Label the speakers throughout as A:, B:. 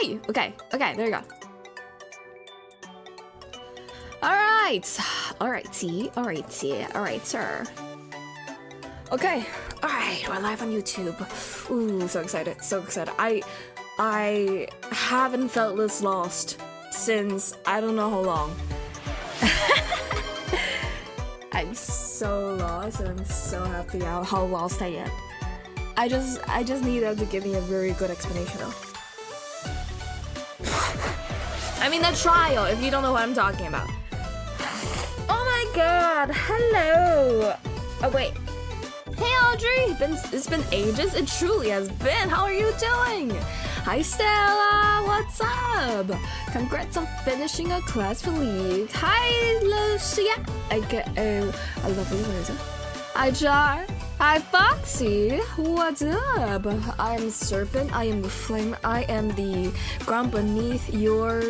A: Yay! Okay, there you go. Alright, sir. Okay, alright, we're live on YouTube. Ooh, so excited. I haven't felt this lost since I don't know how long. I'm so lost and I'm so happy how lost I am. I just need them to give me a very good explanation though. I mean the trial, if you don't know what I'm talking about. Oh my god, hello! Oh wait. Hey Audrey! It's been ages, it truly has been. How are you doing? Hi Stella, what's up? Congrats on finishing a class for League. Hi Lucia! I love you, Lisa. Hi Jar. Hi Foxy, what's up? I am Serpent, I am the Flame, I am the ground beneath your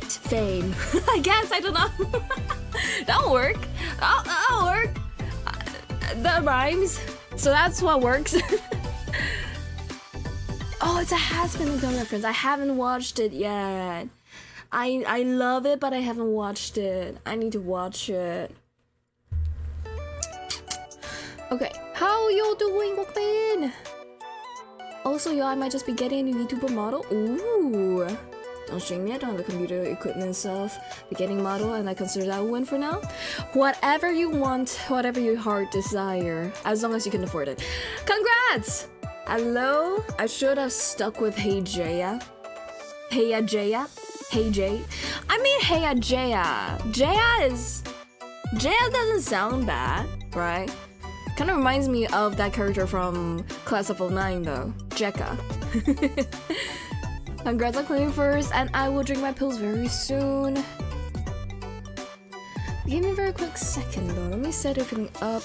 A: fame. I guess, I don't know. That'll work. That'll work. That rhymes. So that's what works. Oh, it's a has-been done reference. I haven't watched it yet. I love it, but I haven't watched it. I need to watch it. Okay, how you doing, Brooklyn? Also, yo, I might just be getting a new YouTuber model. Ooh. Don't stream yet, don't have the computer equipment and stuff. Be getting model, and I consider that a win for now. Whatever you want, whatever your heart desire, as long as you can afford it. Congrats! Hello? I should have stuck with Hey Jaya. Hey Jaya? Hey Jay? I mean Hey Jaya. Jaya doesn't sound bad, right? Kind of reminds me of that character from Class of 09 though, Jekka. Congrats on cleaning first, and I will drink my pills very soon. Give me a very quick second though, let me set everything up.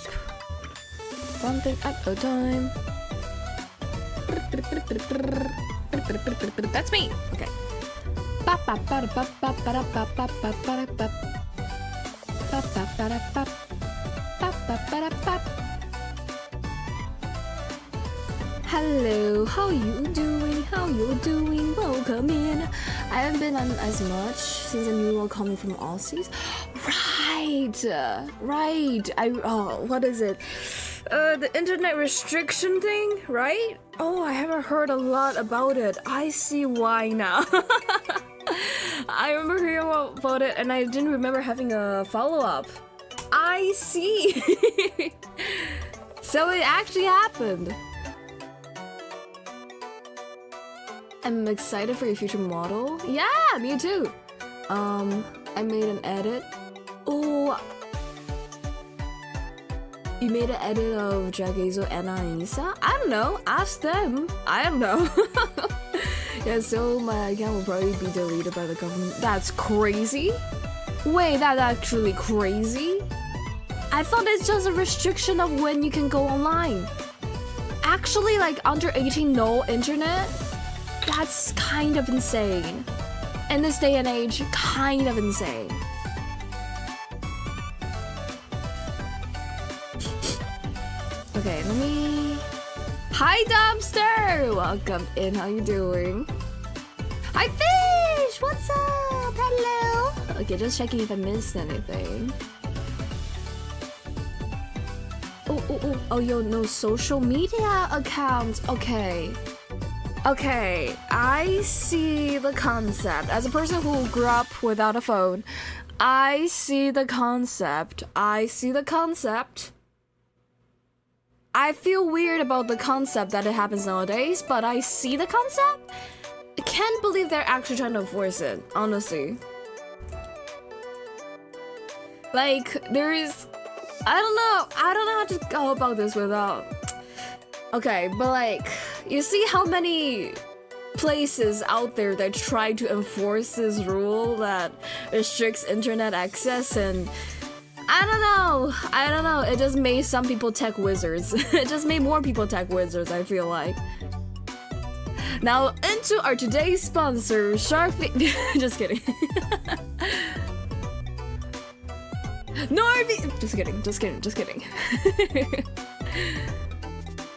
A: One thing at a time. That's me! Okay. Hello, how you doing? How you doing? Welcome in. I haven't been on as much since I knew you were coming from Aussies. Right. What is it? The internet restriction thing, right? Oh, I haven't heard a lot about it. I see why now. I remember hearing about it and I didn't remember having a follow-up. I see. So it actually happened. I'm excited for your future model. Yeah, me too. I made an edit. Oh, you made an edit of Jagezo and Aisa? I don't know. Ask them. I don't know. Yeah, so my account will probably be deleted by the government. That's crazy. Wait, that's actually crazy. I thought it's just a restriction of when you can go online. Actually, like under 18, no internet. That's kind of insane. In this day and age, kind of insane. Okay, let me... Hi, Dumpster! Welcome in, how you doing? Hi, Fish! What's up? Hello! Okay, just checking if I missed anything. Oh, yo, no social media accounts. Okay, I see the concept. As a person who grew up without a phone, I see the concept. I feel weird about the concept that it happens nowadays, but I see the concept. I can't believe they're actually trying to enforce it, honestly. Like, there is... I don't know how to go about this without... Okay, but like, you see how many places out there that try to enforce this rule that restricts internet access, and I don't know, it just made some people tech wizards. It just made more people tech wizards, I feel like. Now, into our today's sponsor, just kidding. Norby! Just kidding.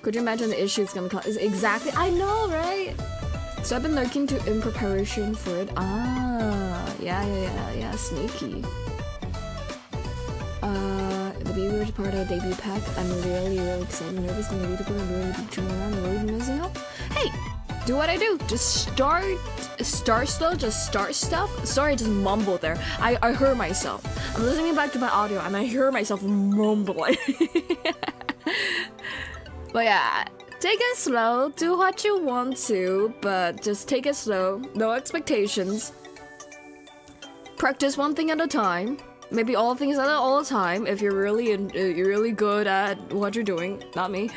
A: Could you imagine the issue it's gonna cause? Exactly, I know, right? So I've been lurking in preparation for it. Ah, yeah, sneaky. The Beaver part of the debut pack. I'm really excited, nervous, and ready to go and really be jumping around the road and messing up. Hey, do what I do. Just start slow, just start stuff. Sorry, I just mumbled there. I heard myself. I'm listening back to my audio and I hear myself mumbling. But yeah, take it slow, do what you want to, but just take it slow, no expectations. Practice one thing at a time. Maybe all things at all the time if you're really good at what you're doing. Not me.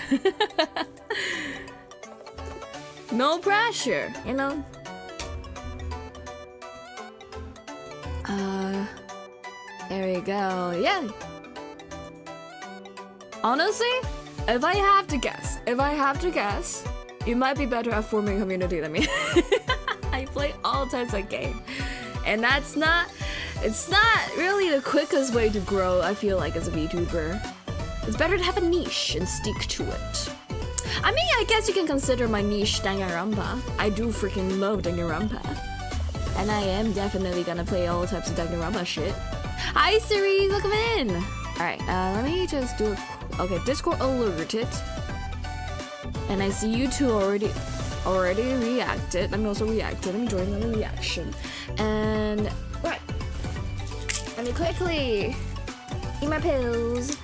A: No pressure, you know. There you go. Yeah. Honestly, if I have to guess, you might be better at forming a community than me. I play all types of game, and it's not really the quickest way to grow, I feel like, as a VTuber. It's better to have a niche and stick to it. I mean, I guess you can consider my niche Danganronpa. I do freaking love Danganronpa. And I am definitely gonna play all types of Danganronpa shit. Hi Siri, welcome in! Alright, let me just do it. Okay, Discord alerted. And I see you two already reacted. Let me also react. Let me join another reaction. And right. Let me quickly eat my pills.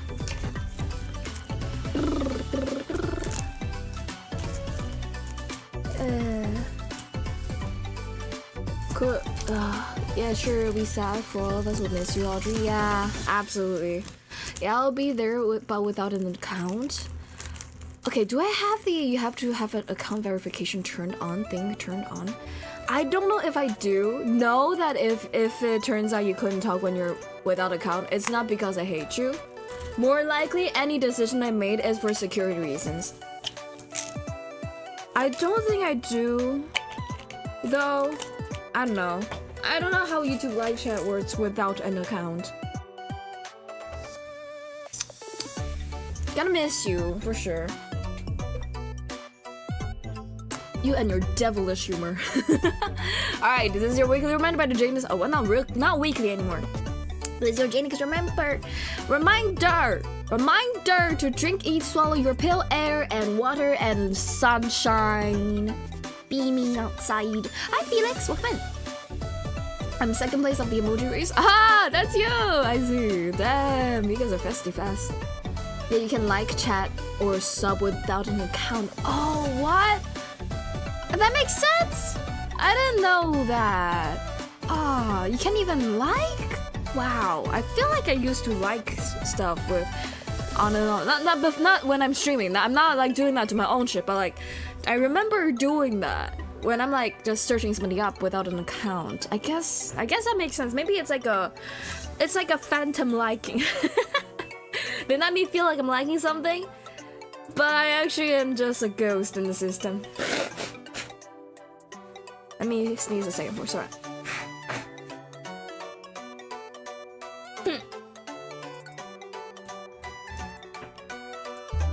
A: Cool. Yeah, sure, it'll be sad for all of us. We'll miss you, Audrey. Yeah, absolutely. Yeah, I'll be there, but without an account. Okay, do I have you have to have an account verification turned on thing turned on? I don't know if I do. Know that if it turns out you couldn't talk when you're without account, it's not because I hate you. More likely, any decision I made is for security reasons. I don't think I do, though. I don't know. I don't know how YouTube live chat works without an account. Gonna miss you, for sure. You and your devilish humor. Alright, this is your weekly reminder by the Jaenix. Oh, well, not weekly anymore. This is your Jaenix reminder to drink, eat, swallow your pale air and water and sunshine beaming outside. Hi Felix, welcome in. I'm second place of the emoji race. Ah, that's you! I see. Damn, you guys are festy fast. Yeah, you can like, chat, or sub without an account. Oh, what? That makes sense! I didn't know that. Ah, you can't even like? Wow, I feel like I used to like stuff with on and on. Not when I'm streaming. I'm not like doing that to my own shit, but like I remember doing that when I'm like just searching somebody up without an account. I guess that makes sense. Maybe it's like a phantom liking. They let me feel like I'm liking something, but I actually am just a ghost in the system. Let me sneeze a second for sorry.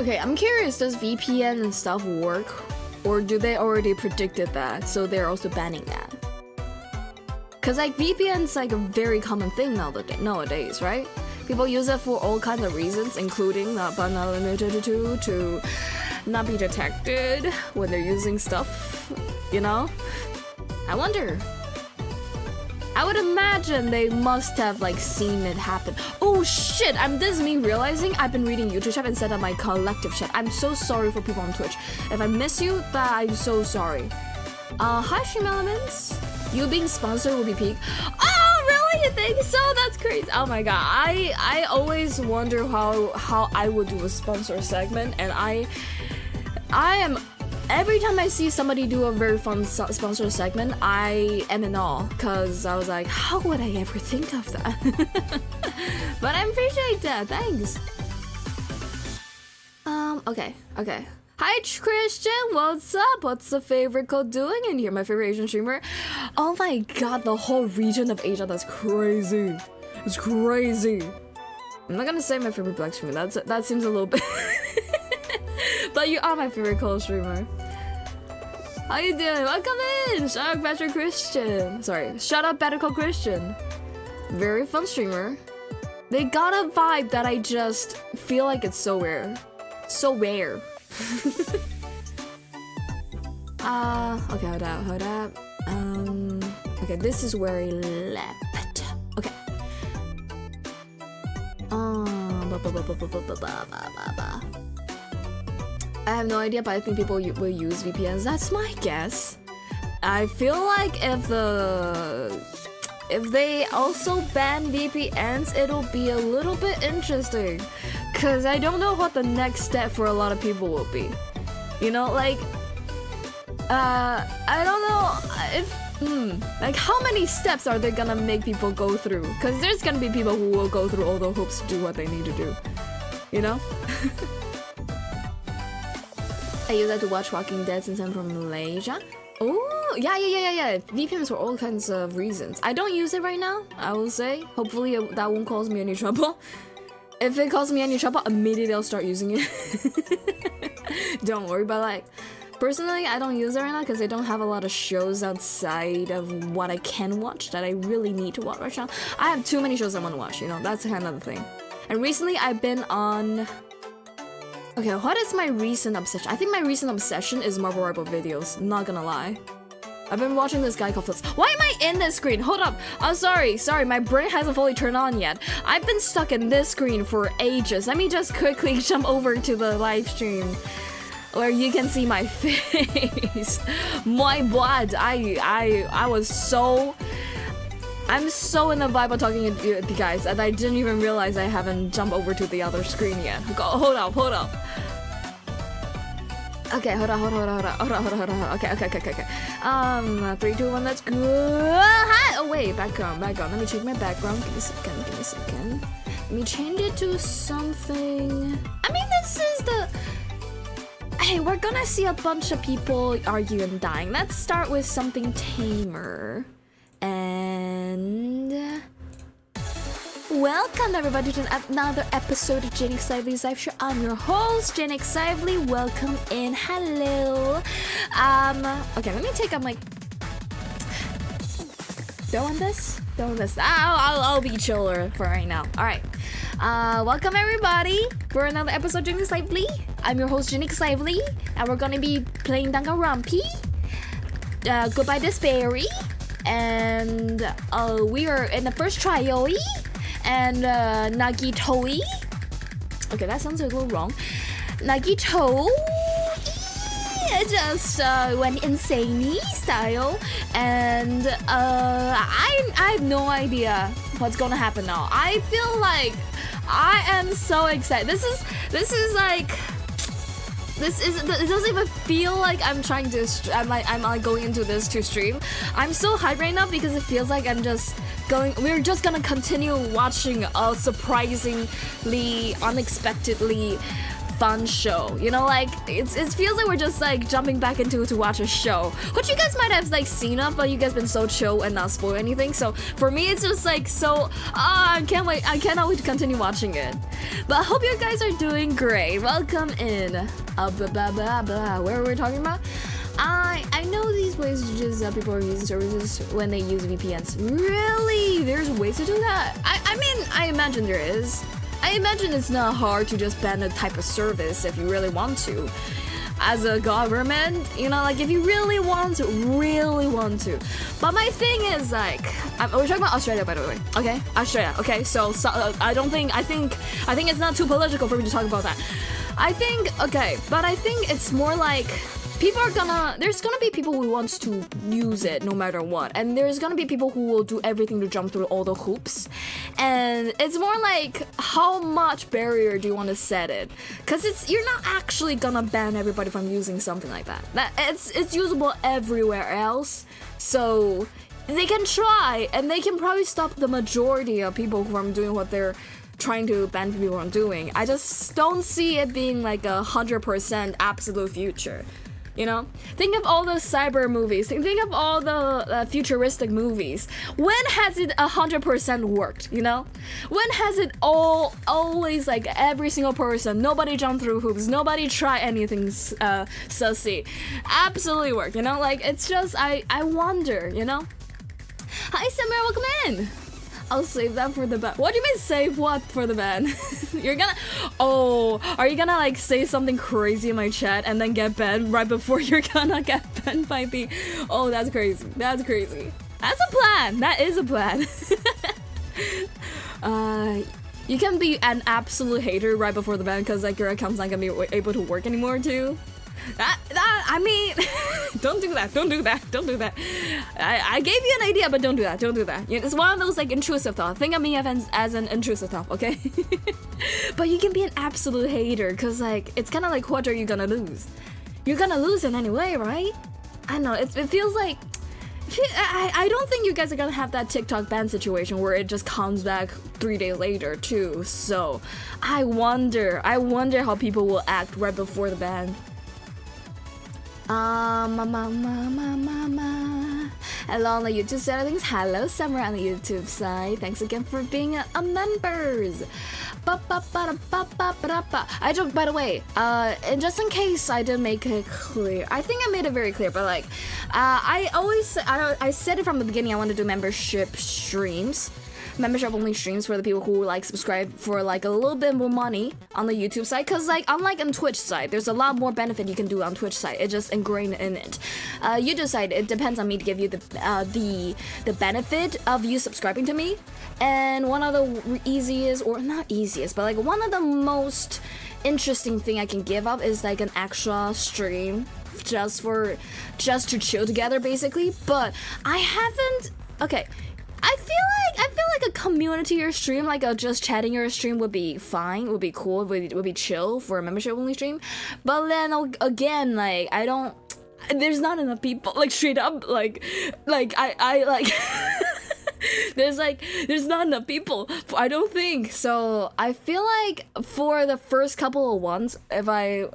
A: Okay, I'm curious, does VPN and stuff work? Or do they already predicted that, so they're also banning that? Cause like VPN's like a very common thing nowadays, right? People use it for all kinds of reasons, including but not limited to not be detected when they're using stuff, you know? I wonder. I would imagine they must have like seen it happen. Oh shit, this is me realizing I've been reading YouTube chat instead of my collective chat. I'm so sorry for people on Twitch. If I miss you, I'm so sorry. Hi Stream Elements. You being sponsored will be peak. Oh really? You think so? That's crazy. Oh my god. I always wonder how I would do a sponsor segment, and I am every time I see somebody do a very fun sponsor segment, I am in awe, because I was like, how would I ever think of that? But I appreciate that, thanks. Okay. Hi Christian, what's up? What's the favorite code doing in here? My favorite Asian streamer? Oh my god, the whole region of Asia, that's crazy. It's crazy. I'm not gonna say my favorite black streamer, that seems a little bit... But you are my favorite cold streamer. How you doing? Welcome in! Shut up, Better Christian. Sorry, shut up, Better Call Christian. Very fun streamer. They got a vibe that I just feel like it's so rare. So rare. Okay, hold up. Okay, this is where I left. Okay. I have no idea, but I think people will use VPNs. That's my guess. I feel like if they also ban VPNs, it'll be a little bit interesting. Cause I don't know what the next step for a lot of people will be. You know, like, I don't know if, like how many steps are they gonna make people go through? Cause there's gonna be people who will go through all the hoops to do what they need to do. You know? I use that to watch Walking Dead since I'm from Malaysia. Oh, yeah. VPNs for all kinds of reasons. I don't use it right now, I will say. Hopefully that won't cause me any trouble. If it causes me any trouble, immediately I'll start using it. Don't worry, but like, personally, I don't use it right now because I don't have a lot of shows outside of what I can watch that I really need to watch right now. I have too many shows I want to watch, you know, that's kind of the thing. And recently I've been on... Okay, what is my recent obsession? I think my recent obsession is Marvel Rival videos, not gonna lie. I've been watching this guy called Flitz. Why am I in this screen? Hold up. Oh, sorry, my brain hasn't fully turned on yet. I've been stuck in this screen for ages. Let me just quickly jump over to the live stream where you can see my face. My blood. I'm so in the vibe of talking to you guys that I didn't even realize I haven't jumped over to the other screen yet. Hold up. Okay, hold on. Okay. 3, 2, 1, let's go. Hi! Oh wait, background. Let me check my background. Give me a second. Let me change it to something. I mean, this is the... Hey, we're gonna see a bunch of people arguing and dying. Let's start with something tamer. And... Welcome everybody to another episode of Jaenix Lively's live show. I'm your host, Jaenix Lively. Welcome in. Hello. Okay, let me take up my... Don't want this? I'll be chiller for right now. Alright. Welcome everybody for another episode of Jaenix Lively. I'm your host, Jaenix Lively. And we're gonna be playing Danganronpa. Goodbye Despair. And we are in the first trial. And Nagitoi. Okay, that sounds a little wrong. Nagito just went insane style, and I have no idea what's gonna happen now. I feel like I am so excited. It doesn't even feel like I'm trying to. I'm like going into this to stream. I'm so hyped right now because it feels like we're just gonna continue watching a surprisingly, unexpectedly fun show. You know, like it feels like we're just like jumping back into to watch a show, which you guys might have like seen up, but you guys been so chill and not spoil anything. So for me, it's just like so. I cannot wait to continue watching it. But I hope you guys are doing great. Welcome in. Where were we talking about? I know these ways just people are using services when they use VPNs. Really? There's ways to do that? I mean, I imagine there is. I imagine it's not hard to just ban a type of service if you really want to. As a government, you know, like if you really want to. But my thing is like, we're talking about Australia, by the way. Okay, Australia. Okay, so I think it's not too political for me to talk about that. I think it's more like there's gonna be people who wants to use it no matter what, and there's gonna be people who will do everything to jump through all the hoops, and it's more like how much barrier do you want to set it, because you're not actually gonna ban everybody from using something like that. It's usable everywhere else, so they can try, and they can probably stop the majority of people from doing what they're trying to ban people from doing. I just don't see it being like 100% absolute future. You know, think of all the cyber movies. Think of all the futuristic movies. When has it 100% worked? You know, when has it always like every single person? Nobody jumped through hoops. Nobody tried anything sussy. Absolutely worked. You know, like it's just I wonder. You know. Hi Samara, welcome in. I'll save that for the band. What do you mean save what for the band? You're gonna... Oh, are you gonna like say something crazy in my chat and then get banned right before you're gonna get banned by the... Oh, that's crazy. That's crazy. That's a plan. That is a plan. You can be an absolute hater right before the ban because like your account's not gonna be able to work anymore too. I mean, don't do that. I gave you an idea, but don't do that. It's one of those like intrusive thoughts. Think of me as an intrusive thought, okay? But you can be an absolute hater, cause like it's kind of like what are you gonna lose? You're gonna lose in any way, right? I don't know. It feels like. I don't think you guys are gonna have that TikTok ban situation where it just comes back 3 days later too. So I wonder how people will act right before the ban. Hello on the YouTube side of things. Hello, Summer on the YouTube side. Thanks again for being a members. By the way, and just in case I didn't make it clear, I think I made it very clear, but like, I said it from the beginning. I want to do membership only streams for the people who like subscribe for like a little bit more money on the YouTube side, because like unlike on Twitch side, there's a lot more benefit you can do on Twitch side. It's just ingrained in it. YouTube side, it depends on me to give you the benefit of you subscribing to me. And one of the easiest, or not easiest, but like one of the most interesting thing I can give up is like an extra stream just to chill together basically. But I haven't. Okay, I feel like a community or stream, like a just chatting or a stream would be fine, would be cool, would be chill for a membership only stream. But then again, like there's not enough people, like straight up, like I like there's not enough people, I don't think. So I feel like for the first couple of ones, if I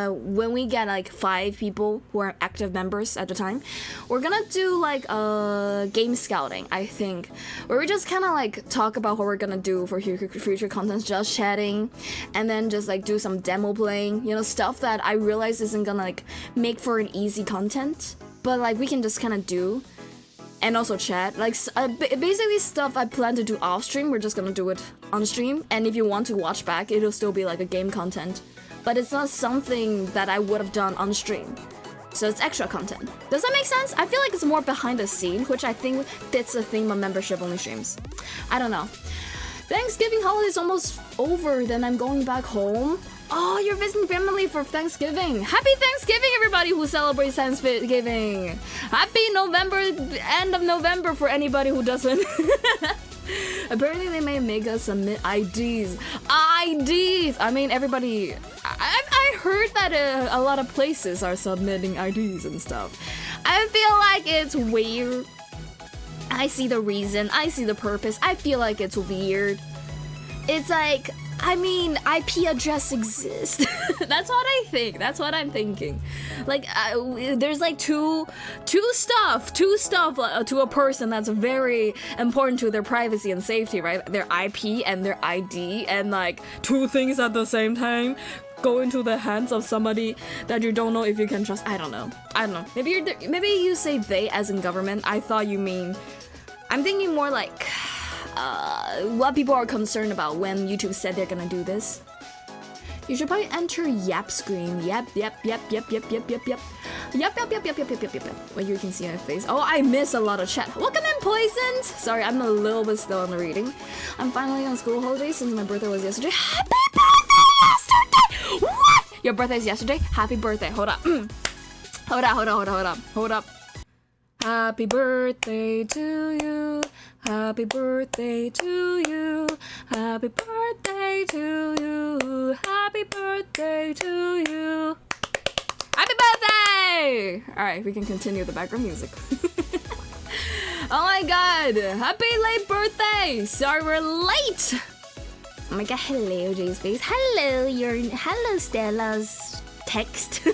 A: when we get like 5 people who are active members at the time, we're gonna do like a game scouting, I think, where we just kind of like talk about what we're gonna do for future content, just chatting, and then just like do some demo playing, you know, stuff that I realize isn't gonna like make for an easy content, but like we can just kind of do. And also chat, like basically stuff I plan to do off stream, we're just gonna do it on stream. And if you want to watch back, it'll still be like a game content, but it's not something that I would have done on stream. So it's extra content. Does that make sense? I feel like it's more behind the scene, which I think fits the theme of membership only streams. I don't know. Thanksgiving holiday's almost over, then I'm going back home. Oh, you're visiting family for Thanksgiving. Happy Thanksgiving, everybody who celebrates Thanksgiving. Happy November, end of November for anybody who doesn't. Apparently they may make us submit IDs. I mean, everybody... I heard that a lot of places are submitting IDs and stuff. I feel like it's weird. I see the reason. I see the purpose. I feel like it's weird. It's like... I mean, IP address exists. That's what I think. That's what I'm thinking. Like, there's like two stuff to a person that's very important to their privacy and safety, right? Their IP and their ID, and like 2 things at the same time go into the hands of somebody that you don't know if you can trust. I don't know. Maybe you say they as in government. I thought you mean. I'm thinking more like. What people are concerned about when YouTube said they're gonna do this. You should probably enter yap screen. Yep. Well, you can see my face. Oh, I miss a lot of chat. Welcome in, Poisoned! Sorry, I'm a little bit still on the reading. I'm finally on school holidays since my birthday was yesterday. Happy birthday yesterday! What? Your birthday's yesterday? Happy birthday. Hold up. Hold up. Happy birthday to you. Happy birthday to you. Happy birthday to you. Happy birthday to you. Happy birthday! Alright, we can continue the background music. Oh my god! Happy late birthday! Sorry we're late! Oh my god, hello, Jay's face. Hello, Stella's text.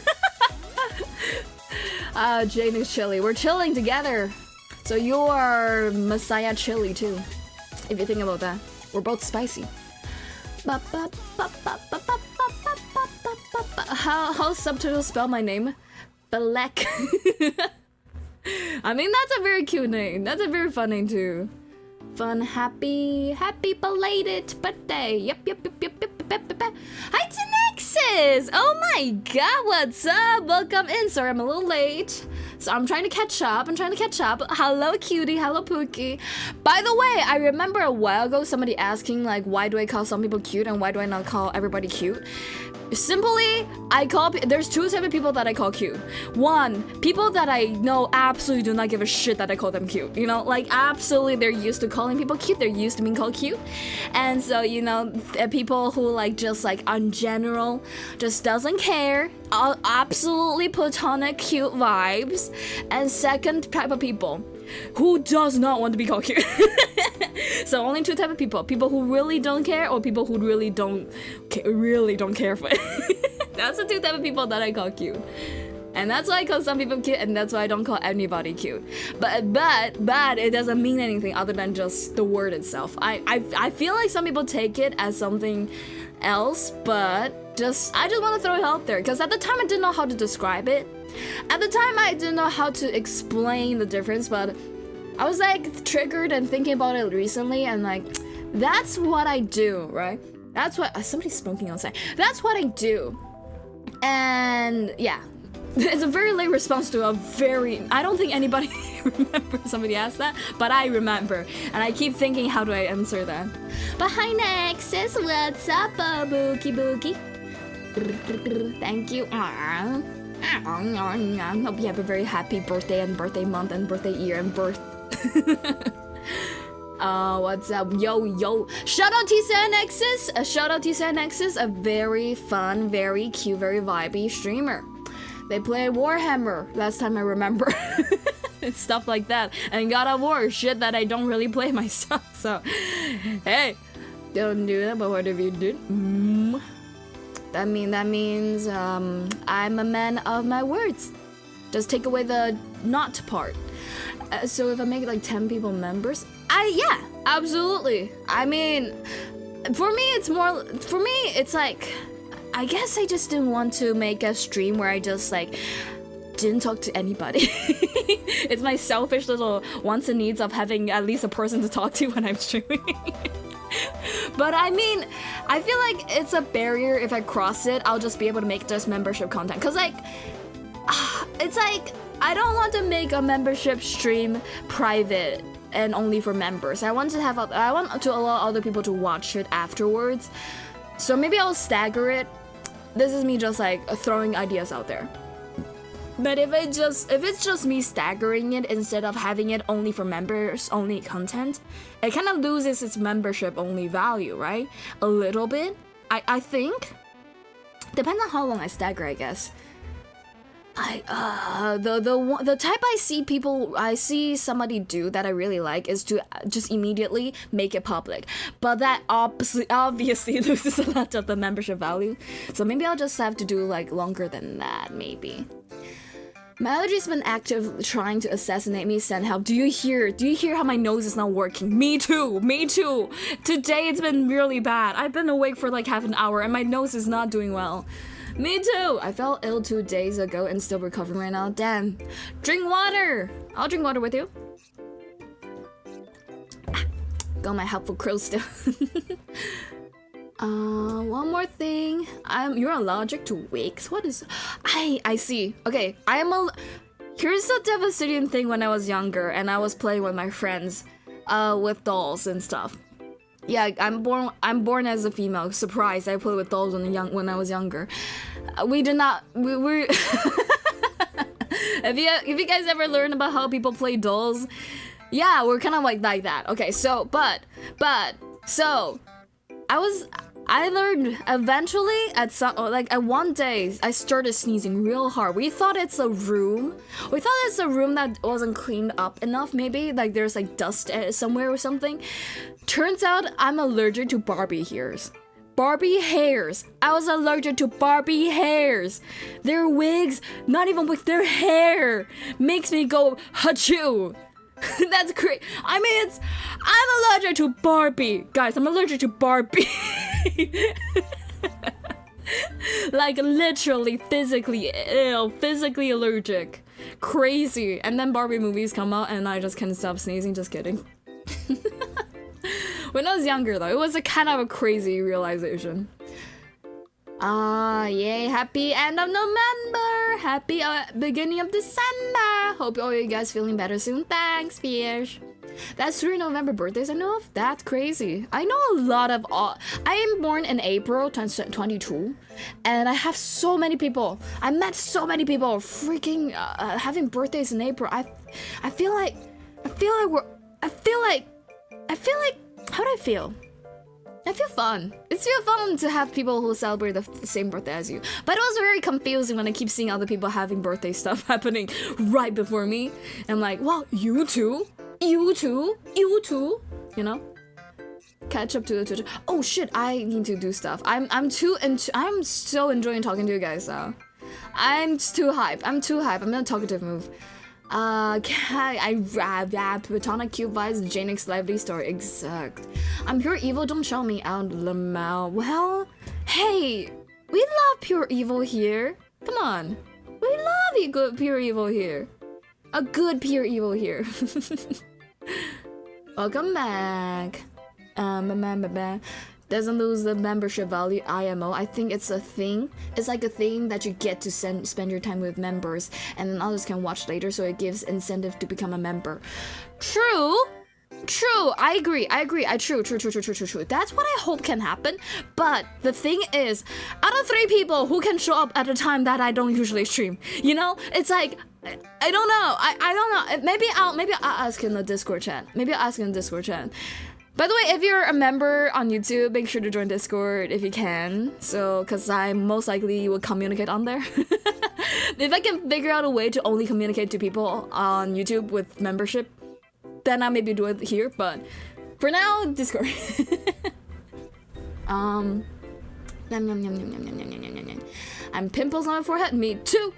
A: Jaenix Chili. We're chilling together. So you're Messiah Chili too. If you think about that. We're both spicy. How subtitle spell my name? Black. I mean, that's a very cute name. That's a very fun name too. Fun, happy belated birthday. Yep. Hi to Nexus! Oh my god, what's up? Welcome in. Sorry, I'm a little late. So I'm trying to catch up. Hello, cutie. Hello, Pookie. By the way, I remember a while ago somebody asking, like, why do I call some people cute and why do I not call everybody cute? Simply, there's two types of people that I call cute. One, people that I know absolutely do not give a shit that I call them cute. You know, like absolutely they're used to calling people cute. They're used to being called cute. And so, you know, people who like just like on general just doesn't care. Absolutely platonic cute vibes. And second type of people who does not want to be called cute. So only two type of people who really don't care or people who really don't care for it. That's the two type of people that I call cute, and that's why I call some people cute, and that's why I don't call anybody cute. But it doesn't mean anything other than just the word itself. I feel like some people take it as something else, but I just want to throw it out there because at the time I didn't know how to describe it. At the time I didn't know how to explain the difference, but I was like triggered and thinking about it recently, and like that's what I do, right? That's what somebody's smoking outside. That's what I do. And yeah, it's a very late response to I don't think anybody remembers somebody asked that, but I remember. And I keep thinking, how do I answer that? But hi Nexus, what's up, Bookie? Thank you. Hope you have a very happy birthday and birthday month and birthday year and birth. What's up? Yo. Shout out TCNX's. Shout out TCNX's. A very fun, very cute, very vibey streamer. They play Warhammer, last time I remember. Stuff like that. And God of War, shit that I don't really play myself. So, hey, don't do that, but what if you did? That means I'm a man of my words. Just take away the not part. So if I make like 10 people members, yeah, absolutely. I mean, for me it's like, I guess I just didn't want to make a stream where I just like didn't talk to anybody. It's my selfish little wants and needs of having at least a person to talk to when I'm streaming. But I mean, I feel like it's a barrier. If I cross it, I'll just be able to make just membership content. Cause like, it's like, I don't want to make a membership stream private and only for members. I want to allow other people to watch it afterwards. So maybe I'll stagger it. This is me just like throwing ideas out there. But if it's just me staggering it instead of having it only for members only content, it kind of loses its membership only value, right? A little bit. I think. Depends on how long I stagger, I guess. The type I see somebody do that I really like is to just immediately make it public, but that obviously loses a lot of the membership value. So maybe I'll just have to do like longer than that, maybe. My allergy's been active trying to assassinate me. Send help. Do you hear how my nose is not working? Me too. Today it's been really bad. I've been awake for like half an hour and my nose is not doing well. Me too! I felt ill 2 days ago and still recovering right now. Damn. Drink water! I'll drink water with you. Got my helpful crow still. One more thing. You're allergic to wicks? What is... I see. Okay, here's the devastating thing when I was younger and I was playing with my friends with dolls and stuff. Yeah, I'm born as a female. Surprise! I played with dolls when I was younger. We did not. We If you guys ever learn about how people play dolls, yeah, we're kind of like that. Okay, so I learned eventually at one day I started sneezing real hard. We thought it's a room that wasn't cleaned up enough, maybe like there's like dust somewhere or something. Turns out I'm allergic to Barbie ears. Barbie hairs. I was allergic to Barbie hairs. Their wigs, not even with their hair, makes me go achoo. That's great. I mean, I'm allergic to Barbie. Guys, I'm allergic to Barbie. Like literally, physically ill, physically allergic. Crazy. And then Barbie movies come out and I just can't stop sneezing. Just kidding. When I was younger though, it was a kind of a crazy realization. Yay, happy end of November! Happy beginning of December! Hope all you guys feeling better soon. Thanks, Fish. That's 3 November birthdays I know of? That's crazy. I know a lot of... I am born in April 2022, and I have so many people. I met so many people freaking having birthdays in April. I feel like... How do I feel? I feel fun. It's feel fun to have people who celebrate the same birthday as you. But it was very confusing when I keep seeing other people having birthday stuff happening right before me. I'm like, wow, you too? You too? You too? You know? Catch up to the Twitter. Oh shit, I need to do stuff. I'm so enjoying talking to you guys now. I'm too hype. I'm in a talkative move. I rap Platonic Cube Vibes Jaenix Lively story. Exact. I'm pure evil, don't shout me out, Lamau. Well, hey, we love pure evil here. Come on. We love you, good pure evil here. A good pure evil here. Welcome back. Doesn't lose the membership value, IMO. I think it's a thing. It's like a thing that you get to spend your time with members, and then others can watch later, so it gives incentive to become a member. True. I agree. True. That's what I hope can happen. But the thing is, out of 3 people who can show up at a time that I don't usually stream, you know, it's like, I don't know. I don't know. Maybe I'll ask in the Discord chat. By the way, if you're a member on YouTube, make sure to join Discord if you can. So, because I most likely will communicate on there. If I can figure out a way to only communicate to people on YouTube with membership, then I'll maybe do it here. But for now, Discord. I'm pimples on my forehead. Me too.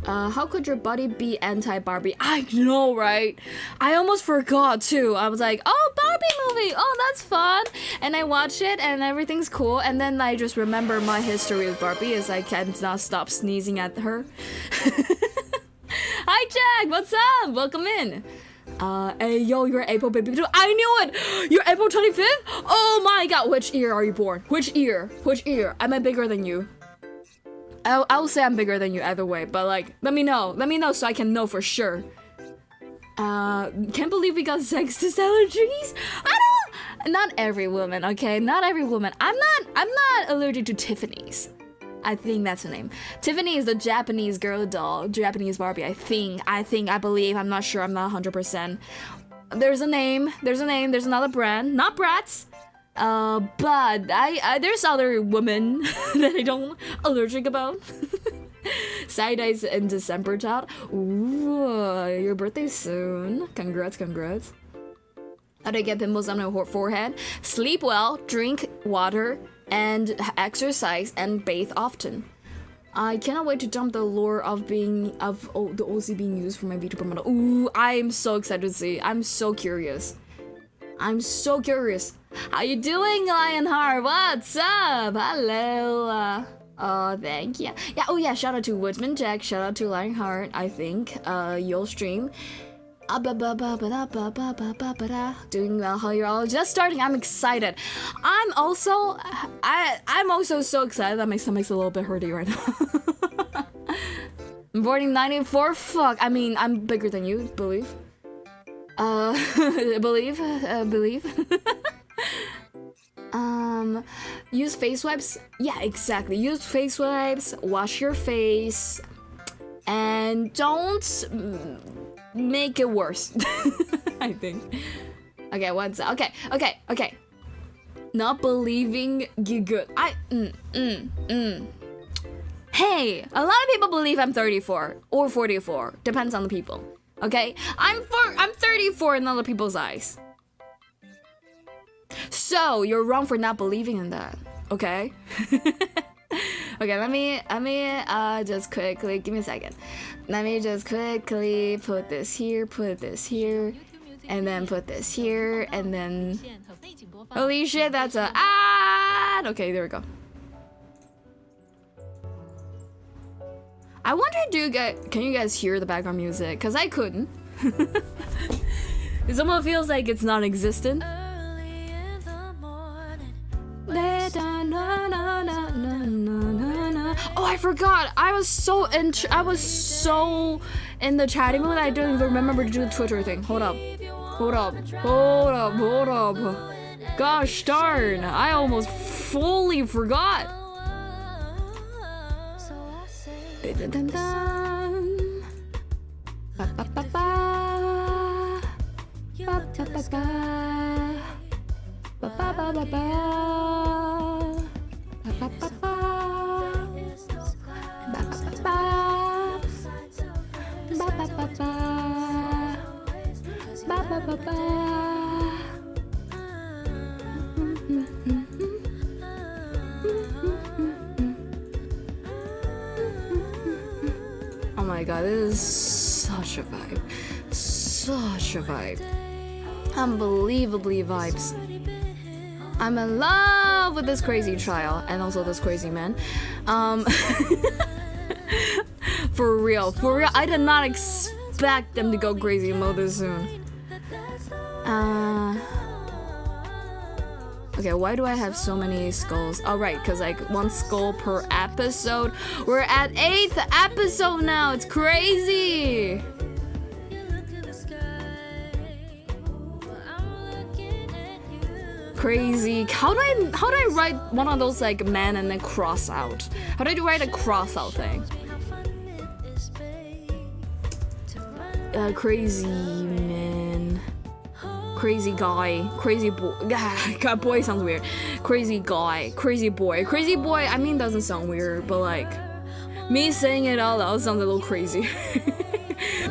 A: How could your body be anti-Barbie? I know, right? I almost forgot too. I was like, oh, Barbie movie, oh, that's fun. And I watch it and everything's cool. And then I just remember my history with Barbie as I cannot stop sneezing at her. Hi, Jack, what's up? Welcome in. Hey, yo, you're April baby too. I knew it! You're April 25th? Oh my god, which year are you born? Which year? Am I bigger than you? I'll say I'm bigger than you either way, but like, let me know so I can know for sure. Can't believe we got sexist allergies. Not every woman, okay? Not every woman. I'm not allergic to Tiffany's. I think that's her name. Tiffany is the Japanese girl doll, Japanese Barbie. I believe. I'm not sure. I'm not 100%. There's a name. There's another brand. Not Bratz. But there's other women that I don't allergic about. Side-eyes in December, child. Ooh, your birthday soon. Congrats. How do I get pimples on my forehead? Sleep well, drink water, and exercise, and bathe often. I cannot wait to jump the lure of the OC being used for my VTuber model. Ooh, I'm so excited to see. I'm so curious. How you doing, Lionheart? What's up? Hello. Oh, thank you. Yeah. Oh, yeah. Shout out to Woodsman Jack. Shout out to Lionheart. I think. You'll stream. Doing well. How you're all just starting. I'm excited. I'm also so excited that my stomach's a little bit hurty right now. I'm born in 94. Fuck. I mean, I'm bigger than you. Believe. Believe. Use face wipes. Yeah, exactly. Use face wipes. Wash your face, and don't make it worse. I think. Okay, what's up? Okay. Not believing you good. Hey, a lot of people believe I'm 34 or 44. Depends on the people. Okay, I'm 34 in other people's eyes. So you're wrong for not believing in that. okay? Okay, let me just quickly, give me a second. Let me just quickly put this here, and then put this here, and then... Holy shit, that's a ad! Okay, there we go. I wonder, can you guys hear the background music? Cause I couldn't. It almost feels like it's non-existent. Oh, I forgot. I was so in the chatting mood I didn't even remember to do the Twitter thing. Hold up. Gosh darn, I almost fully forgot. Oh my god, this is such a vibe. Such a vibe. Unbelievably vibes. I'm in love with this crazy child and also this crazy man. For real. I did not expect them to go crazy mode this soon. Okay, why do I have so many skulls? Oh, right, because like 1 skull per episode. We're at 8th episode now. It's crazy. Crazy. How do I write one of those like man and then cross out? How do I write a cross out thing? Crazy man. Crazy guy, crazy boy. God, boy sounds weird. Crazy guy, crazy boy. Crazy boy, I mean, doesn't sound weird, but like, me saying it out loud sounds a little crazy.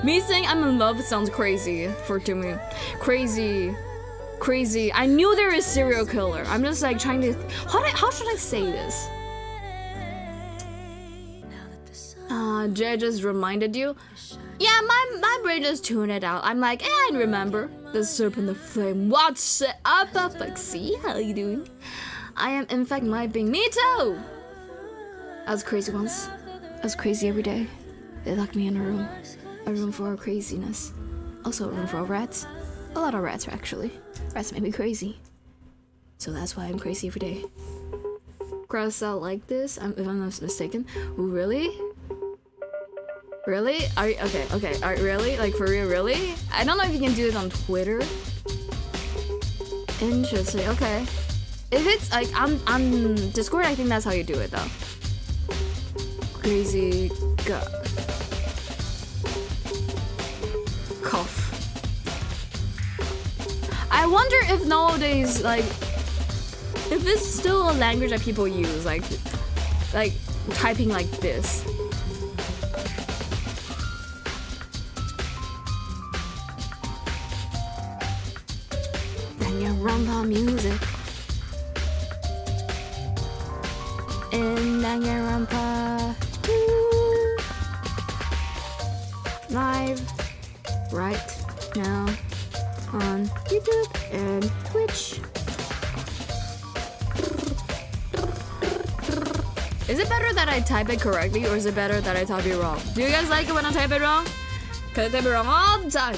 A: Me saying I'm in love sounds crazy to me. Crazy. I knew there is serial killer. I'm just like trying to. How should I say this? Jay just reminded you. Yeah, my brain just tuned it out. I'm like, I remember the serpent, the flame. What's up, Foxy? How you doing? I am, in fact, my being. Me too. I was crazy once. I was crazy every day. They locked me in a room for craziness. Also a room for rats. A lot of rats, actually. Rats make me crazy. So that's why I'm crazy every day. Cross out like this, if I'm not mistaken. Ooh, really? Really? Are you, okay, really? Like, for real, really? I don't know if you can do it on Twitter. Interesting, okay. If it's, like, on Discord, I think that's how you do it, though. Crazy cough. I wonder if nowadays, like, if it's still a language that people use, like typing like this. Danganronpa music. In Danganronpa. Live right now on YouTube and Twitch. Is it better that I type it correctly or is it better that I type it wrong? Do you guys like it when I type it wrong? Cause I type it wrong all the time.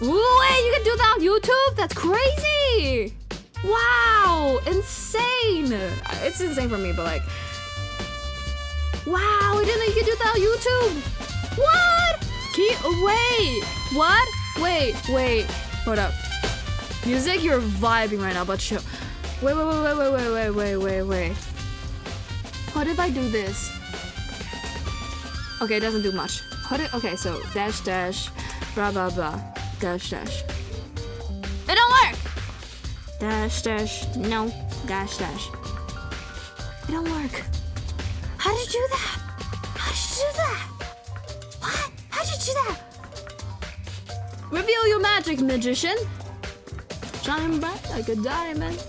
A: Ooh, wait, you can do that on YouTube? That's crazy! Wow, insane! It's insane for me, but like, wow, I didn't know you could do that on YouTube! What? Can you, wait, what? Wait, hold up. Music, you're vibing right now, but chill. Wait. What if I do this? Okay, it doesn't do much. Okay, so dash, blah, blah, blah, dash. It don't work! Dash, no, dash. It don't work. How did you do that? What? How did you do that? Reveal your magic, magician. Shine bright like a diamond.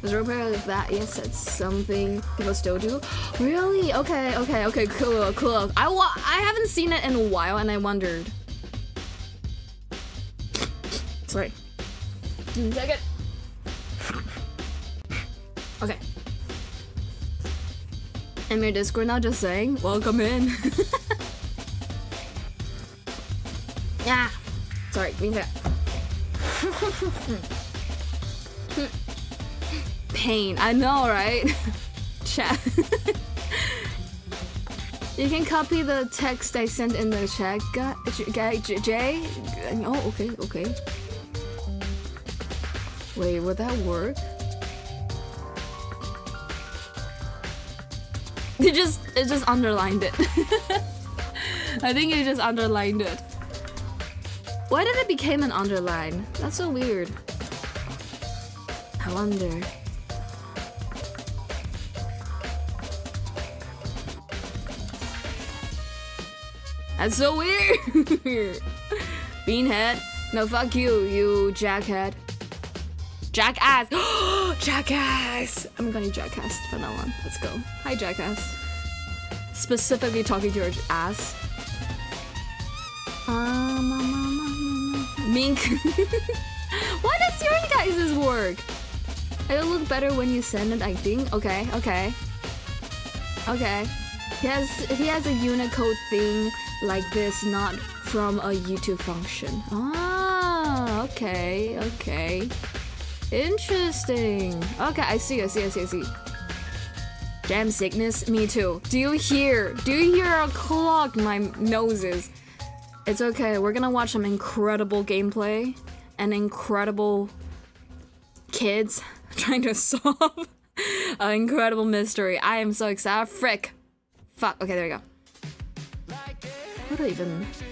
A: Was there a pair of that? Yes, it's something people still do. Really? Okay, cool. I haven't seen it in a while, and I wondered. Sorry. Take it. Okay. I'm your Discord now, just saying. Welcome in. Yeah. Sorry, give me that. Pain. I know, right? Chat. You can copy the text I sent in the chat, Jay. Oh, okay. Wait, would that work? It just underlined it. I think it just underlined it. Why did it become an underline? That's so weird. I wonder. That's so weird. Beanhead. No, fuck you, you jackhead. Jackass. Jackass. I'm gonna jackass from now on. Let's go. Hi, jackass. Specifically talking to your ass. Mink. What does your guys' work? It'll look better when you send it, I think. Okay. He has a Unicode thing like this, not from a YouTube function. Ah, okay. Interesting. Okay, I see. Jam sickness? Me too. Do you hear a clock? My noses. It's okay, we're gonna watch some incredible gameplay and incredible kids trying to solve an incredible mystery. I am so excited. Frick. Fuck. Okay, there we go.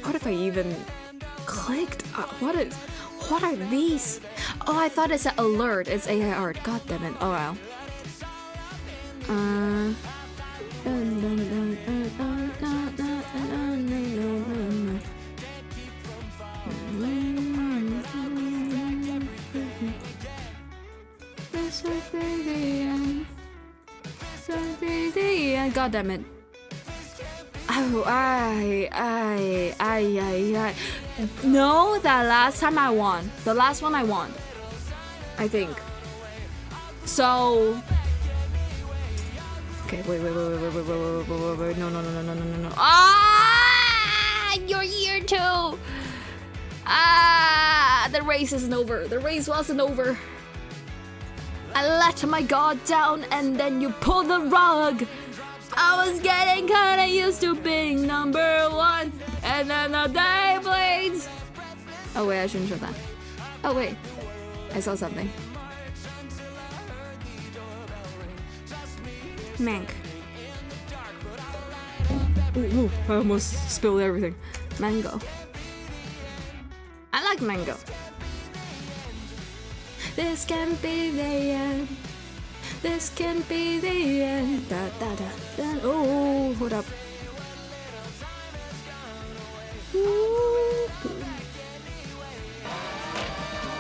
A: What if I even clicked? What are these? Oh, I thought it said alert. It's AI art. God damn it. Oh wow. God damn it. Oh, I. No, that last time I won. The last one I won. I think. So. Okay, wait. No. Ah! You're here too! Ah! The race isn't over. The race wasn't over. I let my guard down and then you pulled the rug. I was getting kinda used to being number one. And then the day bleeds. Oh wait, I shouldn't show that. Oh wait, I saw something. Mank. Ooh, I almost spilled everything. Mango. I like mango. This can be the end. This can be the end. Da da da da. Oh, hold up.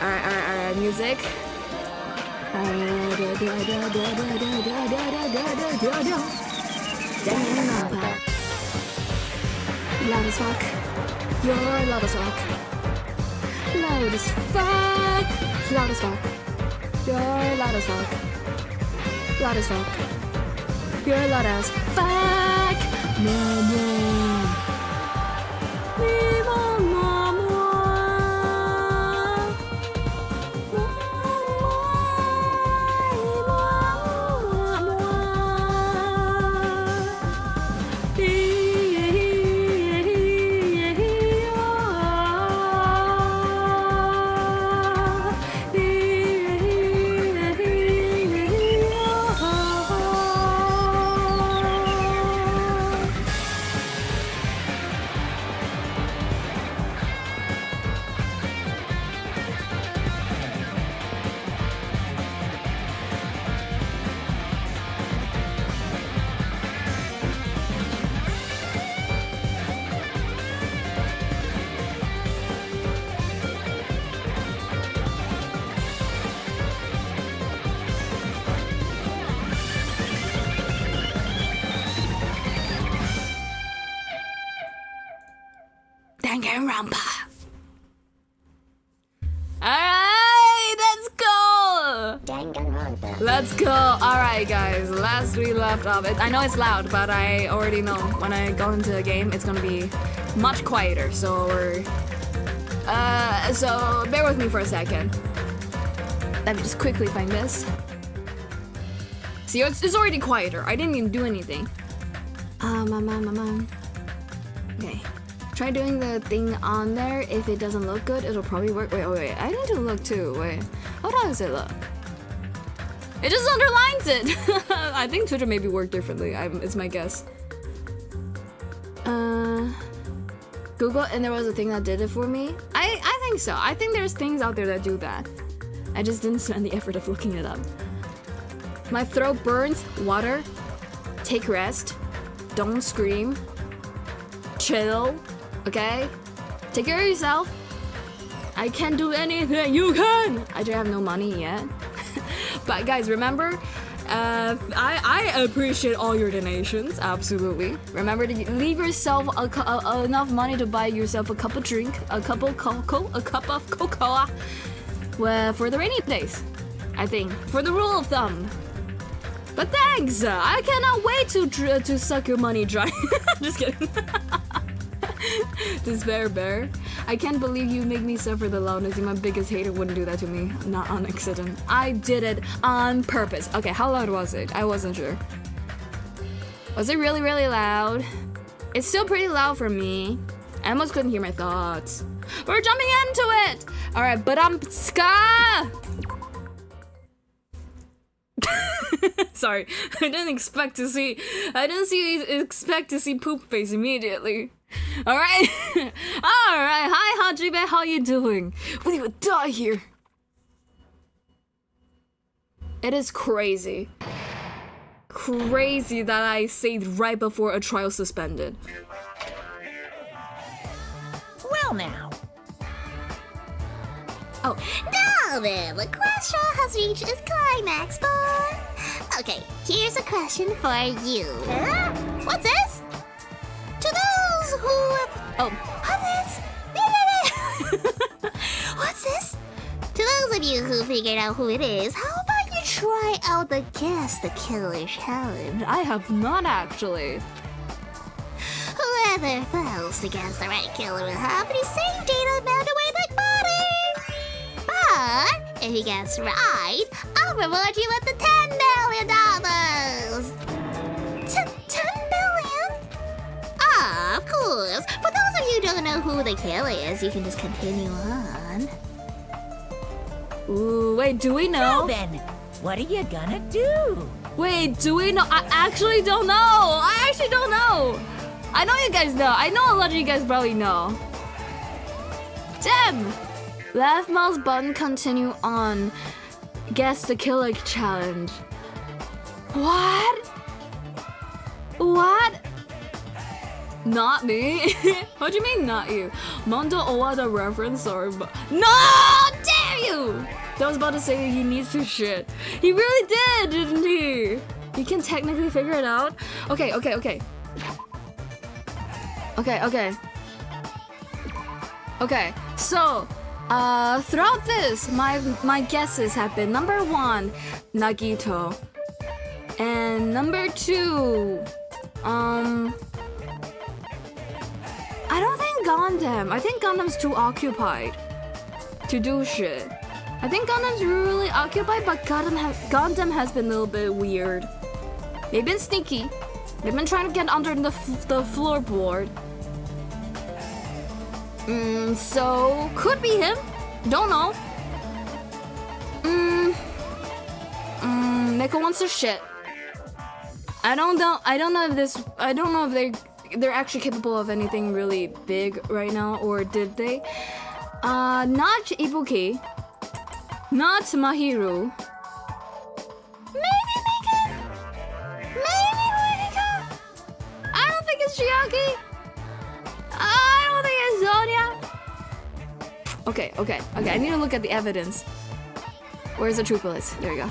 A: Alright, music. Danganronpa. Loud as fuck. You're loud as fuck. Loud as fuck. Loud as fuck. You're loud as fuck. Loud as fuck. You're loud as fuck. Danganronpa. Alright, let's go!
B: Danganronpa.
A: Let's go! Alright guys, last we left off. I know it's loud, but I already know when I go into a game, it's gonna be much quieter, so so bear with me for a second. Let me just quickly find this. See, it's already quieter. I didn't even do anything. Okay. Try doing the thing on there. If it doesn't look good, it'll probably work. Wait. I need to look too. Wait. How does it look? It just underlines it. I think Twitter maybe worked differently. It's my guess. Google, and there was a thing that did it for me. I think so. I think there's things out there that do that. I just didn't spend the effort of looking it up. My throat burns. Water. Take rest. Don't scream. Chill. Okay? Take care of yourself. I can't do anything. You can! I just have no money yet. But guys, remember, I appreciate all your donations. Absolutely. Remember to leave yourself enough money to buy yourself a cup of drink, a cup of cocoa, for the rainy days. I think, for the rule of thumb. But thanks! I cannot wait to suck your money dry. Just kidding. Despair bear. I can't believe you make me suffer the loudness. My biggest hater wouldn't do that to me. Not on accident. I did it on purpose. Okay, how loud was it? I wasn't sure. Was it really, really loud? It's still pretty loud for me. I almost couldn't hear my thoughts. We're jumping into it! Alright, but I'm ska! Sorry, I didn't expect to see poop face immediately. Alright. Alright, hi Hajibe, how you doing? We would die here. It is crazy. Crazy that I saved right before a trial suspended.
B: Well now.
C: Oh, now then, the question has reached its climax, boy. Okay, here's a question for you. Huh? What's this? To those who have... Oh, what's this? What's this? To those of you who figured out who it is, how about you try out the Guess the Killer challenge?
A: I have not actually.
C: Whoever fails to guess the right killer will have the same data melt away like butter. But if you guess right, I'll reward you with the $10 million. 10 billion? Ah, of course. For those of you who don't know who the killer is, you can just continue on.
A: Ooh, wait, do we know?
B: Well then, what are you gonna do?
A: Wait, do we know? I actually don't know. I actually don't know. I know you guys know. I know a lot of you guys probably know. Damn! Left mouse button, continue on. Guess the killer challenge. What? What? Not me? What do you mean not you? Mondo Owada reference or no! Dare you! I was about to say he needs to shit. He really did, didn't he? You can technically figure it out. Okay. Okay, so throughout this, my guesses have been number 1, Nagito, and number 2, I don't think Gundam. I think Gundam's too occupied to do shit. I think Gundam's really occupied, but Gundam has been a little bit weird. They've been sneaky. They've been trying to get under the floorboard. So could be him. Don't know. Neko wants to shit. I don't know if they're actually capable of anything really big right now, or did they? Not Ibuki. Not Mahiru. Maybe Mika. Maybe Monika. I don't think it's Chiaki. I don't think it's Sonia. Okay. I need to look at the evidence. Where's the true bullets? There you go.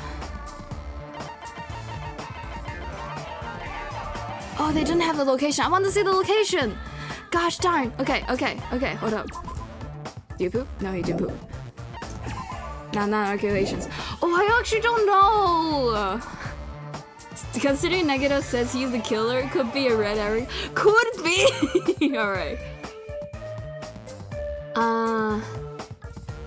A: Oh, they didn't have the location. I want to see the location. Gosh darn. Okay, hold up. Do you poop? No, he did poop. Not calculations. Oh, I actually don't know. Considering Negative says he's the killer, it could be a red herring. Could be. All right. I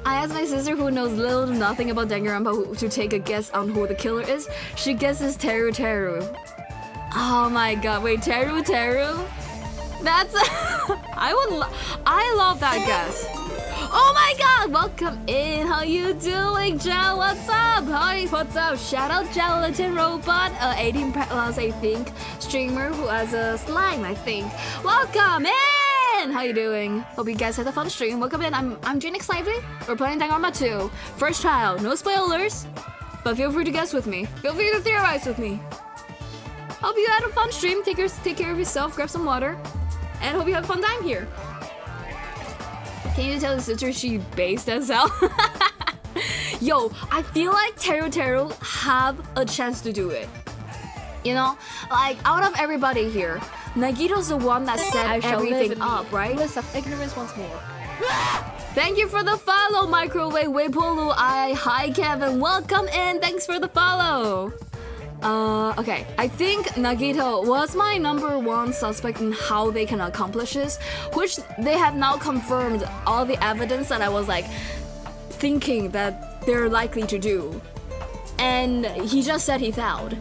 A: asked my sister, who knows little to nothing about Danganronpa, to take a guess on who the killer is. She guesses Teru. Oh my god! Wait, Teru. That's I love that guess. Oh my god! Welcome in. How you doing, Gel? What's up? Hi, what's up? Shout out Gelatin Robot, 18 plus I think, streamer who has a slime, I think. Welcome in. How you doing? Hope you guys had a fun stream. Welcome in. I'm Jaenix Lively. We're playing Danganronpa 2. First trial. No spoilers, but feel free to guess with me. Feel free to theorize with me. Hope you had a fun stream. Take care of yourself. Grab some water, and hope you have a fun time here. Can you tell the sister she based us out? Yo, I feel like Teru have a chance to do it. You know, like out of everybody here, Nagito's the one that set everything up, right?
D: Bliss of ignorance once more.
A: Thank you for the follow, Microwave Wepolu. Hi Kevin, welcome in. Thanks for the follow. Okay, I think Nagito was my #1 suspect in how they can accomplish this, which they have now confirmed all the evidence that I was like thinking that they're likely to do. And he just said he failed.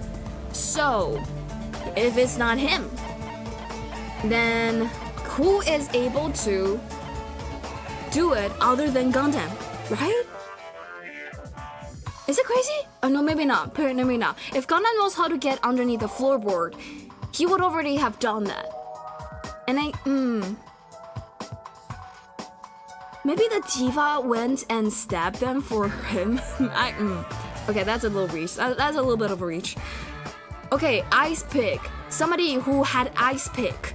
A: So, if it's not him, then who is able to do it other than Gundam, right? Is it crazy? Oh no, maybe not. Maybe not. If Gundam knows how to get underneath the floorboard, he would already have done that. And maybe the Tifa went and stabbed them for him. Okay, that's a little reach. That's a little bit of a reach. Okay, Ice Pick. Somebody who had Ice Pick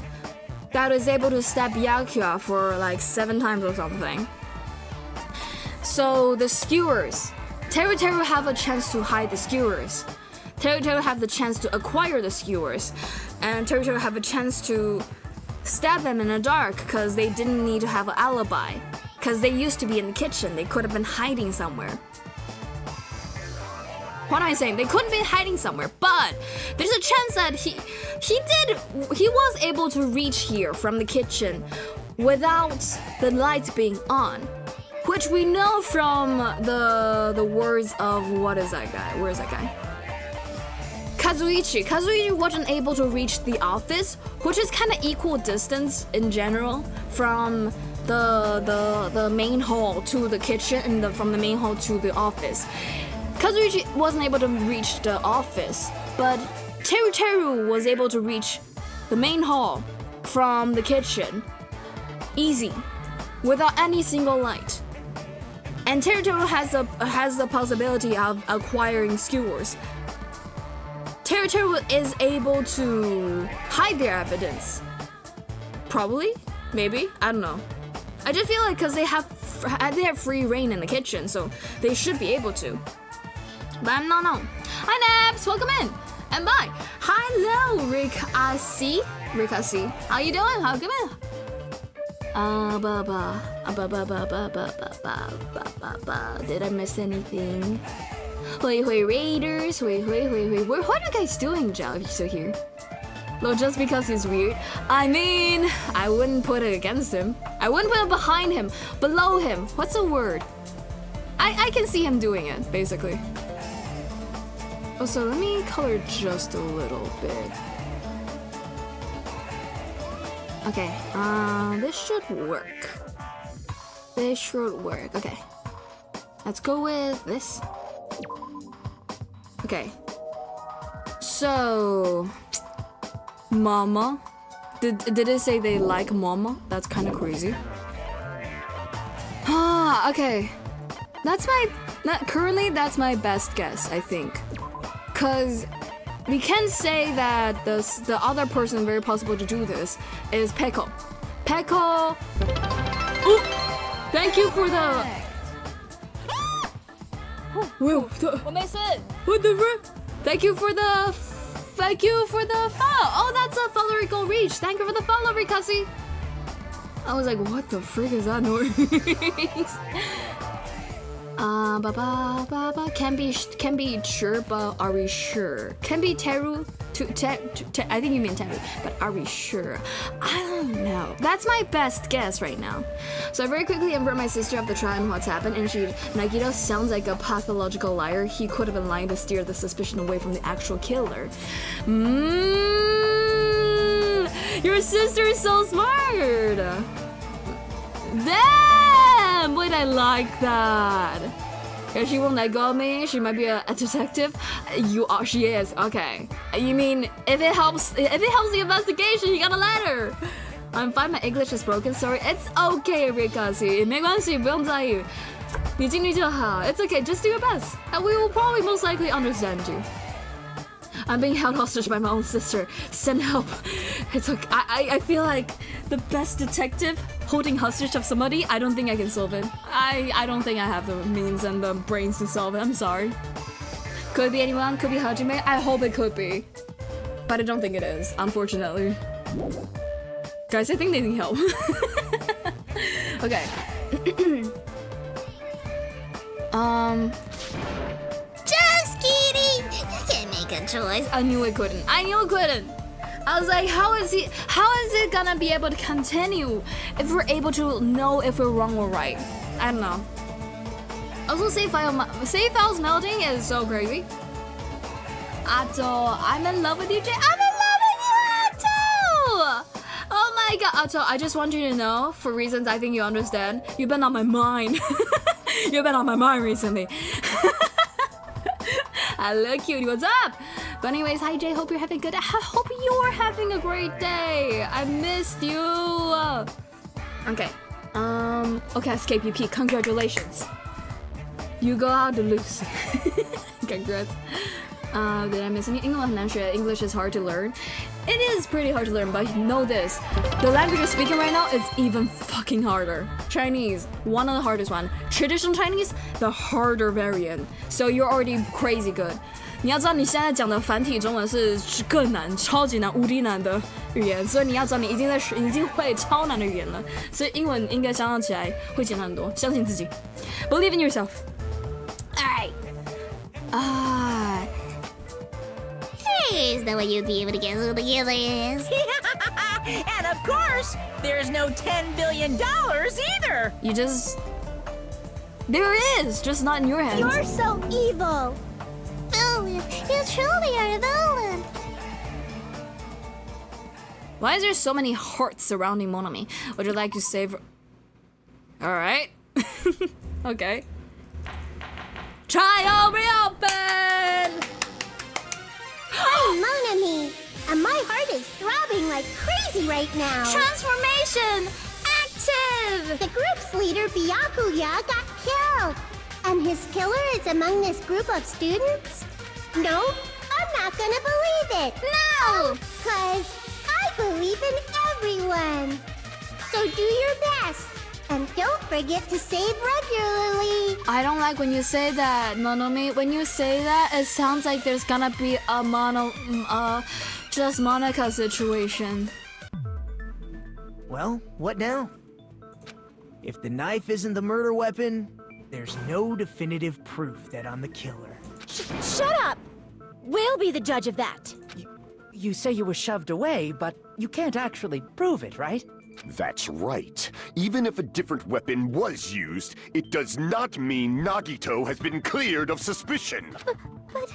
A: that was able to stab Yakuya for like 7 times or something. So the skewers. Teru have a chance to hide the skewers. Teru have the chance to acquire the skewers. And Teru have a chance to stab them in the dark because they didn't need to have an alibi. Because they used to be in the kitchen. They could have been hiding somewhere. What am I saying? They couldn't be hiding somewhere, but there's a chance that he was able to reach here from the kitchen without the lights being on. Which we know from the words of, what is that guy? Where is that guy? Kazuichi. Kazuichi wasn't able to reach the office, which is kind of equal distance in general from the main hall to the kitchen and from the main hall to the office. Kazuichi wasn't able to reach the office, but Teru was able to reach the main hall from the kitchen. Easy. Without any single light. And Teru has the possibility of acquiring skewers. Teru is able to hide their evidence. Probably, maybe, I don't know. I just feel like because they have free reign in the kitchen, so they should be able to. But I don't know. Hi Naps, welcome in. And bye. Hello, Rick I see. How you doing? How come in? Did I miss anything? Hui Raiders. What are you guys doing, Joe, if you're still here? Well, just because he's weird. I mean, I wouldn't put it against him. I wouldn't put it behind him, below him. What's the word? I can see him doing it, basically. Oh, so let me color just a little bit. Okay, this should work. Okay. Let's go with this. Okay. So, Mama. Did it say they like Mama? That's kind of crazy. Okay. Currently, that's my best guess, I think. Cause we can say that the other person very possible to do this is Peko. Ooh, thank you for the. What the frick? Thank you for the follow. Oh, that's a follow Rico reach. Thank you for the follow, Rikasi. I was like, what the frick is that noise? Can be sure, but are we sure? Can be Teru. I think you mean Teru, but are we sure? I don't know. That's my best guess right now. So I very quickly informed my sister of the trial and what's happened, and Nagito sounds like a pathological liar. He could have been lying to steer the suspicion away from the actual killer. Your sister is so smart! Damn! Wait, I like that. Yeah, she won't let go of me. She might be a detective. She is. Okay. You mean if it helps the investigation, you gotta let her. I'm fine. My English is broken. Sorry. It's okay, Rikasi. 没关系，不用在意。你尽力就好。It's okay. Just do your best, and we will probably most likely understand you. I'm being held hostage by my own sister. Send help. It's okay. I feel like the best detective holding hostage of somebody, I don't think I can solve it. I don't think I have the means and the brains to solve it. I'm sorry. Could it be anyone? Could be Hajime? I hope it could be. But I don't think it is, unfortunately. Guys, I think they need help. Okay.
C: Just kidding. You can't make a choice.
A: I knew it couldn't. I was like, how is it gonna be able to continue if we're able to know if we're wrong or right? I don't know. Also, save files melting is so crazy. Ato, I'm in love with you, Jay. I'm in love with you, Ato! Oh my god, Ato, I just want you to know, for reasons I think you understand, you've been on my mind. You've been on my mind recently. Hello, cutie, what's up? But anyways, hi Jay, hope you're having good. I hope you're having a great day. I missed you. Okay. Okay, escape you peak. Congratulations. You go out to lose. Congrats. Did I miss any? 英文很难学. English is hard to learn. It is pretty hard to learn, but know this. The language you're speaking right now is even fucking harder. Chinese, one of the hardest one. Traditional Chinese, the harder variant. So you're already crazy good. 你要知道你现在讲的繁体中文是更难，超级难，无敌难的语言，所以你要知道你已经会超难的语言了，所以英文应该相较起来会简单很多，相信自己 ，Believe in yourself. Alright.
C: There's no way you'd be able to guess who the killer is.
B: And of course, there's no $10 billion either.
A: There is, just not in your hands.
C: You're so evil. Villain, you truly are a villain.
A: Why is there so many hearts surrounding Monami? Would you like to save her? Alright. Okay. Trial reopen!
C: I'm Monami, and my heart is throbbing like crazy right now.
A: Transformation! Active!
C: The group's leader, Byakuya, got killed. And his killer is among this group of students? No, I'm not gonna believe it.
A: No!
C: 'Cause I believe in everyone. So do your best. And don't forget to save regularly.
A: I don't like when you say that, Monomi. When you say that, it sounds like there's gonna be a just Monica situation.
D: Well, what now? If the knife isn't the murder weapon, there's no definitive proof that I'm the killer.
E: Shut up! We'll be the judge of that.
F: You say you were shoved away, but you can't actually prove it, right?
G: That's right. Even if a different weapon was used, it does not mean Nagito has been cleared of suspicion.
C: But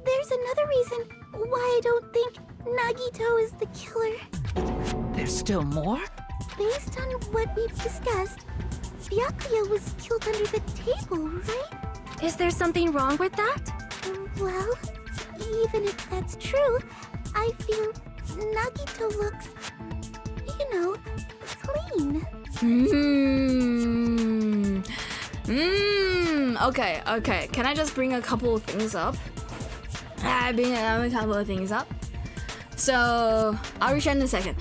C: there's another reason why I don't think Nagito is the killer.
F: There's still more?
C: Based on what we've discussed, Byakuya was killed under the table, right?
E: Is there something wrong with that?
C: Well, even if that's true, I feel Nagito looks, clean.
A: Okay. Can I just bring a couple of things up? So, I'll return in a second.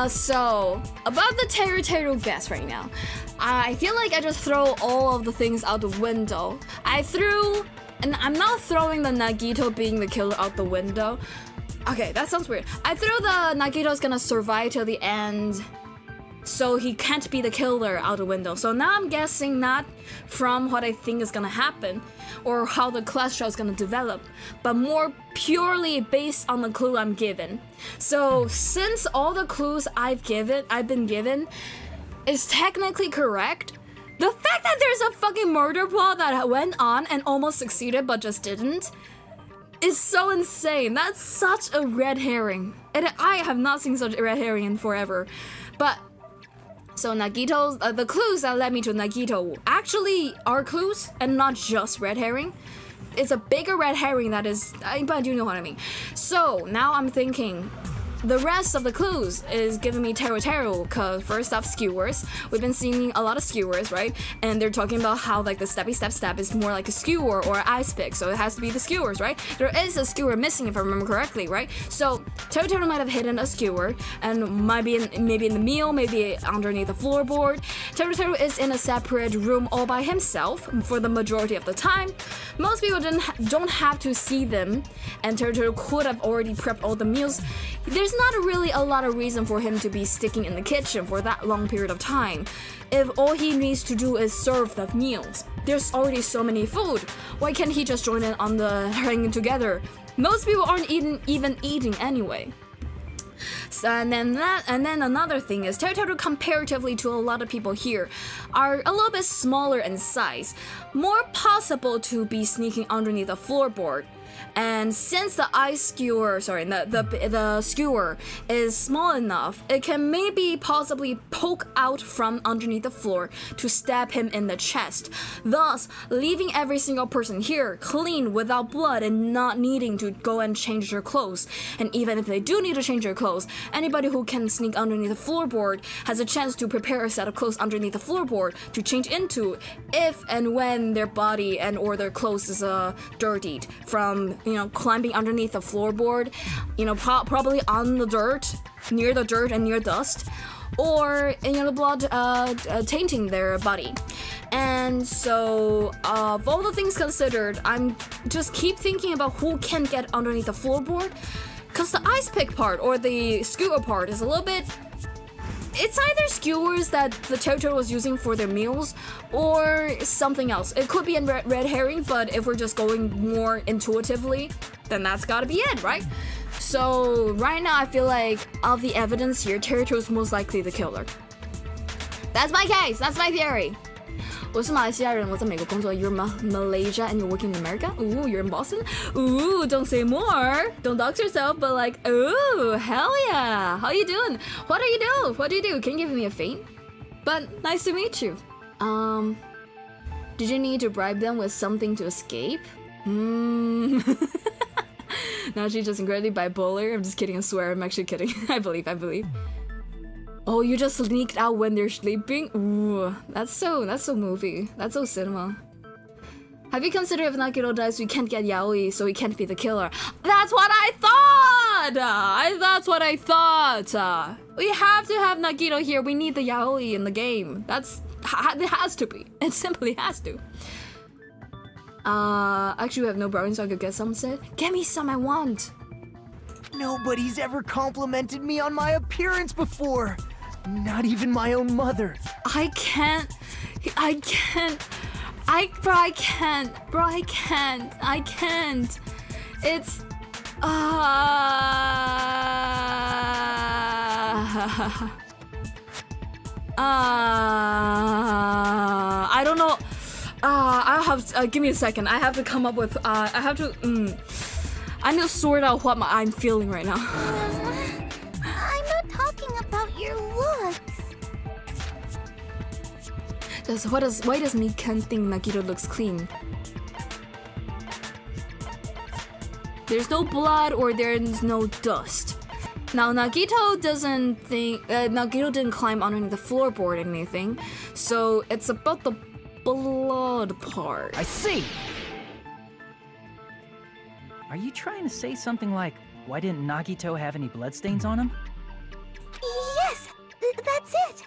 A: So, about the Teru guess right now. I feel like I just throw all of the things out the window. And I'm not throwing the Nagito being the killer out the window. Okay, that sounds weird. I threw the Nagito's gonna survive till the end So he can't be the killer out the window. So now I'm guessing not from what I think is gonna happen or how the cholesterol is gonna develop, but more purely based on the clue I'm given. So since all the clues I've been given is technically correct, the fact that there's a fucking murder plot that went on and almost succeeded but just didn't is so insane. That's such a red herring. And I have not seen such a red herring in forever. But so Nagito, the clues that led me to Nagito actually are clues and not just red herring. It's a bigger red herring that is, but you know what I mean. So now I'm thinking the rest of the clues is giving me Teru, because first off, skewers. We've been seeing a lot of skewers, right? And they're talking about how like the steppy step is more like a skewer or an ice pick, so it has to be the skewers, right? There is a skewer missing if I remember correctly, right? So Teru might have hidden a skewer and maybe in the meal, maybe underneath the floorboard. Teru is in a separate room all by himself for the majority of the time. Most people don't have to see them, and Teru could have already prepped all the meals. There's not really a lot of reason for him to be sticking in the kitchen for that long period of time. If all he needs to do is serve the meals, there's already so many food. Why can't he just join in on the hanging together? Most people aren't even eating anyway. So, and then another thing is Teru comparatively to a lot of people here are a little bit smaller in size, more possible to be sneaking underneath the floorboard. And since the skewer is small enough, it can maybe possibly poke out from underneath the floor to stab him in the chest, thus leaving every single person here clean without blood and not needing to go and change their clothes. And even if they do need to change their clothes, anybody who can sneak underneath the floorboard has a chance to prepare a set of clothes underneath the floorboard to change into if and when their body and or their clothes is dirtied from climbing underneath the floorboard, probably on the dirt, near the dirt and near dust, or the blood tainting their body. And so, of all the things considered, I'm just keep thinking about who can get underneath the floorboard, because the ice pick part or the skewer part is a little bit. It's either skewers that the Teru was using for their meals or something else. It could be in red herring, but if we're just going more intuitively, then that's gotta be it, right? So right now I feel like of the evidence here, Teru is most likely the killer. That's my case, that's my theory. 我是马来西亚人，我在美国工作。You're Malaysia and you're working in America? Ooh, you're in Boston? Ooh, don't say more. Don't dox yourself, but like, ooh, hell yeah. How you doing? What do you do? What do you do? Can you give me a feint? But nice to meet you. Did you need to bribe them with something to escape? Now she's just incredibly bipolar. I'm just kidding, I swear, I'm actually kidding. I believe. Oh, you just sneaked out when they're sleeping? Ooh, that's so movie. That's so cinema. Have you considered if Nagito dies, we can't get yaoi, so he can't be the killer? That's what I thought! That's what I thought! We have to have Nagito here. We need the yaoi in the game. It has to be. It simply has to. Actually, we have no brownies, so I could get some instead. Get me some, I want!
D: Nobody's ever complimented me on my appearance before. Not even my own mother.
A: I can't. It's I don't know. I have give me a second. I have to come up with I need to sort out what I'm feeling right now.
C: I'm not talking about your looks.
A: Why does Mikan think Nagito looks clean? There's no blood or there's no dust. Now Nagito didn't climb underneath the floorboard or anything, so it's about the blood part.
F: I see! Are you trying to say something like, why didn't Nagito have any bloodstains on him?
C: Yes, that's it.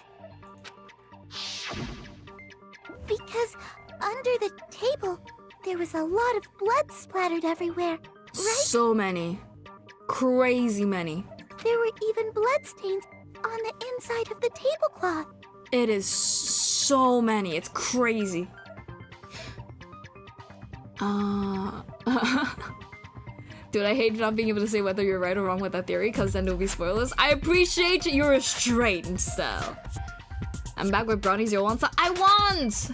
C: Because under the table, there was a lot of blood splattered everywhere, right?
A: So many. Crazy many.
C: There were even bloodstains on the inside of the tablecloth.
A: It is so many. It's crazy. Dude, I hate not being able to say whether you're right or wrong with that theory, because then there'll be spoilers. I appreciate your restraint, so. I'm back with Brownies Yo Want. I want!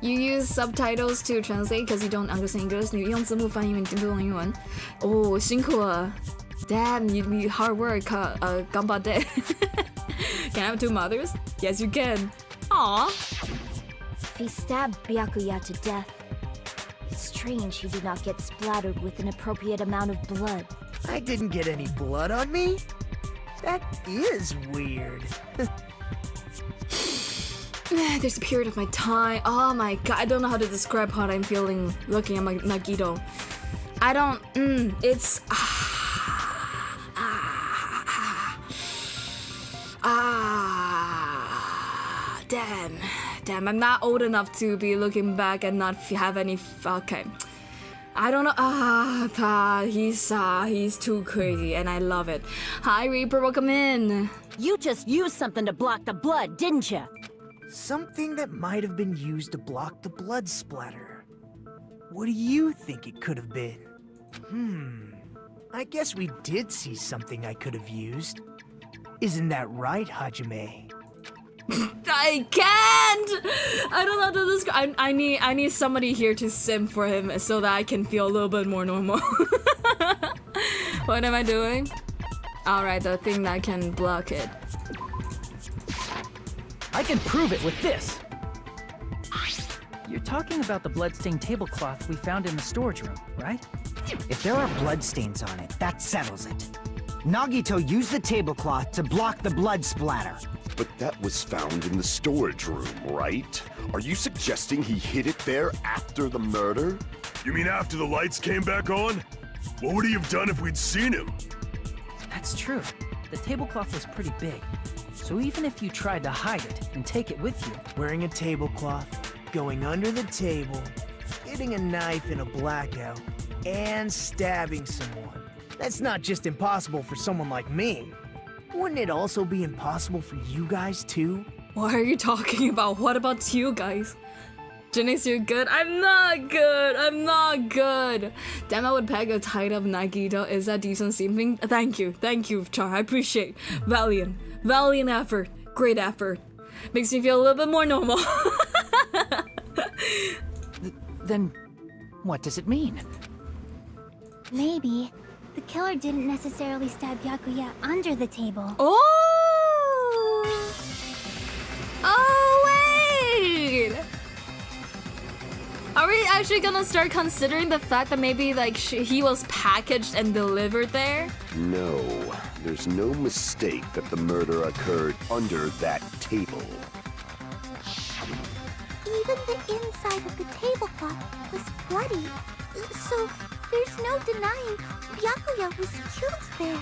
A: You use subtitles to translate because you don't understand English. 你用字幕翻译，你听不懂英文。哦，辛苦了。Damn, you need hard work. 頑張って。Can I have two mothers? Yes, you can. Aww.
E: If he stabbed Byakuya to death, it's strange he did not get splattered with an appropriate amount of blood.
D: I didn't get any blood on me? That is weird.
A: There's a period of my time. Oh my god, I don't know how to describe how I'm feeling looking at my Nagito. I don't. It's. Damn, I'm not old enough to be looking back and not have any. Okay. I don't know. He's too crazy and I love it. Hi, Reaper, welcome in.
E: You just used something to block the blood, didn't you?
D: Something that might have been used to block the blood splatter. What do you think it could have been? I guess we did see something I could have used. Isn't that right, Hajime?
A: I can't! I don't know how to describe. I need somebody here to sim for him so that I can feel a little bit more normal. What am I doing? Alright, the thing that can block it.
F: I can prove it with this. You're talking about the bloodstained tablecloth we found in the storage room, right?
H: If there are bloodstains on it, that settles it. Nagito used the tablecloth to block the blood splatter.
G: But that was found in the storage room, right? Are you suggesting he hid it there after the murder?
I: You mean after the lights came back on? What would he have done if we'd seen him?
F: That's true. The tablecloth was pretty big. So even if you tried to hide it and take it with you...
D: Wearing a tablecloth, going under the table, getting a knife in a blackout, and stabbing someone. That's not just impossible for someone like me. Wouldn't it also be impossible for you guys too?
A: What are you talking about? What about you guys? Jaenix, you're good? I'm not good. Damn, I would peg a tied up Nagito. Is that decent seeming? Thank you, Char. I appreciate. Valiant effort. Great effort. Makes me feel a little bit more normal.
F: Then, what does it mean?
C: Maybe the killer didn't necessarily stab Byakuya under the table.
A: Oh wait! Are we actually gonna start considering the fact that maybe like he was packaged and delivered there?
G: No, there's no mistake that the murder occurred under that table.
C: Even the inside of the tablecloth was bloody, so there's no denying Byakuya was killed there.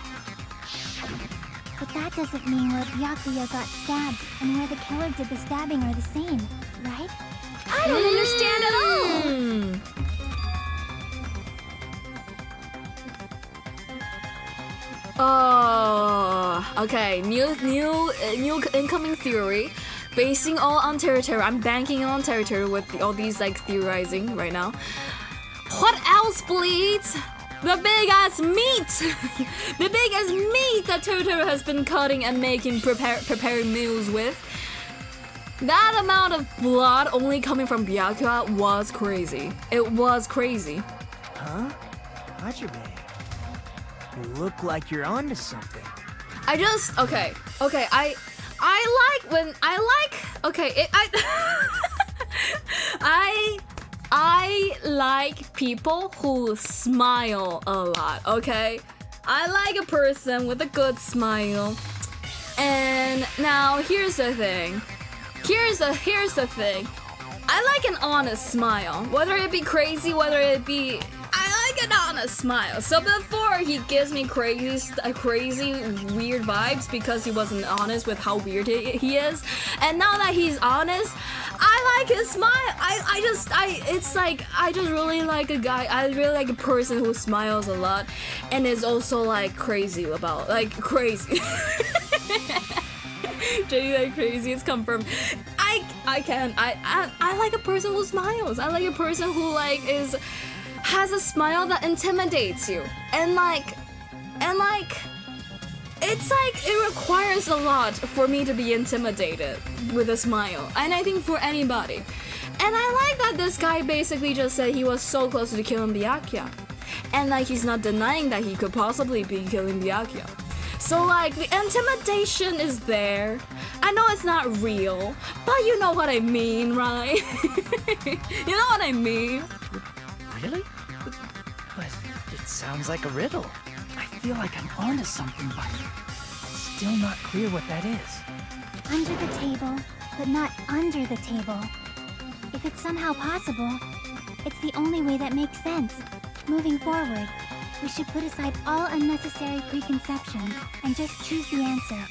C: But that doesn't mean where Byakuya got stabbed and where the killer did the stabbing are the same, right? I don't understand at all!
A: Oh, okay. New incoming theory. Basing all on territory. I'm banking on territory with all these like theorizing right now. What else bleeds? The big ass meat! The big ass meat that Totoro has been cutting and preparing meals with. That amount of blood only coming from Byakuya was crazy. It was crazy.
D: Huh? Hajime, you look like you're onto something.
A: I like people who smile a lot, okay? I like a person with a good smile. And now here's the thing. Here's the thing. I like an honest smile. Whether it be crazy, whether it be... I like an honest smile. So before he gives me crazy weird vibes because he wasn't honest with how weird he is. And now that he's honest, I like his smile. I just really like a guy. I really like a person who smiles a lot and is also like crazy about, like crazy. Jenny like crazy, it's confirmed. I can. I like a person who smiles. I like a person who like has a smile that intimidates you. And like it's like it requires a lot for me to be intimidated with a smile. And I think for anybody. And I like that this guy basically just said he was so close to killing Byakuya. And like he's not denying that he could possibly be killing Byakuya. So like the intimidation is there. I know it's not real, but you know what I mean, right? You know what I mean?
F: Really? But it sounds like a riddle. I feel like I'm onto something, but still not clear what that is.
E: Under the table, but not under the table. If it's somehow possible, it's the only way that makes sense. Moving forward, we should put aside all unnecessary preconceptions and just choose the answer.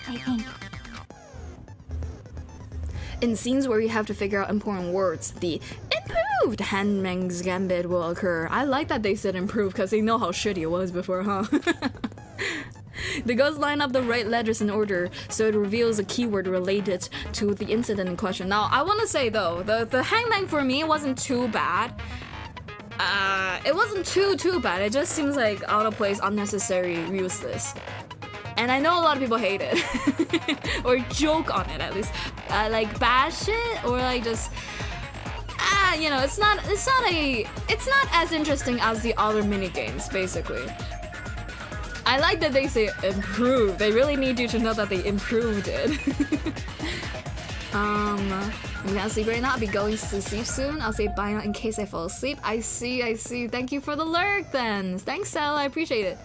E: I think.
A: In scenes where you have to figure out important words, the improved Hangman's Gambit will occur. I like that they said improved because they know how shitty it was before, huh? The ghosts line up the right letters in order, so it reveals a keyword related to the incident in question. Now, I want to say though, the hangman for me wasn't too bad. It wasn't too bad. It just seems like out of place, unnecessary, useless. And I know a lot of people hate it or joke on it at least, like bash it or like just you know, it's not as interesting as the other mini games basically. I like that they say improve. They really need you to know that they improved it. I'm gonna sleep right now. I'll be going to sleep soon. I'll say bye now in case I fall asleep. I see. Thank you for the lurk then. Thanks, Sal. I appreciate it.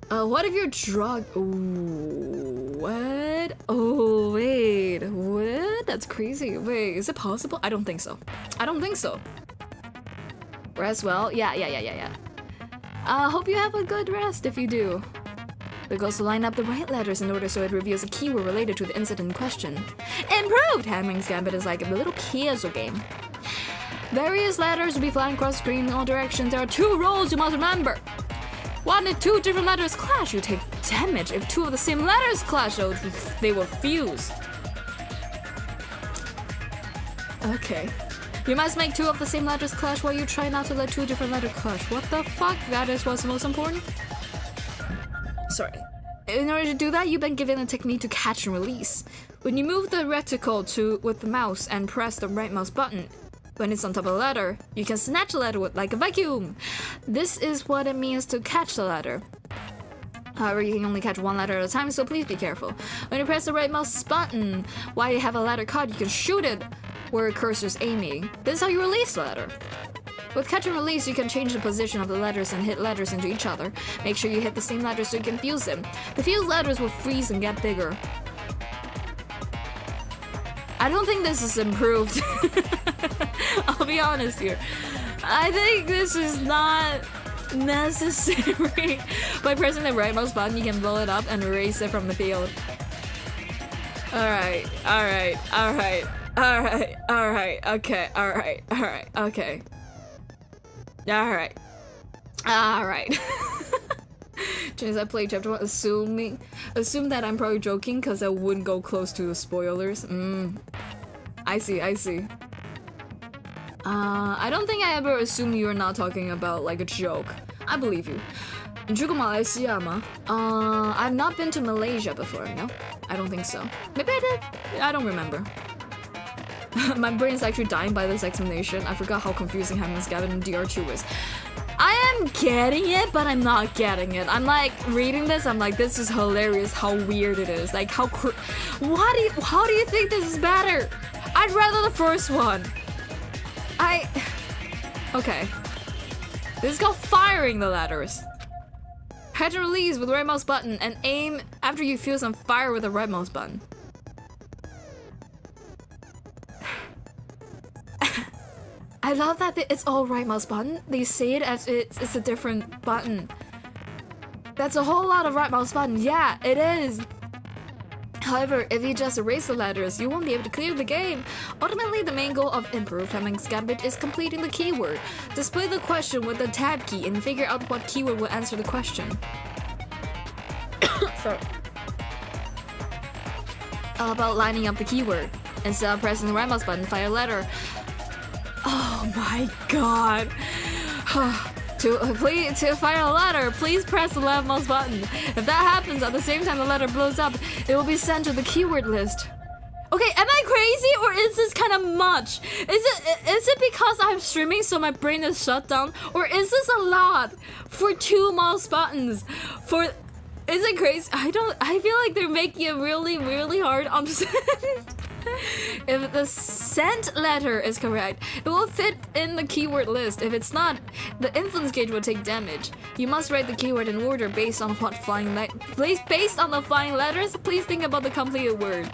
A: What if you're drug? Ooh, what? Oh, wait. What? That's crazy. Wait, is it possible? I don't think so. Rest well. Yeah. Hope you have a good rest if you do. The ghosts will line up the right letters in order so it reveals a keyword related to the incident in question. Improved! Hangman's Gambit is like a little puzzle game. Various letters will be flying across the screen in all directions. There are 2 rules you must remember. 1, if 2 different letters clash, you take damage. If 2 of the same letters clash, they will fuse. Okay. You must make 2 of the same letters clash while you try not to let 2 different letters clash. What the fuck? That is what's most important? Sorry. In order to do that, you've been given a technique to catch and release. When you move the reticle with the mouse and press the right mouse button, when it's on top of a letter, you can snatch the letter like a vacuum. This is what it means to catch the letter. However, you can only catch 1 letter at a time, so please be careful. When you press the right mouse button while you have a letter caught, you can shoot it where the cursor's aiming. This is how you release the letter. With catch and release, you can change the position of the letters and hit letters into each other. Make sure you hit the same letters so you can fuse them. The fused letters will freeze and get bigger. I don't think this is improved. I'll be honest here. I think this is not necessary. By pressing the right mouse button, you can blow it up and erase it from the field. Alright, okay. Alright. Since I played chapter 1, assume that I'm probably joking because I wouldn't go close to the spoilers. I see. I don't think I ever assumed you were not talking about like a joke. I believe you. 你去过马来西亚吗? I've not been to Malaysia before, no? I don't think so. Maybe I did. I don't remember. My brain's actually dying by this explanation. I forgot how confusing Hangman's Gambit and DR2 is. I am getting it, but I'm not getting it. I'm like reading this. I'm like, this is hilarious. How weird it is. Like how do you think this is better? I'd rather the first one. Okay. This is called firing the letters. Catch and release with the right mouse button and aim after you fuse and fire with the right mouse button. I love that it's all right mouse button. They say it as it's a different button. That's a whole lot of right mouse button. Yeah, it is. However, if you just erase the letters, you won't be able to clear the game. Ultimately, the main goal of Improved Hangman's Gambit is completing the keyword. Display the question with the tab key and figure out what keyword will answer the question. Sorry. all about lining up the keyword. Instead of pressing the right mouse button, fire a letter. Oh my god. To fire a letter, please press the left mouse button. If that happens at the same time the letter blows up, it will be sent to the keyword list. Okay, am I crazy or is this kind of much? Is it because I'm streaming so my brain is shut down? Or is this a lot for 2 mouse buttons? Is it crazy? I feel like they're making it really, really hard. I'm just if the sent letter is correct, it will fit in the keyword list. If it's not, the influence gauge will take damage. You must write the keyword in order based on what based on the flying letters. Please think about the completed word.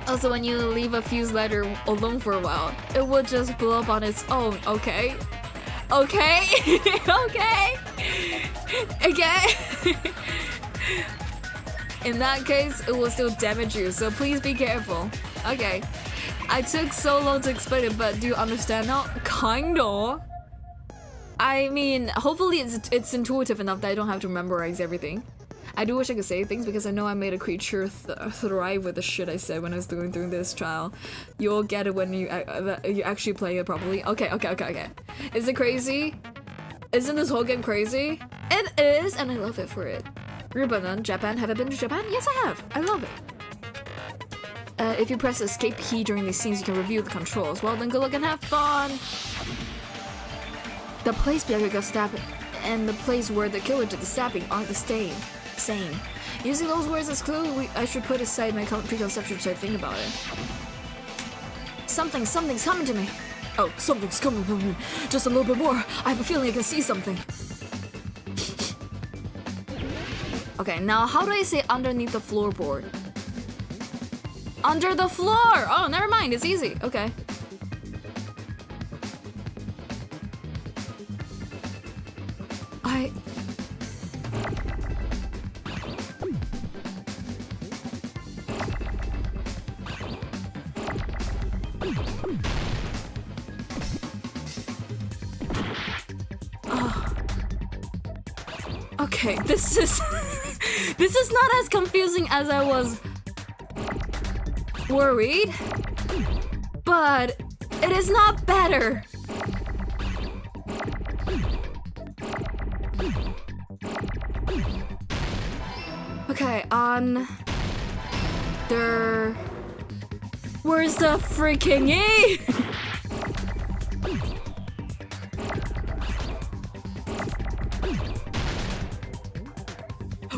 A: Also, when you leave a fuse letter alone for a while, it will just blow up on its own. Okay. Okay. In that case, it will still damage you, so please be careful. Okay. I took so long to explain it, but do you understand now? Kinda. I mean, hopefully it's intuitive enough that I don't have to memorize everything. I do wish I could say things because I know I made a creature thrive with the shit I said when I was going through this trial. You'll get it when you actually play it properly. Okay. Is it crazy? Isn't this whole game crazy? It is, and I love it for it. Japan. Have I been to Japan? Yes, I have. I love it. If you press the escape key during these scenes, you can review the controls. Well, then good luck and have fun. The place Byakuya got stabbed and the place where the killer did the stabbing aren't the same. Using those words as clue, I should put aside my preconception so I think about it. Something's coming to me. Oh, something's coming to me. Just a little bit more. I have a feeling I can see something. Okay, now how do I say underneath the floorboard? Under the floor! Oh, never mind, it's easy. Okay. Okay, this is not as confusing as I was worried, but it is not better. Okay, where's the freaking E?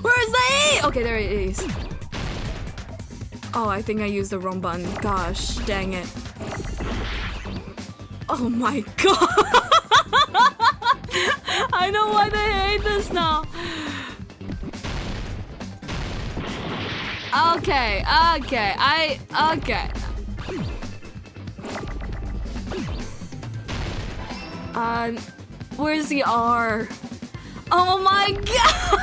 A: Where's the E? Okay, there it is. Oh, I think I used the wrong button. Gosh, dang it. Oh my god. I know why they hate this now. Okay. Where's the R? Oh my god!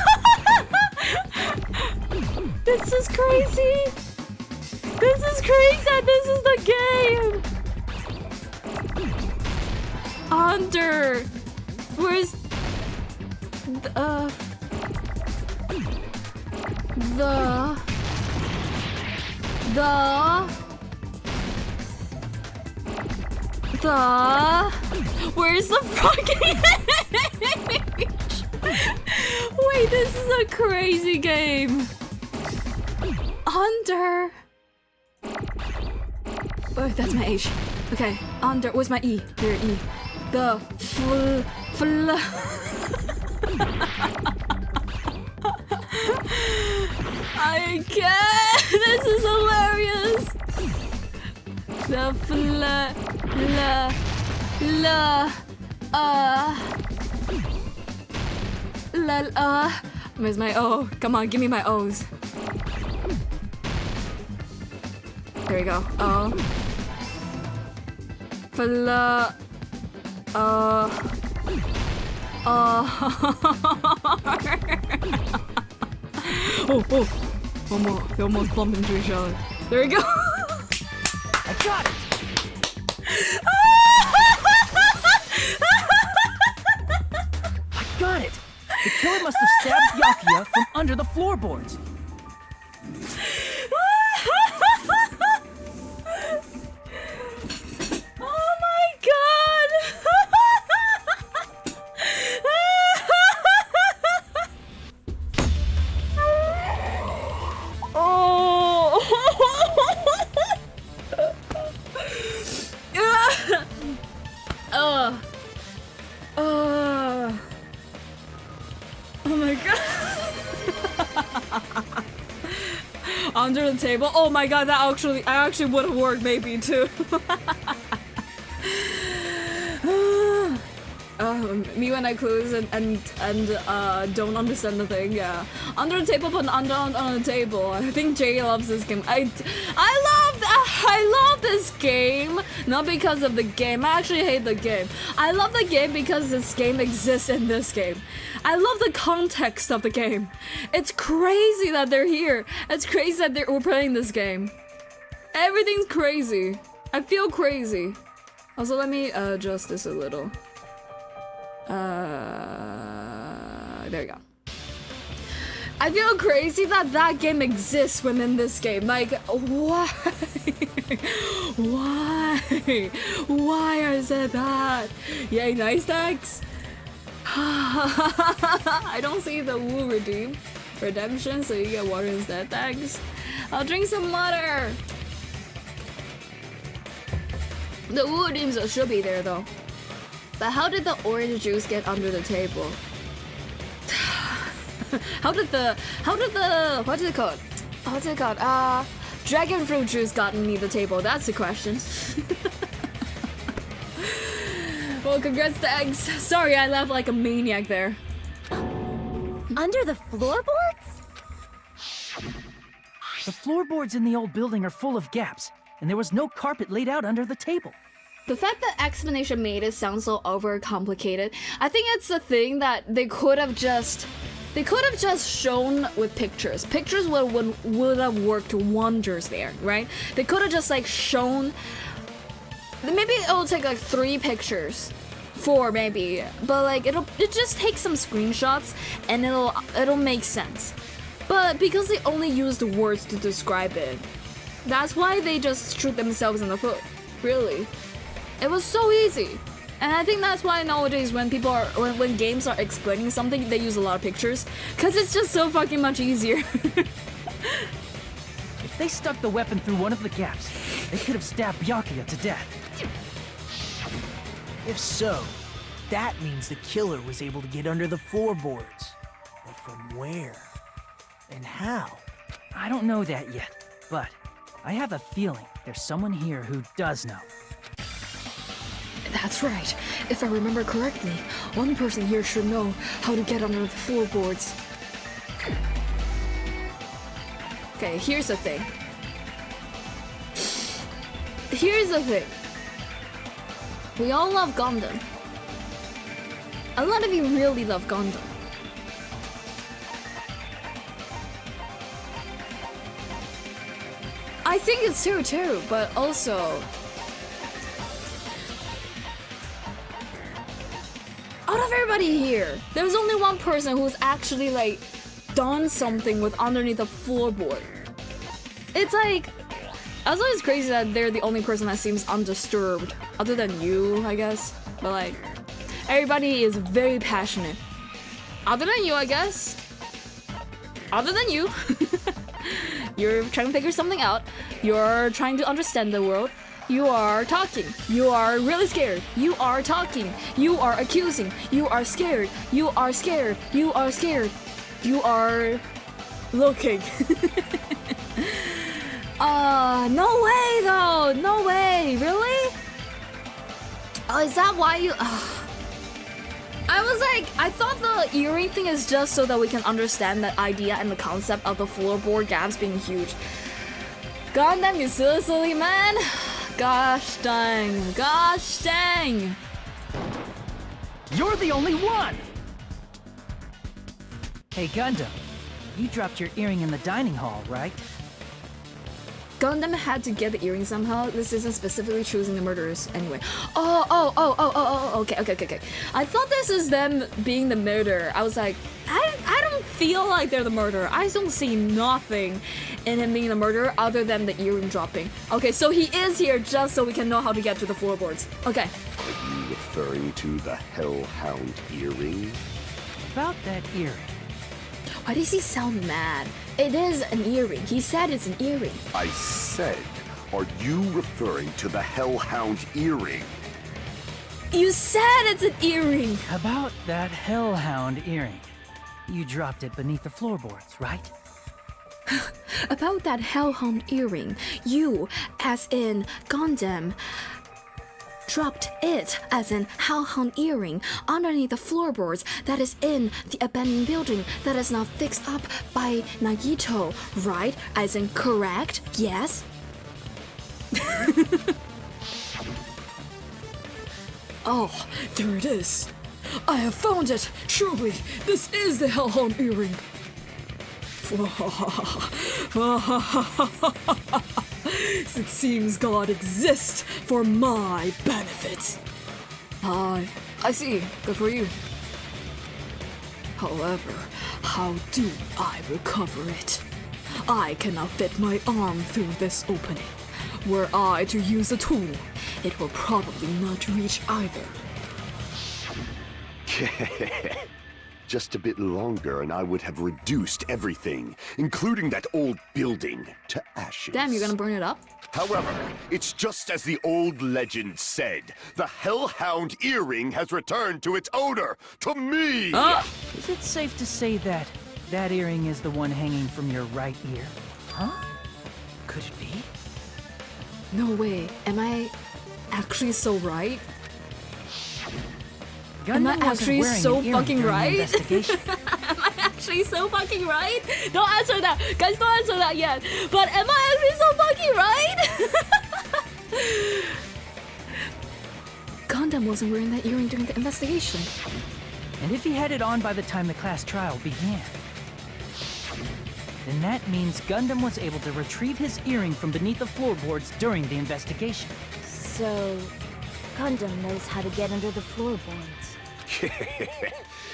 A: This is crazy! This is crazy! This is the game! Under! Where's... Where's the fucking H? Wait, this is a crazy game. Under. Oh, that's my H. Okay, under. Where's my E? Here, E. The I can't. This is hilarious. The Where's my O? Come on, give me my O's. There we go. O. They almost bumped into each other. There we go.
H: I got it! I got it! The killer must have stabbed Byakuya from under the floorboards.
A: Oh my god. Under the table. Oh my god, that actually would have worked maybe too. Me when I close and don't understand the thing. Yeah, under the table, but under on the table. I think Jay loves this game. I love this game, not because of the game. I actually hate the game. I love the game because this game exists in this game. I love the context of the game. It's crazy that they're here. It's crazy that we're playing this game. Everything's crazy. I feel crazy. Also, let me adjust this a little. There you go. I feel crazy that that game exists within this game. Like, why? Why is it that? Yay, nice decks. I don't see the Woo redemption, so you get water instead. Thanks. I'll drink some water. The Woo redeems should be there though. But how did the orange juice get under the table? How did the what's it called? Dragon fruit juice got underneath the table? That's the question. Well, congrats to Eggs. Sorry, I laughed like a maniac there.
E: Under the floorboards?
F: The floorboards in the old building are full of gaps, and there was no carpet laid out under the table.
A: The fact that explanation made it sound so overcomplicated, I think it's the thing that they could have just shown with pictures. Pictures would have worked wonders there, right? They could have just like shown. Maybe it'll take like 3 pictures, 4 maybe, but like it just take some screenshots and it'll make sense. But because they only used words to describe it, that's why they just shoot themselves in the foot. Really. It was so easy. And I think that's why nowadays when when games are explaining something, they use a lot of pictures. Cause it's just so fucking much easier.
F: If they stuck the weapon through one of the gaps, they could have stabbed Byakuya to death.
D: If so, that means the killer was able to get under the floorboards. But from where? And how?
F: I don't know that yet, but I have a feeling there's someone here who does know.
A: That's right. If I remember correctly, one person here should know how to get under the floorboards. Okay, here's the thing. We all love Gundam. A lot of you really love Gundam. I think it's too, but also out of everybody here, there's only one person who's actually like done something with underneath the floorboard. It's like, also it's crazy that they're the only person that seems undisturbed, other than you, I guess. But like, everybody is very passionate. Other than you, I guess. Other than you. You're trying to figure something out. You're trying to understand the world. You are talking. You are really scared. You are talking. You are accusing. You are scared. You are scared. You are scared. You are looking. No way though. No way. Really? Oh, is that why you? I was like, I thought the earring thing is just so that we can understand the idea and the concept of the floorboard gaps being huge. God damn you, silly man. Gosh dang. Gosh dang.
F: You're the only one! Hey Gundam, you dropped your earring in the dining hall, right?
A: Gundam had to get the earring somehow. This isn't specifically choosing the murderers anyway. Oh, okay. I thought this is them being the murderer. I was like, I don't feel like they're the murderer. I don't see nothing in him being the murderer other than the earring dropping. Okay, so he is here just so we can know how to get to the floorboards. Okay.
G: Are you referring to the Hellhound earring?
F: About that earring.
A: Why does he sound mad? It is an earring. He said it's an earring.
G: I said, are you referring to the Hellhound earring?
A: You said it's an earring!
F: About that hellhound earring. You dropped it beneath the floorboards, right?
A: About that hellhound earring, you, as in Gundam, dropped it, as in hellhound earring, underneath the floorboards that is in the abandoned building that is now fixed up by Nagito, right? As in correct? Yes? Oh, there it is. I have found it. Truly, this is the hellhound earring. It seems God exists for my benefit. I see. Good for you. However, how do I recover it? I cannot fit my arm through this opening. Were I to use a tool, it will probably not reach either.
G: Just a bit longer and I would have reduced everything, including that old building, to ashes.
A: Damn, you're gonna burn it up?
G: However, it's just as the old legend said. The Hellhound earring has returned to its owner, to me!
F: Is it safe to say that that earring is the one hanging from your right ear? Huh? Could it be?
A: No way. Am I actually so right? Am I
F: Gundam wasn't
A: actually
F: wearing
A: so
F: an earring
A: fucking
F: during the
A: right?
F: investigation.
A: Am I actually so fucking right? Don't answer that! Guys, don't answer that yet! But am I actually so fucking right? Gundam wasn't wearing that earring during the investigation.
F: And if he had it on by the time the class trial began, then that means Gundam was able to retrieve his earring from beneath the floorboards during the investigation.
E: So, Gundam knows how to get under the floorboards.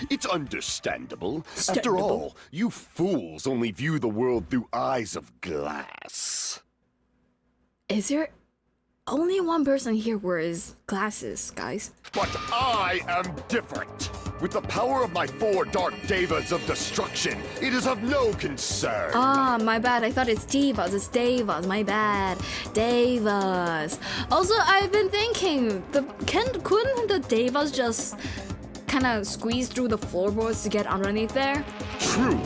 G: It's understandable. After all, you fools only view the world through eyes of glass.
A: Is there only one person here wears glasses, guys?
G: But I am different. With the power of my 4 dark devas of destruction, it is of no concern.
A: Ah, my bad. I thought it's divas. It's devas. My bad. Devas. Also, I've been thinking, couldn't the devas just kind of squeeze through the floorboards to get underneath there?
G: Truly,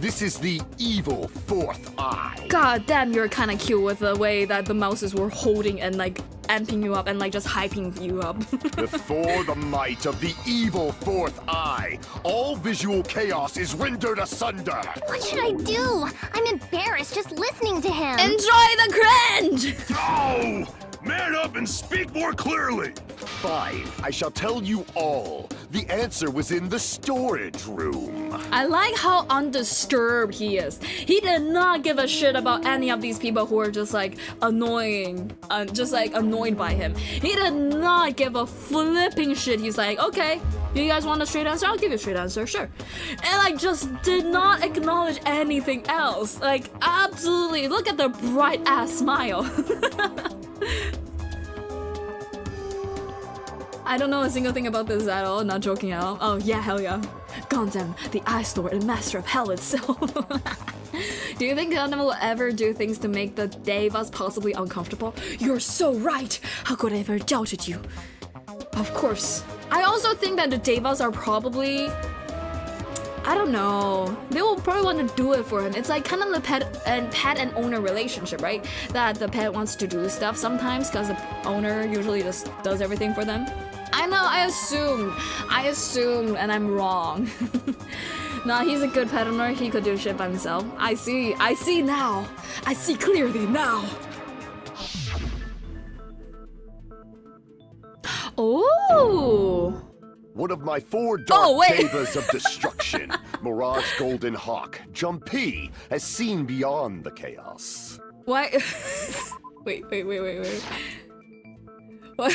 G: this is the evil 4th eye.
A: God damn, you're kind of cute with the way that the mouses were holding and like amping you up and like just hyping you up.
G: Before the might of the evil 4th eye, all visual chaos is rendered asunder.
C: What should I do? I'm embarrassed just listening to him.
A: Enjoy the cringe!
I: Oh! Man up and speak more clearly!
G: Fine, I shall tell you all. The answer was in the storage room.
A: I like how undisturbed he is. He did not give a shit about any of these people who are just like annoying, just like annoyed by him. He did not give a flipping shit. He's like, okay, you guys want a straight answer? I'll give you a straight answer, sure. And like just did not acknowledge anything else. Like absolutely, look at the bright ass smile. I don't know a single thing about this at all, not joking at all. Oh yeah, hell yeah. Gundam, the Ice Lord and Master of Hell itself. Do you think Gundam will ever do things to make the Devas possibly uncomfortable? You're so right! How could I ever doubted you? Of course. I also think that the Devas are probably... I don't know. They will probably want to do it for him. It's like kind of the pet and owner relationship, right? That the pet wants to do stuff sometimes because the owner usually just does everything for them. I know, I assumed, and I'm wrong. Nah, he's a good pet owner. He could do shit by himself. I see now. I see clearly now. Oh!
G: One of my 4 dark
A: wait.
G: devas of destruction, Mirage Golden Hawk, Jumpy, has seen beyond the chaos.
A: Why? Wait. What?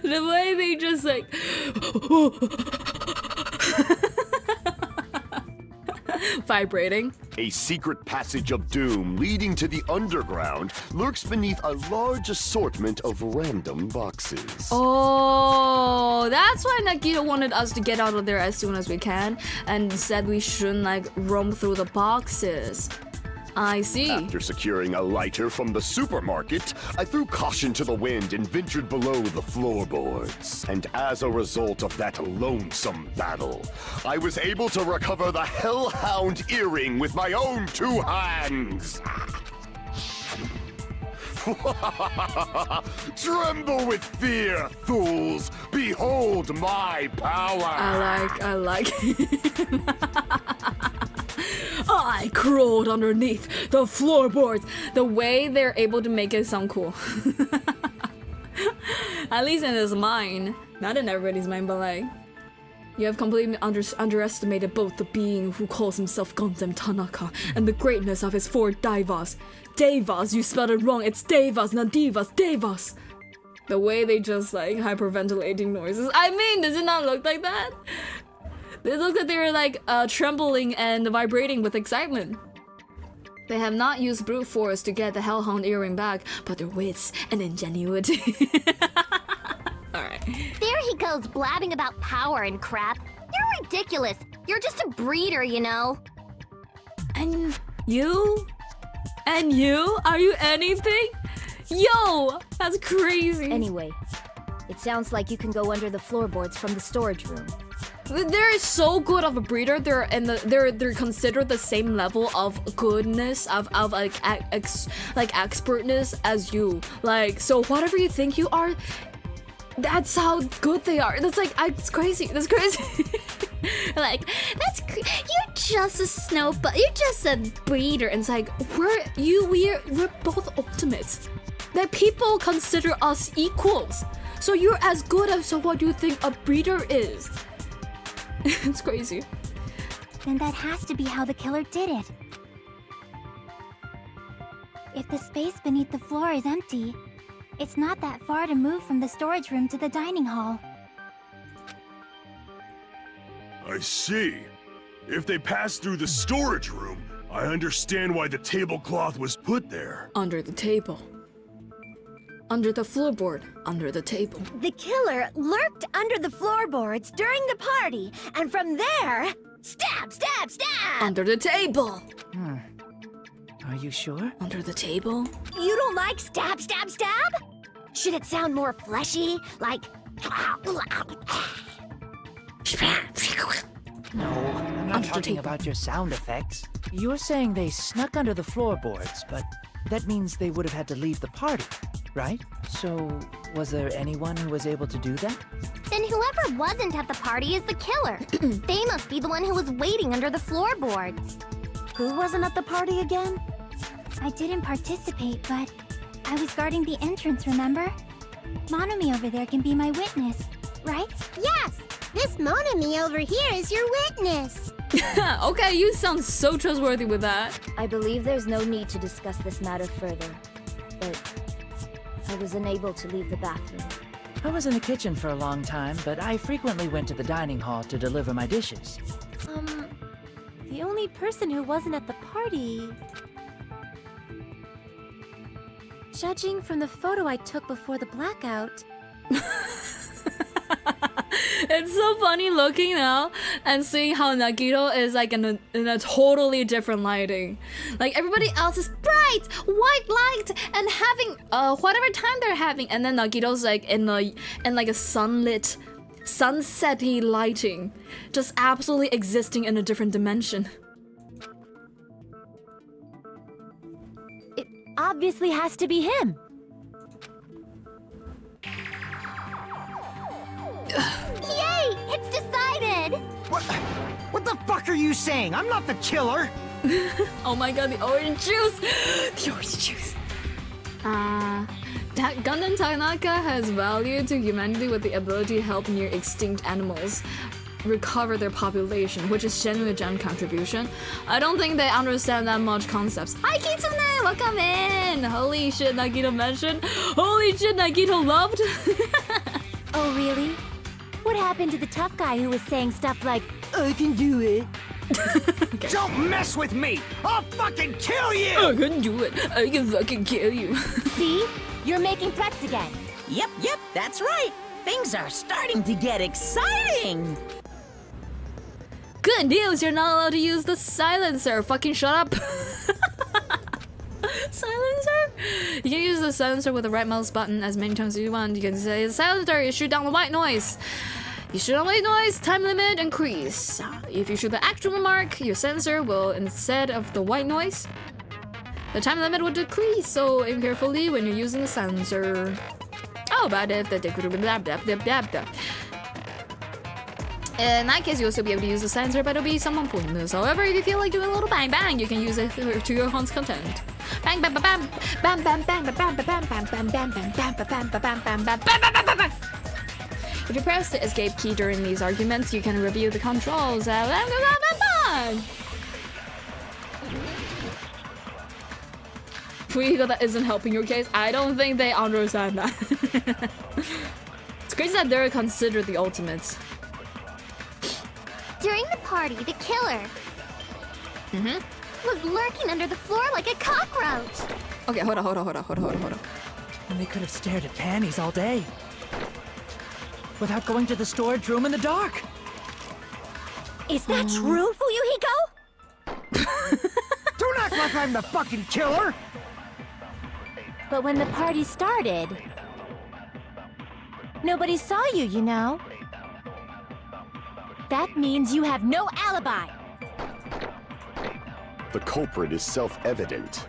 A: The way they just like vibrating.
G: A secret passage of doom leading to the underground lurks beneath a large assortment of random boxes.
A: Oh, that's why Nagito wanted us to get out of there as soon as we can and said we shouldn't like roam through the boxes. I see.
G: After securing a lighter from the supermarket, I threw caution to the wind and ventured below the floorboards. And as a result of that lonesome battle, I was able to recover the Hellhound earring with my own 2 hands. Tremble with fear, fools! Behold my power!
A: I like. I crawled underneath the floorboards. The way they're able to make it sound cool. At least in his mind. Not in everybody's mind, but like... You have completely underestimated both the being who calls himself Gundam Tanaka and the greatness of his 4 Devas. Devas, you spelled it wrong. It's Devas, not Divas. Devas. The way they just like hyperventilating noises. I mean, does it not look like that? They look like they're like trembling and vibrating with excitement. They have not used brute force to get the Hellhound earring back, but their wits and ingenuity. Alright.
C: There he goes blabbing about power and crap. You're ridiculous. You're just a breeder, you know.
A: And you? And you? Are you anything? Yo! That's crazy.
J: Anyway, it sounds like you can go under the floorboards from the storage room.
A: They're so good of a breeder. They're considered the same level of goodness of like expertness as you. Like, so whatever you think you are, that's how good they are. That's like, it's crazy. That's crazy. Like, you're just a you're just a breeder. And it's like, we're both ultimates. That people consider us equals. So you're as good as what you think a breeder is. It's crazy.
E: Then that has to be how the killer did it. If the space beneath the floor is empty, it's not that far to move from the storage room to the dining hall.
I: I see. If they passed through the storage room, I understand why the tablecloth was put there.
A: Under the table. Under the floorboard. Under the table.
J: The killer lurked under the floorboards during the party, and from there, stab, stab, stab!
A: Under the table.
F: Are you sure?
A: Under the table.
J: You don't like stab, stab, stab? Should it sound more fleshy, like...
F: No, I'm not talking about your sound effects. You're saying they snuck under the floorboards, but that means they would have had to leave the party, right? So, was there anyone who was able to do that?
C: Then whoever wasn't at the party is the killer. They must be the one who was waiting under the floorboards.
J: Who wasn't at the party again?
E: I didn't participate, but I was guarding the entrance, remember? Monami over there can be my witness, right?
C: Yes! This Monami over here is your witness.
A: Okay, you sound so trustworthy with that.
J: I believe there's no need to discuss this matter further, but I was unable to leave the bathroom.
F: I was in the kitchen for a long time, but I frequently went to the dining hall to deliver my dishes.
J: The only person who wasn't at the party... Judging from the photo I took before the blackout...
A: It's so funny looking now and seeing how Nagito is like in a totally different lighting. Like everybody else is bright, white light, and having whatever time they're having, and then Nagito's like in like a sunlit, sunset-y lighting, just absolutely existing in a different dimension.
J: It obviously has to be him.
C: Yay! It's decided!
H: What the fuck are you saying? I'm not the killer!
A: Oh my god, the orange juice! The orange juice! That Gundam Tanaka has value to humanity with the ability to help near extinct animals recover their population, which is genuine gem contribution. I don't think they understand that much concepts. Hi Kitsune! Welcome in! Holy shit, Nagito mentioned! Holy shit, Nagito loved!
J: Oh, really? What happened to the tough guy who was saying stuff like,
H: I can do it.
A: Okay.
H: Don't mess with me! I'll fucking kill you!
A: I can do it! I can fucking kill you!
J: see? You're making threats again.
B: Yep, that's right. Things are starting to get exciting.
A: Good news, you're not allowed to use the silencer! Fucking shut up! Silencer? You can use the silencer with the right mouse button as many times as you want. You can say silencer, you shoot down the white noise. You shoot down white noise, time limit increase. If you shoot the actual mark, your sensor will, instead of the white noise, the time limit will decrease, so aim carefully when you're using the sensor. Oh, but if the in that case, you'll also be able to use the sensor, but it'll be somewhat pointless. However, if you feel like doing a little bang bang, you can use it to your hunt's content. Bang bam bam bam bam bam bam bam bam bam bam bam bam bam bam bam bam bam bam bam. If you press the escape key during these arguments, you can review the controls. Fuigo, that isn't helping your case. I don't think they understand that. It's crazy that they're considered the ultimates.
E: During the party, the killer was lurking under the floor like a cockroach.
A: Okay, hold on.
F: And they could have stared at panties all day. Without going to the storage room in the dark.
J: Is that true, Fuyuhiko?
H: Don't act like I'm the fucking killer!
J: But when the party started, nobody saw you, you know. That means you have no alibi.
G: The culprit is self-evident.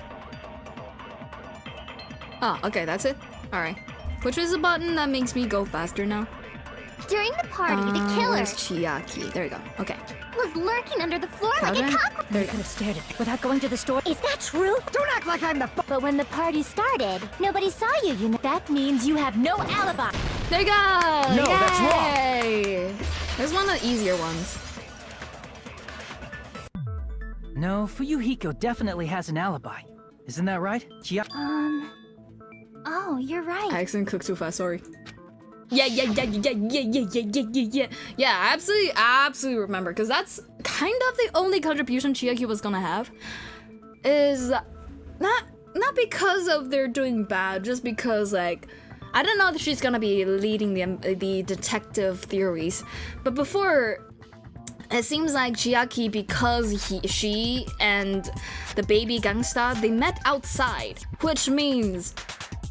A: Ah, okay, that's it. Alright. Which is the button that makes me go faster now?
E: During the party, the killer
A: Where's Chiaki? There you go. Okay.
E: was lurking under the floor like a cockroach.
J: They could have stared at me without going to the store. Is that true?
H: Don't act like I'm the
J: But when the party started, nobody saw you, you know. That means you have no alibi.
A: There you go!
H: No, that's wrong.
A: Yay! There's one of the easier ones.
F: No, Fuyuhiko definitely has an alibi. Isn't that right?
E: Oh, you're right.
A: I accidentally clicked too fast, sorry. Yeah, absolutely remember, because that's kind of the only contribution Chiaki was gonna have. Is not because of they're doing bad, just because, like, I don't know that she's gonna be leading the detective theories, but before, it seems like Chiaki, because she and the baby gangsta, they met outside, which means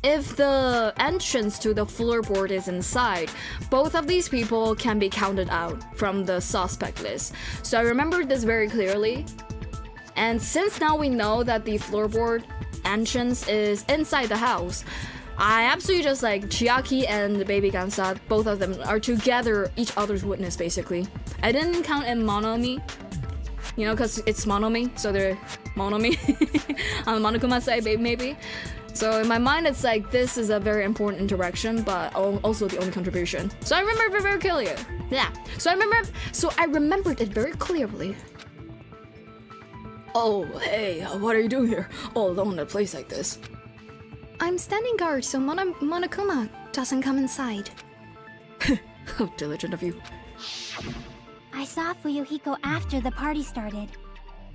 A: if the entrance to the floorboard is inside, both of these people can be counted out from the suspect list. So I remember this very clearly. And since now we know that the floorboard entrance is inside the house, I absolutely just like Chiaki and the baby gangsta, both of them are together each other's witness basically. I didn't count in Monomi, you know, because it's Monomi, so they're Monomi on the Monokuma side maybe. So in my mind, it's like this is a very important interaction, but also the only contribution. So I remember it very clearly. Yeah. So I remembered it very clearly. Oh, hey, what are you doing here? All alone in a place like this. I'm standing guard so Monokuma doesn't come inside. How diligent of you.
E: I saw Fuyuhiko after the party started.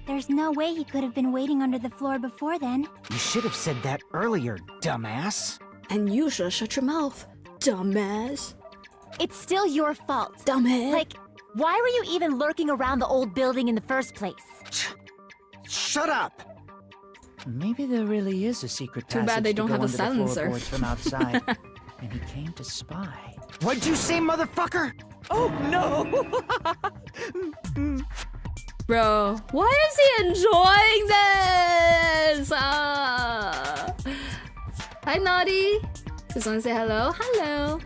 E: There's no way he could have been waiting under the floor before then.
H: You should have said that earlier, dumbass.
A: And you should shut your mouth, dumbass.
J: It's still your fault.
A: Dumbhead.
J: Like, why were you even lurking around the old building in the first place?
H: Shut up!
F: Maybe there really is a secret
A: Too
F: passage
A: bad they don't
F: to go
A: have a
F: under the
A: silencer.
F: floorboards from outside, and he came to spy.
H: What'd you say, motherfucker?
F: Oh no!
A: Bro, why is he enjoying this? Hi, Naughty. Just want to say hello. Hello.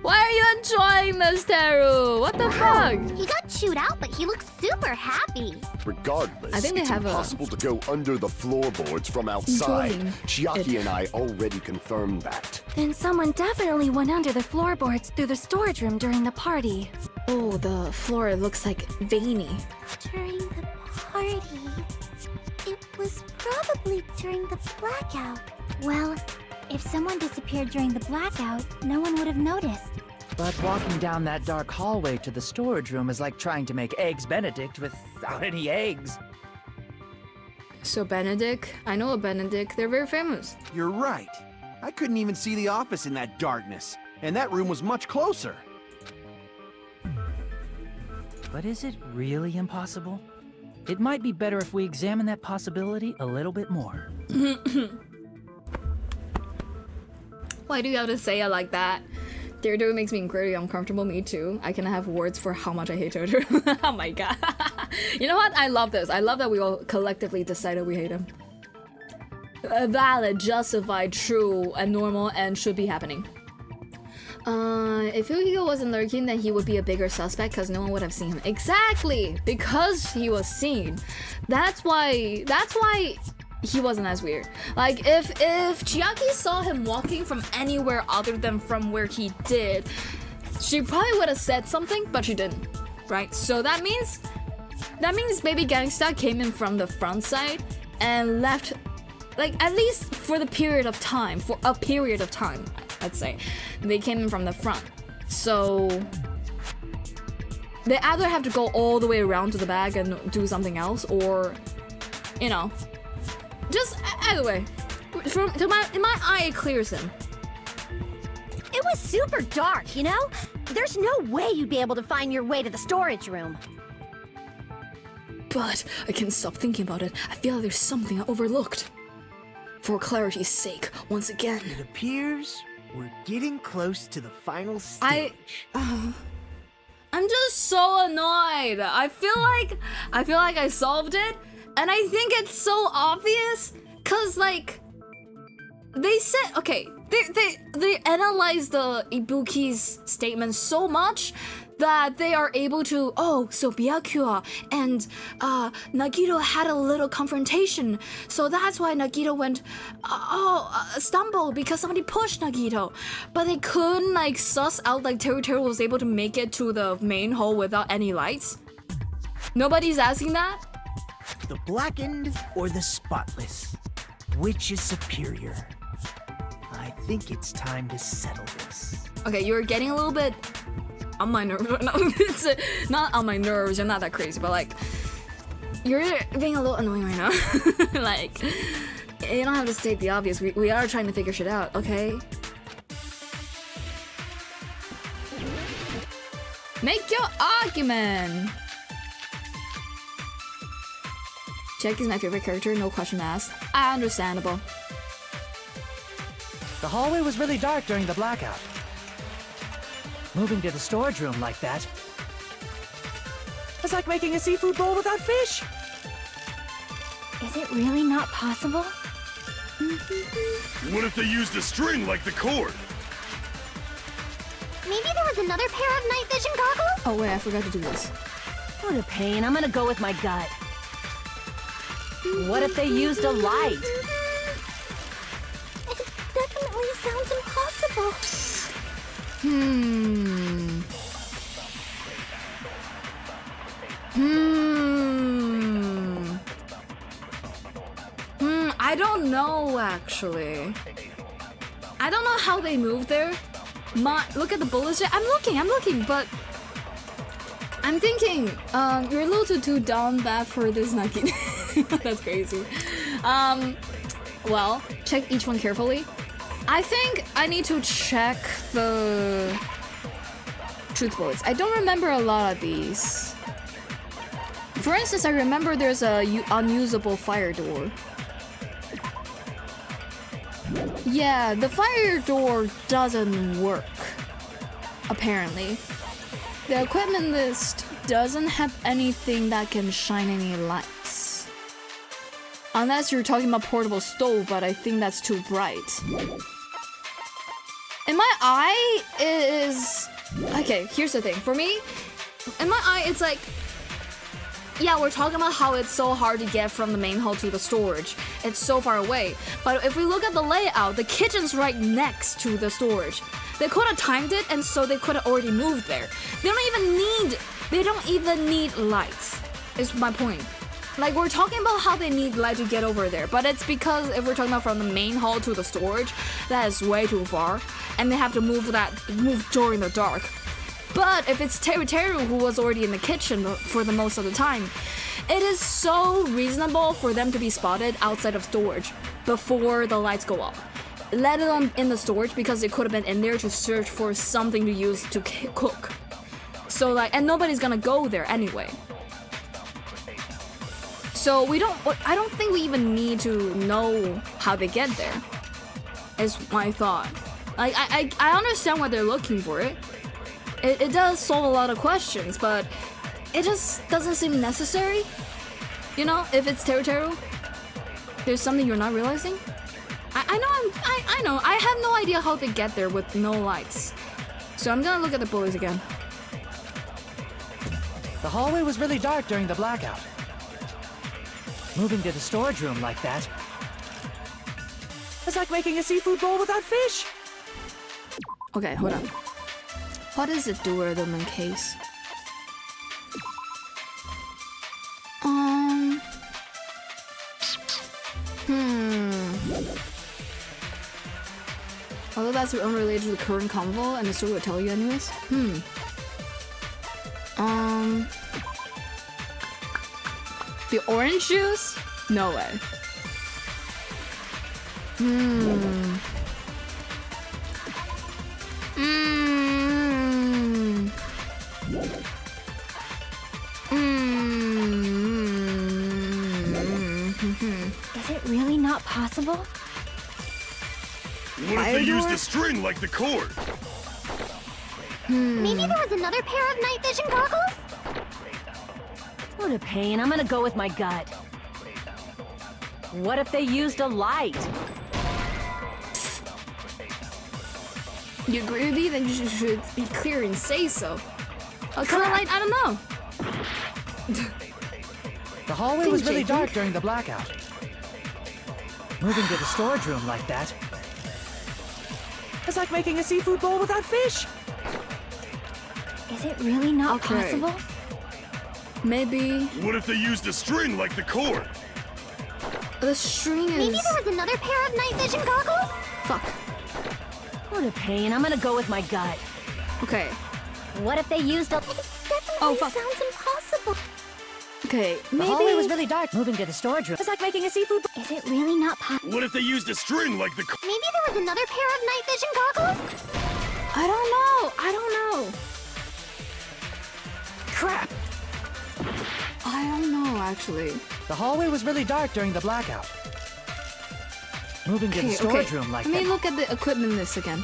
A: Why are you enjoying this, Teru? What the fuck?
E: He got chewed out, but he looks super happy.
G: Regardless,
A: I think they
G: it's
A: have
G: impossible to go under the floorboards from outside.
A: Enjoying
G: Chiaki
A: it.
G: and I already confirmed that.
J: Then someone definitely went under the floorboards through the storage room during the party.
A: Oh, the floor looks like veiny.
E: During the party. It was probably during the blackout. Well, if someone disappeared during the blackout, no one would have noticed.
F: But walking down that dark hallway to the storage room is like trying to make Eggs Benedict without any eggs.
A: So Benedict, I know a Benedict, they're very famous.
K: You're right. I couldn't even see the office in that darkness, and that room was much closer.
F: But is it really impossible? It might be better if we examine that possibility a little bit more.
A: Why do you have to say it like that? Totoro makes me incredibly uncomfortable, me too. I cannot have words for how much I hate Totoro. Oh my god. You know what? I love this. I love that we all collectively decided we hate him. Valid, justified, true, and normal, and should be happening. If Yukiko wasn't lurking, then he would be a bigger suspect because no one would have seen him. Exactly! Because he was seen. That's why he wasn't as weird. Like, if Chiaki saw him walking from anywhere other than from where he did, she probably would have said something, but she didn't. Right? So that means baby gangsta came in from the front side and left, like, at least for a period of time, let's say. They came in from the front. So they either have to go all the way around to the back and do something else, or, you know, just either way. In my eye, it clears him.
J: It was super dark, you know? There's no way you'd be able to find your way to the storage room.
A: But I can't stop thinking about it. I feel like there's something I overlooked. For clarity's sake, once again.
D: It appears we're getting close to the final stage.
A: I'm just so annoyed. I feel like I solved it, and I think it's so obvious, cause like they said, okay, they analyzed the Ibuki's statement so much that they are able to, so Byakuya and Nagito had a little confrontation, so that's why Nagito went, stumbled because somebody pushed Nagito. But they couldn't like suss out like Teru was able to make it to the main hall without any lights. Nobody's asking that?
D: The blackened or the spotless? Which is superior? I think it's time to settle this. Okay, you're getting a little bit on my nerves. No, it's not on my nerves. You're not that crazy, but like, you're being a little annoying right now. Like, you don't have to state the obvious. We are trying to figure shit out, okay? Make your argument. Jack is my favorite character, no question asked. Understandable.
F: The hallway was really dark during the blackout. Moving to the storage room like that, it's like making a seafood bowl without fish.
E: Is it really not possible?
I: What if they used a string like the cord?
C: Maybe there was another pair of night vision goggles?
A: Oh wait, I forgot to do this.
J: What a pain. I'm gonna go with my gut. What if they used a light?
C: It definitely sounds impossible.
A: I don't know actually. I don't know how they moved there. Look at the bullets. I'm looking, but I'm thinking, you're a little too down bad for this Naki. That's crazy. Well, check each one carefully. I think I need to check the truth bullets. I don't remember a lot of these. For instance, I remember there's a unusable fire door. Yeah, the fire door doesn't work, apparently. The equipment list doesn't have anything that can shine any lights. Unless you're talking about portable stove, but I think that's too bright. In my eye, it is... Okay, here's the thing. For me, in my eye, it's like... Yeah, we're talking about how it's so hard to get from the main hall to the storage. It's so far away. But if we look at the layout, the kitchen's right next to the storage. They could have timed it, and so they could have already moved there. They don't even need lights, is my point. Like, we're talking about how they need light to get over there, but it's because if we're talking about from the main hall to the storage, that is way too far, and they have to move during the dark. But if it's Teru who was already in the kitchen for the most of the time, it is so reasonable for them to be spotted outside of storage before the lights go up. Let alone in the storage, because they could have been in there to search for something to use to cook. So like, and nobody's gonna go there anyway. So I don't think we even need to know how they get there. Is my thought. I understand why they're looking for it. It does solve a lot of questions, but it just doesn't seem necessary. You know, if it's Teru, there's something you're not realizing. I know. I have no idea how they get there with no lights. So I'm gonna look at the bullies again.
F: The hallway was really dark during the blackout. Moving to the storage room like that. It's like making a seafood bowl without fish.
A: Okay, hold on. What is the dualism case? Although that's unrelated to the current convo, and the story will tell you anyways. The orange juice? No way.
E: Is it really not possible?
I: What if they used a string like the cord?
C: Maybe there was another pair of night vision goggles?
J: What a pain. I'm gonna go with my gut. What if they used a light?
A: You agree with me? Then you should be clear and say so. What kind of light? I don't know.
F: The hallway was really dark during the blackout. Moving to the storage room like that. It's like making a seafood bowl without fish.
E: Is it really not possible?
A: Maybe.
I: What if they used a string like the cord?
A: The string is.
C: Maybe there was another pair of night vision goggles?
A: Fuck.
J: What a pain. I'm gonna go with my gut.
A: Okay.
J: What if they used a...
C: Oh,
A: fuck.
C: Sounds impossible.
A: Okay,
F: The
A: maybe.
F: hallway was really dark. Moving to the storage room. It's like making a seafood bowl.
E: Is it really not possible?
I: What if they used a string like the
C: Maybe there was another pair of night vision goggles?
A: I don't know.
F: Crap!
A: I don't know, actually.
F: The hallway was really dark during the blackout. Moving to the storage room like
A: Let me
F: that.
A: look at the equipment list again.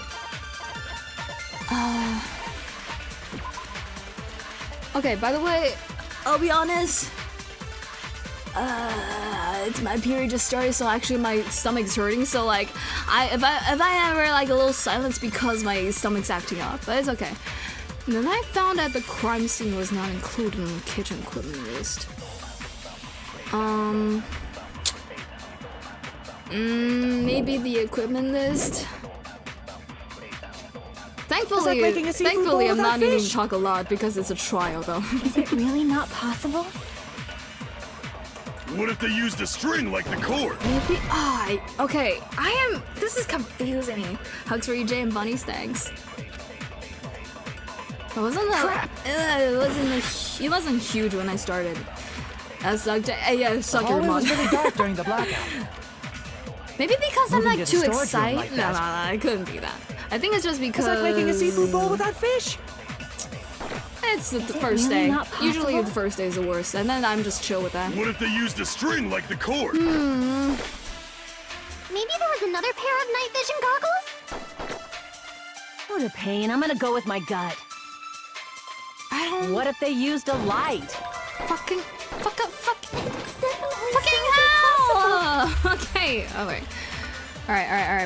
A: Okay, by the way, I'll be honest. It's my period just started, so actually my stomach's hurting. So like, if I ever like a little silence because my stomach's acting up, but it's okay. And then I found out the crime scene was not included in the kitchen equipment list. Maybe the equipment list. Thankfully, I'm not eating chocolate because it's a trial, though.
E: Is it really not possible?
I: What if they used a string like the cord?
A: Maybe. Okay. This is confusing me. Hugs for EJ and Bunny Stags. It wasn't
F: Crap.
A: It wasn't huge when I started. That sucked. Yeah, it
F: The
A: sucked your
F: hallway
A: mom.
F: was really dark during the blackout.
A: Maybe because I'm
F: Moving
A: like
F: to the
A: too
F: storage room
A: excited.
F: like
A: No,
F: that.
A: it couldn't be that. I think it's just because
F: It's like making a seafood bowl without fish.
A: it's the
E: it
A: first
E: really
A: day.
E: not
A: Usually
E: possible?
A: the first day is the worst, and then I'm just chill with that.
I: What if they used a string like the cord?
C: Maybe there was another pair of night vision goggles?
J: What a pain. I'm gonna go with my gut.
A: I don't.
J: What if they used a light?
A: Fucking hell! Okay. Alright.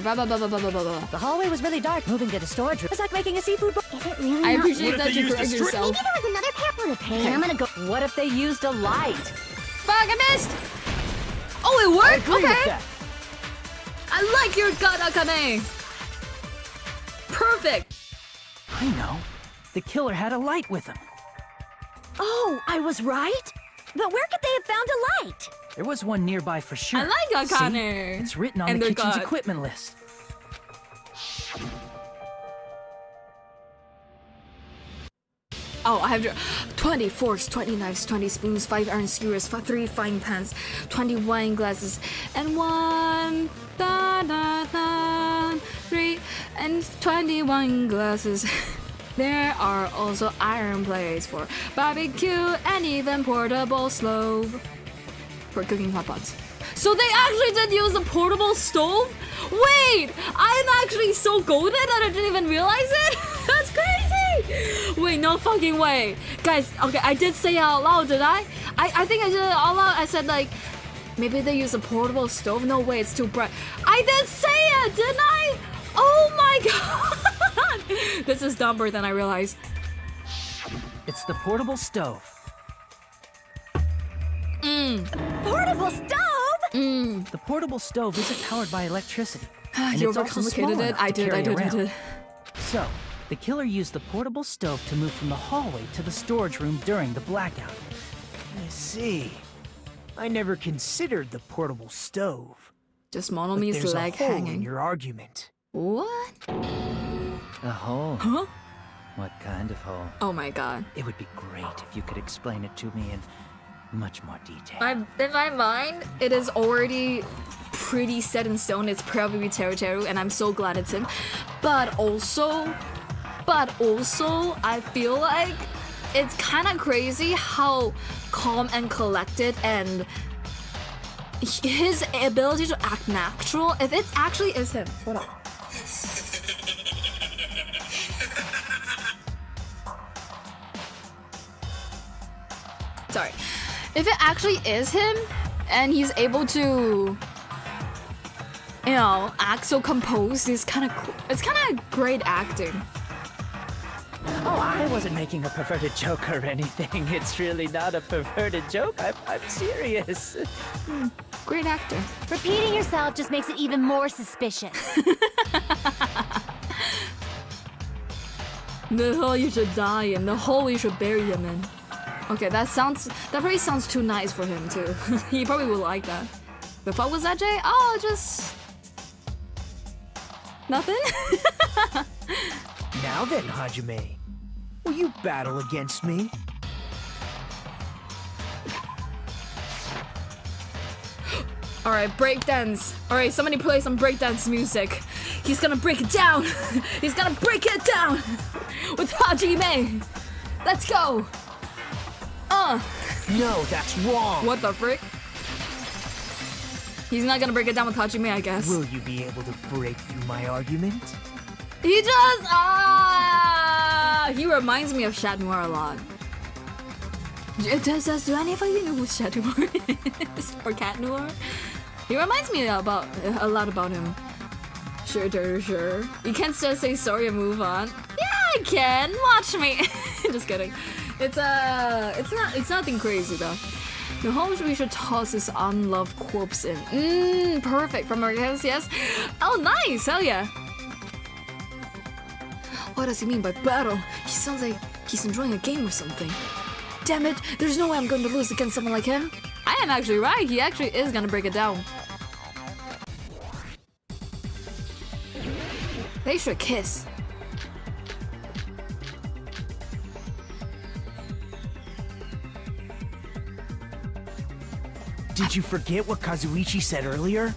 A: Blah.
F: The hallway was really dark. Moving to the storage room. It's like making a seafood bowl.
E: Is it really
A: I
E: not?
A: appreciate
I: What if
A: that
I: they
A: you
I: used a
A: correct
I: string?
A: yourself.
C: Maybe there was another pair.
J: What a pain. I'm gonna go... What if they used a light?
A: Fuck, I missed! Oh, it worked?
F: Agree with
A: Okay.
F: that.
A: I like your gut, Akane! Perfect!
F: I know. The killer had a light with him.
J: Oh, I was right? But where could they have found a light?
F: There was one nearby for sure.
A: I like
F: See?
A: Akane!
F: It's written on
A: And
F: the
A: their
F: kitchen's
A: gut.
F: equipment list.
A: Oh, I have 20 forks, 20 knives, 20 spoons, 5 iron skewers, 3 frying pans, 20 wine glasses, and 3 and 20 wine glasses. There are also iron plates for barbecue and even portable stove. for cooking hot pots. So they actually did use a portable stove? Wait, I'm actually so golden that I didn't even realize it? That's crazy! Wait, no fucking way. Guys, okay, I did say it out loud, did I? I think I did it out loud. I said like, maybe they use a portable stove? No way, it's too bright. I did say it, didn't I? Oh my god! This is dumber than I realized.
F: It's the portable stove.
J: Portable stove?
F: The portable stove isn't powered by electricity. And
A: You
F: it's also small
A: overcomplicated it.
F: enough
A: I
F: to
A: did.
F: carry around. So, the killer used the portable stove to move from the hallway to the storage room during the blackout.
D: I see. I never considered the portable stove.
A: Just
D: But
A: Monomi's
D: there's
A: leg
D: a hole in
A: hanging.
D: your argument.
A: What?
F: A hole?
A: Huh?
F: What kind of hole?
A: Oh my god.
F: It would be great if you could explain it to me in much more detail.
A: In my mind, it is already pretty set in stone. It's probably Teru, and I'm so glad it's him. But also, I feel like it's kind of crazy how calm and collected and his ability to act natural. If it actually is him, hold on. Sorry. If it actually is him, and he's able to, you know, act so composed, it's kind of great acting.
F: Oh, I wasn't making a perverted joke or anything. It's really not a perverted joke. I'm serious.
A: Great actor.
E: Repeating yourself just makes it even more suspicious.
A: The hole you should die in, the hole you should bury him in. Okay, that probably sounds too nice for him too. He probably would like that. But what was that, Jay? Oh, just nothing.
D: Now then, Hajime, will you battle against me?
A: Alright, breakdance. Alright, somebody play some breakdance music. He's gonna break it down. He's gonna break it down with Hajime. Let's go.
D: No, that's wrong.
A: What the frick? He's not gonna break it down with Hajime, I guess.
D: Will you be able to break through my argument?
A: He just he reminds me of Chat Noir a lot. Do any of you know who Chat Noir is? Or Cat Noir? He reminds me a lot about him. Sure. You can't just say sorry and move on. Yeah, I can. Watch me. Just kidding. It's nothing crazy though. The homes we should toss his unloved corpse in. Perfect. From our guess, yes. Oh, nice. Hell yeah. What does he mean by battle? He sounds like he's enjoying a game or something. Damn it, there's no way I'm going to lose against someone like him. I am actually right, he actually is gonna break it down. They should kiss.
D: Did you forget what Kazuichi said earlier?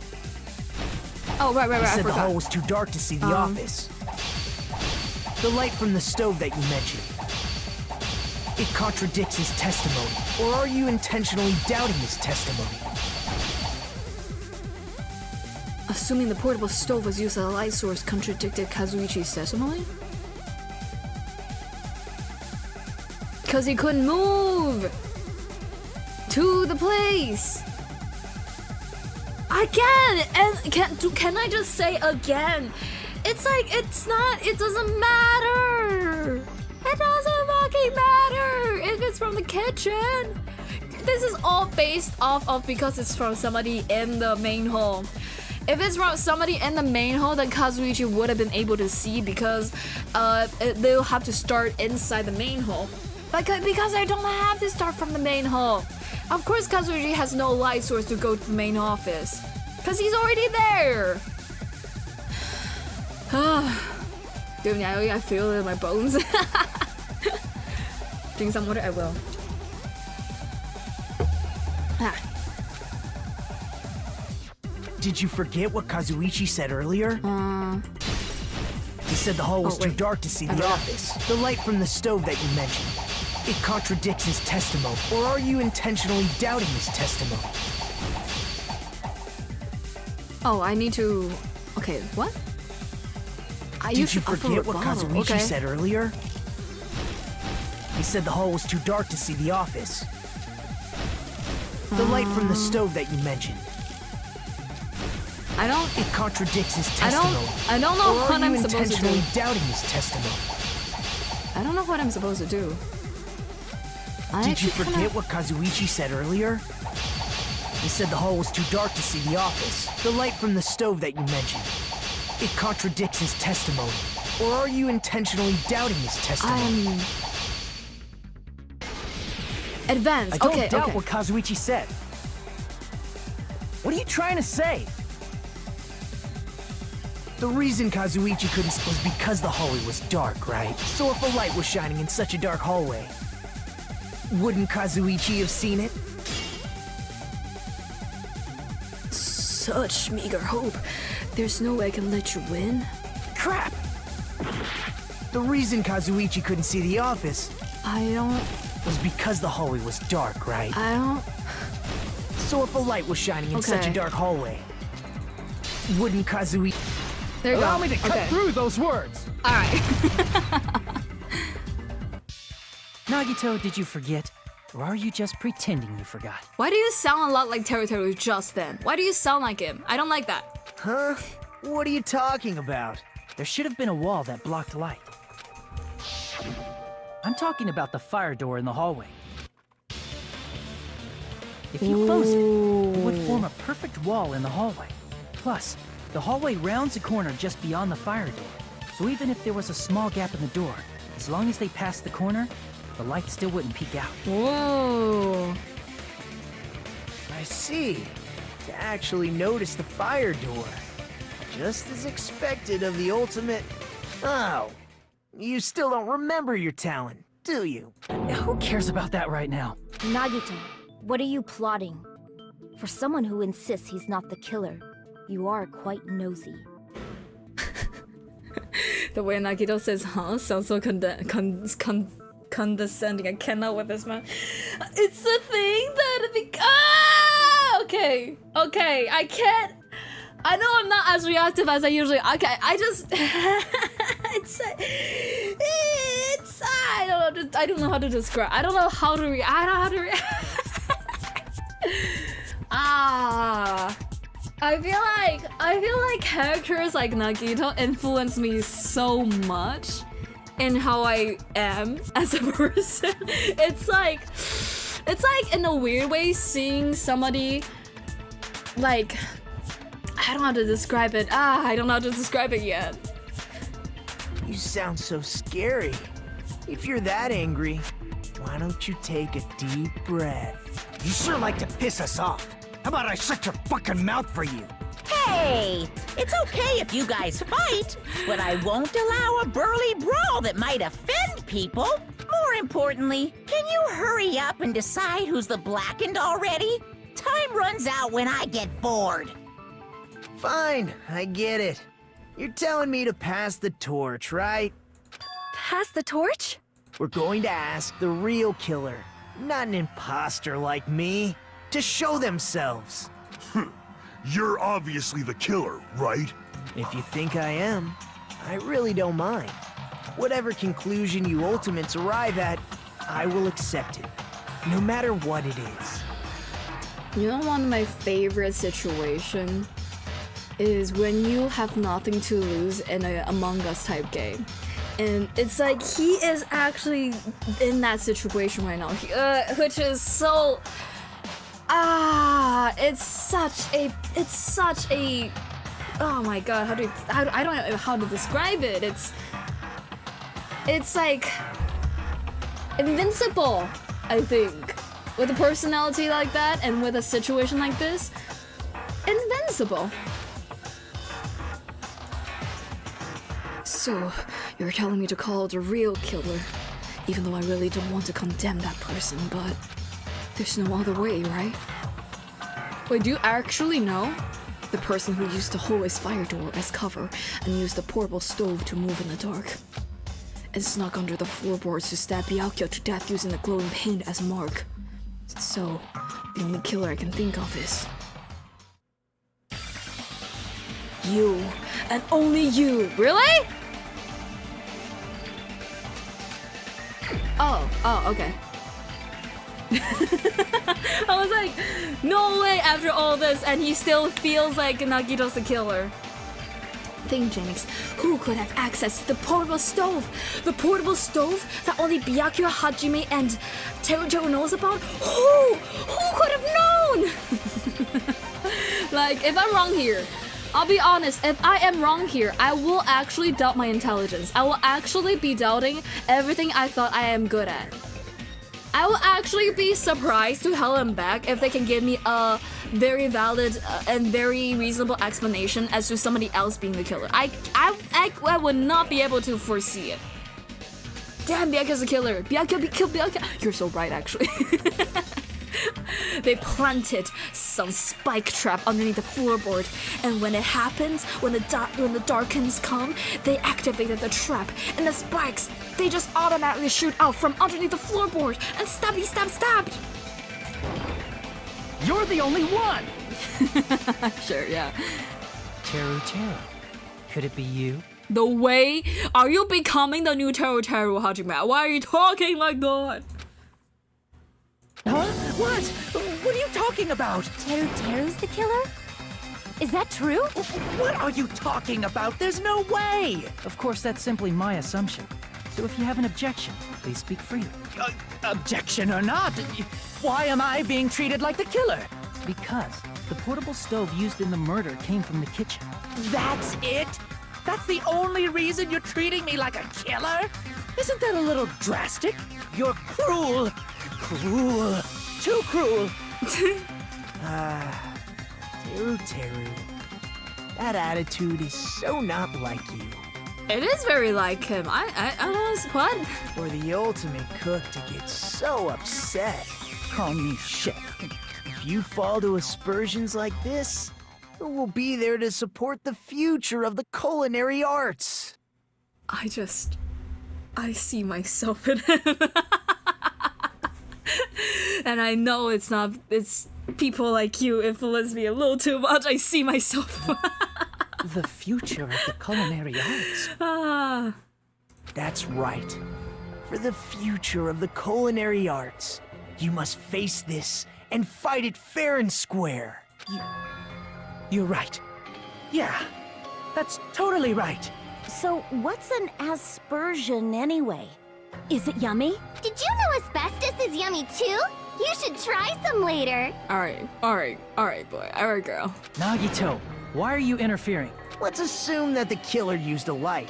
A: Oh, right,
D: He
A: I
D: said the
A: forgot.
D: hall was too dark to see the office. The light from the stove that you mentioned. It contradicts his testimony. Or are you intentionally doubting his testimony?
A: Assuming the portable stove was used as a light source contradicted Kazuichi's testimony? Because he couldn't move to the place. Again, and can I just say again? It's like it doesn't matter. It doesn't fucking matter if it's from the kitchen. This is all based off of because it's from somebody in the main hall. If it's from somebody in the main hall, then Kazuichi would have been able to see because they'll have to start inside the main hall. But because I don't have to start from the main hall. Of course Kazuichi has no light source to go to the main office. Because he's already there. Dude, I feel it in my bones. Drink some water, I will.
D: Did you forget what Kazuichi said earlier? He said the hall was too dark to see the office. The light from the stove that you mentioned. It contradicts his testimony. Or are you intentionally doubting his testimony?
A: Oh, I need to... Okay, what?
D: Did you forget what Kazuichi said earlier? He said the hall was too dark to see the office. The light from the stove that you mentioned. It contradicts his testimony.
A: I don't know
D: or
A: what
D: are
A: I'm
D: you
A: supposed to do.
D: intentionally doubting his testimony?
A: I don't know what I'm supposed to do.
D: Did you forget what Kazuichi said earlier? He said the hall was too dark to see the office. The light from the stove that you mentioned. It contradicts his testimony. Or are you intentionally doubting his testimony?
A: Advance.
D: I don't doubt what Kazuichi said. What are you trying to say? The reason Kazuichi couldn't was because the hallway was dark, right? So if a light was shining in such a dark hallway, wouldn't Kazuichi have seen it?
A: Such meager hope. There's no way I can let you win.
D: Crap! The reason Kazuichi couldn't see the office was because the hallway was dark, right? So if a light was shining in such a dark hallway, wouldn't Kazuichi...
A: There you
D: Allow
A: go.
D: me to cut through those words!
A: Alright.
F: Nagito, did you forget? Or are you just pretending you forgot?
A: Why do you sound a lot like Teruteru just then? Why do you sound like him? I don't like that.
D: Huh? What are you talking about?
F: There should have been a wall that blocked light. I'm talking about the fire door in the hallway. If you close it, it would form a perfect wall in the hallway. Plus, the hallway rounds a corner just beyond the fire door. So even if there was a small gap in the door, as long as they passed the corner, the light still wouldn't peek out.
A: Whoa.
D: I see. To actually notice the fire door. Just as expected of the ultimate... Oh. You still don't remember your talent, do you?
F: Who cares about that right now?
J: Nagito, what are you plotting? For someone who insists he's not the killer, you are quite nosy.
A: The way Nagito says, huh, sounds so condescending. I cannot with this man. It's a thing that... Okay. Okay, I can't... I know I'm not as reactive as I usually... Okay, I just... it's... I don't know how to describe... I don't know how to react. I don't know how to react. I feel like characters like Nagito influence me so much in how I am as a person. It's like in a weird way seeing somebody like... I don't know how to describe it. I don't know how to describe it yet.
D: You sound so scary. If you're that angry, why don't you take a deep breath?
H: You sure like to piss us off. How about I shut your fucking mouth for you?
B: Hey, it's okay if you guys fight, but I won't allow a burly brawl that might offend people. More importantly, can you hurry up and decide who's the blackened already? Time runs out when I get bored.
D: Fine, I get it. You're telling me to pass the torch, right?
J: Pass the torch?
D: We're going to ask the real killer, not an imposter like me, to show themselves.
I: You're obviously the killer, right?
D: If you think I am, I really don't mind. Whatever conclusion you ultimates arrive at, I will accept it, no matter what it is.
A: You know, one of my favorite situations is when you have nothing to lose in a Among Us type game. And it's like he is actually in that situation right now, which is so... it's such a... Oh my god, I don't know how to describe it. It's like... invincible, I think. With a personality like that and with a situation like this, invincible. So, you're telling me to call the real killer, even though I really don't want to condemn that person, but there's no other way, right? Wait, do you actually know? The person who used the hallway's fire door as cover and used the portable stove to move in the dark. And snuck under the floorboards to stab Byakuya to death using the glowing paint as a mark. So, the only killer I can think of is... You, and only you. Really? Oh, okay. I was like, no way after all this, and he still feels like Nagito's the killer. Think, Jaenix, who could have access to the portable stove? The portable stove that only Byakuya, Hajime, and Teruteru knows about? Who could have known? Like, if I'm wrong here, I'll be honest, if I am wrong here, I will actually doubt my intelligence. I will actually be doubting everything I thought I am good at. I will actually be surprised to hell and back if they can give me a very valid and very reasonable explanation as to somebody else being the killer. I would not be able to foresee it. Damn, Byakuya's the killer. Byakuya killed Byakuya. You're so right, actually. They planted some spike trap underneath the floorboard, and when it happens, when the darkens come, they activated the trap, and the spikes, they just automatically shoot out from underneath the floorboard and stabby stab stabbed.
F: You're the only one!
A: Sure, yeah.
F: Teru. Could it be you?
A: The way? Are you becoming the new Teru, Hajime? Why are you talking like that?
F: Huh? What? What are you talking about?
J: Teru's the killer? Is that true?
F: What are you talking about? There's no way! Of course, that's simply my assumption. So if you have an objection, please speak freely. Objection or not, why am I being treated like the killer? Because the portable stove used in the murder came from the kitchen. That's it? That's the only reason you're treating me like a killer? Isn't that a little drastic? You're cruel. Cruel. Too cruel.
D: Teru. That attitude is so not like you.
A: It is very like him. I don't know what?
D: For the ultimate cook to get so upset.
F: Call me chef.
D: If you fall to aspersions like this, who will be there to support the future of the culinary arts?
A: I see myself in him. And I know it's people like you influence me a little too much. I see myself.
F: The future of the culinary arts.
D: That's right. For the future of the culinary arts, you must face this and fight it fair and square.
F: You're right. Yeah, that's totally right.
J: So what's an aspersion anyway? Is it yummy?
C: Did you know asbestos is yummy too? You should try some later.
A: Alright, boy. Alright, girl.
F: Nagito, why are you interfering?
D: Let's assume that the killer used a light,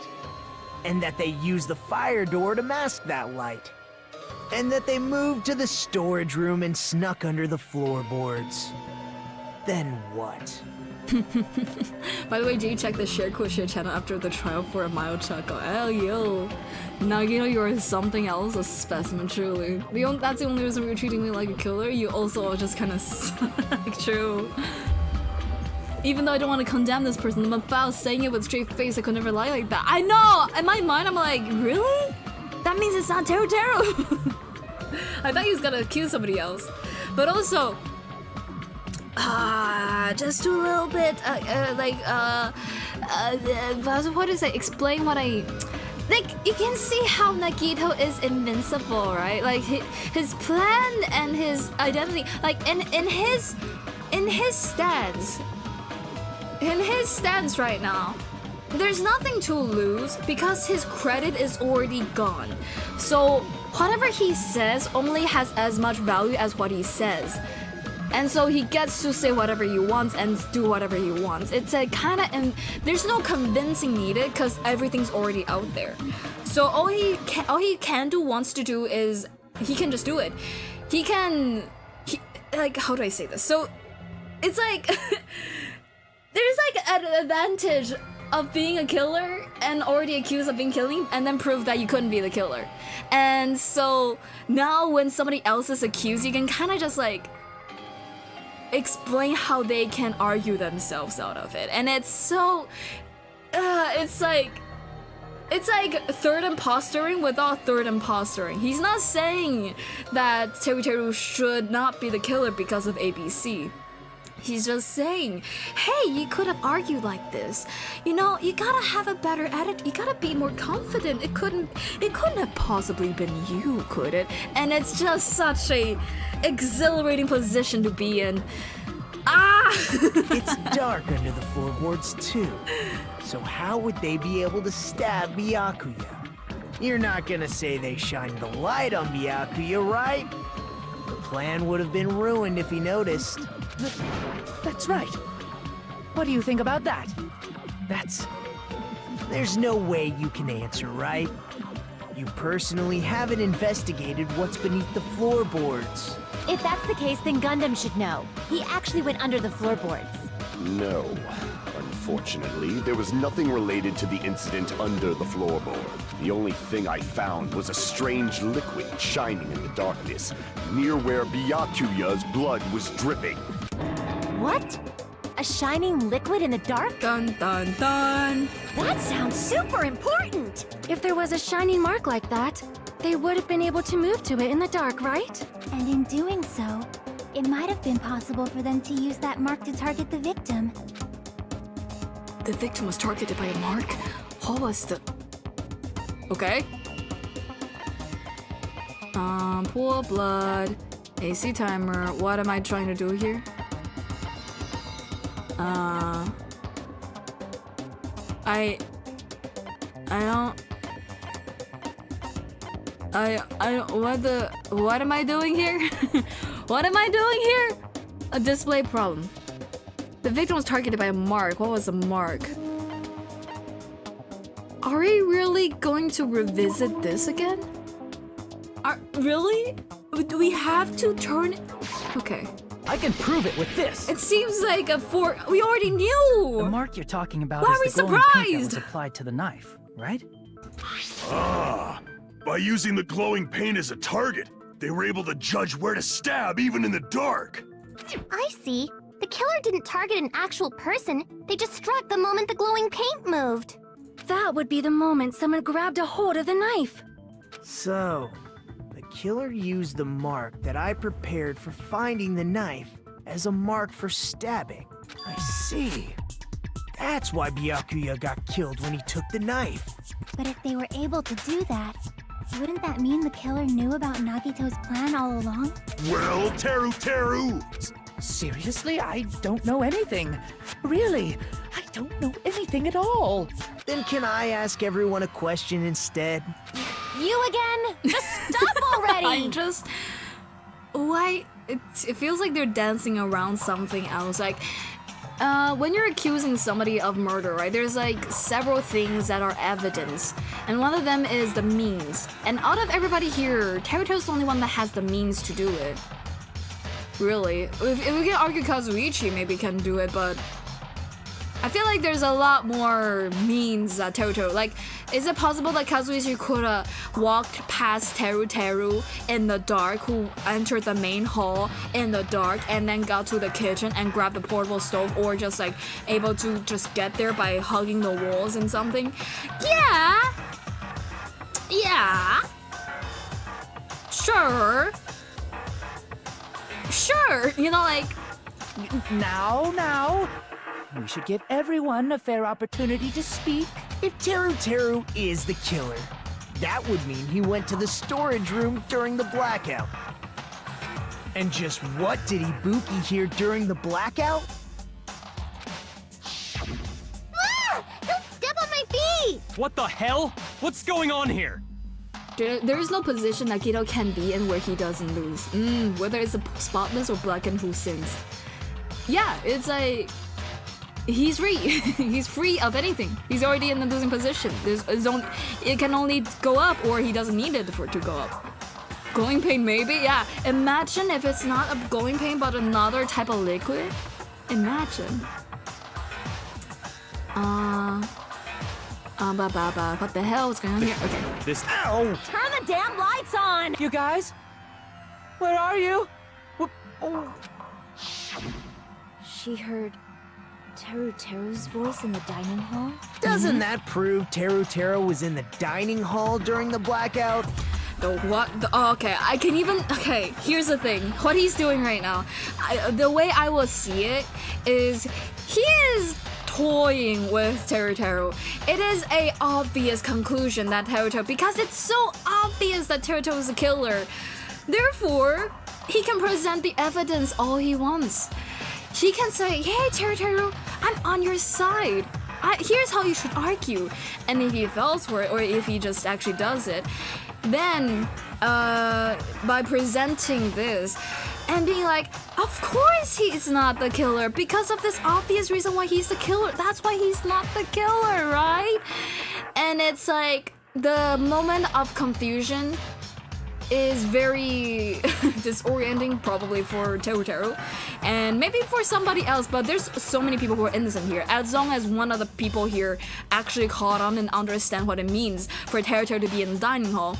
D: and that they used the fire door to mask that light, and that they moved to the storage room and snuck under the floorboards. Then what?
A: By the way, Jay checked the share quote share channel after the trial for a mild chuckle. Hell yo. Nagito, you're something else, a specimen, truly. That's the only reason you're treating me like a killer. You also are just kind of suck, true. Even though I don't want to condemn this person, but if I was saying it with a straight face, I could never lie like that. I know! In my mind, I'm like, really? That means it's not Teru. I thought he was gonna accuse somebody else. But also, just a little bit, what is it? Explain what I... Like, you can see how Nagito is invincible, right? Like, his plan and his identity, like, in his stance right now, there's nothing to lose because his credit is already gone. So, whatever he says only has as much value as what he says. And so he gets to say whatever he wants and do whatever he wants. It's a kind of, and there's no convincing needed because everything's already out there. So all he wants to do is he can just do it. Like, how do I say this? So it's like there's like an advantage of being a killer and already accused of being killing and then prove that you couldn't be the killer. And so now when somebody else is accused, you can kind of just like explain how they can argue themselves out of it. And it's so it's like third impostering without third impostering. He's not saying that Teru should not be the killer because of ABC. He's just saying, hey, you could have argued like this. You know, you gotta have a better attitude. You gotta be more confident. It couldn't have possibly been you, could it? And it's just such a exhilarating position to be in. Ah!
D: It's dark under the floorboards too. So how would they be able to stab Byakuya? You're not gonna say they shined the light on Byakuya, right? The plan would have been ruined if he noticed.
F: That's right. What do you think about that?
D: There's no way you can answer, right? You personally haven't investigated what's beneath the floorboards.
J: If that's the case, then Gundam should know. He actually went under the floorboards.
G: No. Unfortunately, there was nothing related to the incident under the floorboard. The only thing I found was a strange liquid shining in the darkness, near where Byakuya's blood was dripping.
J: What? A shining liquid in the dark?
A: Dun dun dun.
J: That sounds super important!
E: If there was a shining mark like that, they would have been able to move to it in the dark, right? And in doing so, it might have been possible for them to use that mark to target the victim.
A: The victim was targeted by a mark? What was the... Okay. Pool blood, AC timer, what am I trying to do here? what am I doing here? What am I doing here? A display problem. The victim was targeted by a mark. What was the mark? Are we really going to revisit this again? Really? Do we have to turn it? Okay.
F: I can prove it with this.
A: It seems like we already knew!
F: The mark you're talking about
A: Why are
F: is the
A: we
F: glowing paint that
A: surprised?
F: was applied to the knife, right?
I: Ah, by using the glowing paint as a target, they were able to judge where to stab even in the dark.
C: I see. The killer didn't target an actual person. They just struck the moment the glowing paint moved.
E: That would be the moment someone grabbed a hold of the knife.
D: So, the killer used the mark that I prepared for finding the knife as a mark for stabbing. I see. That's why Byakuya got killed when he took the knife.
E: But if they were able to do that, wouldn't that mean the killer knew about Nagito's plan all along?
I: Well, Teru!
F: Seriously? I don't know anything. Really, I don't know anything at all.
D: Then can I ask everyone a question instead?
J: You again? Just stop already!
A: Why? It feels like they're dancing around something else. Like, when you're accusing somebody of murder, right, there's like several things that are evidence. And one of them is the means. And out of everybody here, Teruto's the only one that has the means to do it. Really. If we can argue Kazuichi maybe can do it, but I feel like there's a lot more means that Teruto. Like, is it possible that Kazuichi could have walked past Teru in the dark, who entered the main hall in the dark, and then got to the kitchen and grabbed the portable stove, or just like able to just get there by hugging the walls and something? Yeah. Sure. You know, like.
F: Now. We should give everyone a fair opportunity to speak.
D: If Teru is the killer, that would mean he went to the storage room during the blackout. And just what did Ibuki hear during the blackout?
C: Ah! Don't step on my feet!
L: What the hell? What's going on here?
A: There is no position Nagito can be in where he doesn't lose. Whether it's a spotless or blackened who sins. Yeah, it's like... He's free. He's free of anything. He's already in the losing position. It can only go up, or he doesn't need it for it to go up. Glowing paint, maybe? Yeah. Imagine if it's not a glowing paint, but another type of liquid. Imagine. What the hell is going on here? Okay.
J: Turn the damn lights on!
F: You guys? Where are you?
J: She heard Teru's voice in the dining hall?
D: Doesn't that prove Teru was in the dining hall during the blackout?
A: The what? Okay, I can even... Okay, here's the thing. What he's doing right now, the way I will see it is he is toying with Teruteru. It is a obvious conclusion that Teruteru... Because it's so obvious that Teruteru is a killer. Therefore, he can present the evidence all he wants. He can say, hey, Teruteru, I'm on your side. Here's how you should argue. And if he falls for it, or if he just actually does it, then by presenting this and being like, of course he's not the killer because of this obvious reason why he's the killer. That's why he's not the killer, right? And it's like the moment of confusion is very disorienting, probably for Teruteru, and maybe for somebody else, but there's so many people who are innocent here. As long as one of the people here actually caught on and understand what it means for Teruteru to be in the dining hall,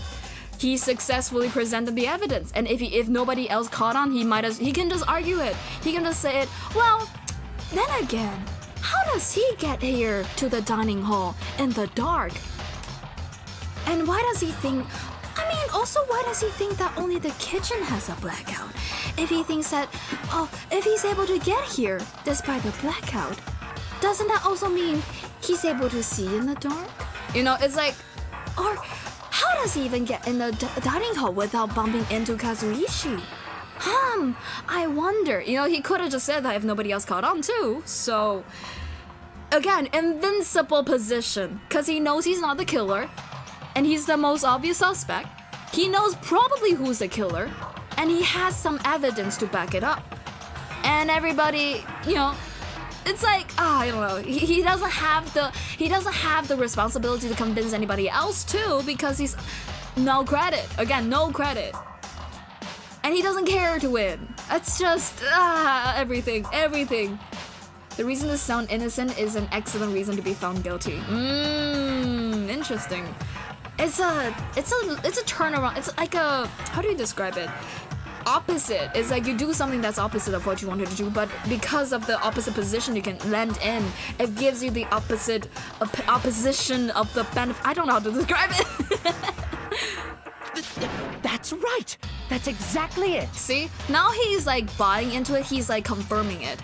A: he successfully presented the evidence. And if nobody else caught on, he can just argue it. He can just say it. Well, then again, how does he get here to the dining hall in the dark? And why does he think... I mean, also, why does he think that only the kitchen has a blackout? If he thinks that, if he's able to get here despite the blackout, doesn't that also mean he's able to see in the dark? You know, it's like, or how does he even get in the dining hall without bumping into Kazuichi? I wonder. You know, he could have just said that if nobody else caught on too, so... Again, invincible position, because he knows he's not the killer, and he's the most obvious suspect. He knows probably who's the killer, and he has some evidence to back it up. And everybody, you know, it's like, I don't know. He doesn't have the responsibility to convince anybody else too, because he's no credit. Again, no credit. And he doesn't care to win. It's just everything. The reason to sound innocent is an excellent reason to be found guilty. Interesting. It's a turnaround. It's like a, how do you describe it? Opposite. It's like you do something that's opposite of what you wanted to do, but because of the opposite position you can land in, it gives you the opposition of the benefit. I don't know how to describe it.
F: That's right. That's exactly it.
A: See? Now he's like buying into it. He's like confirming it.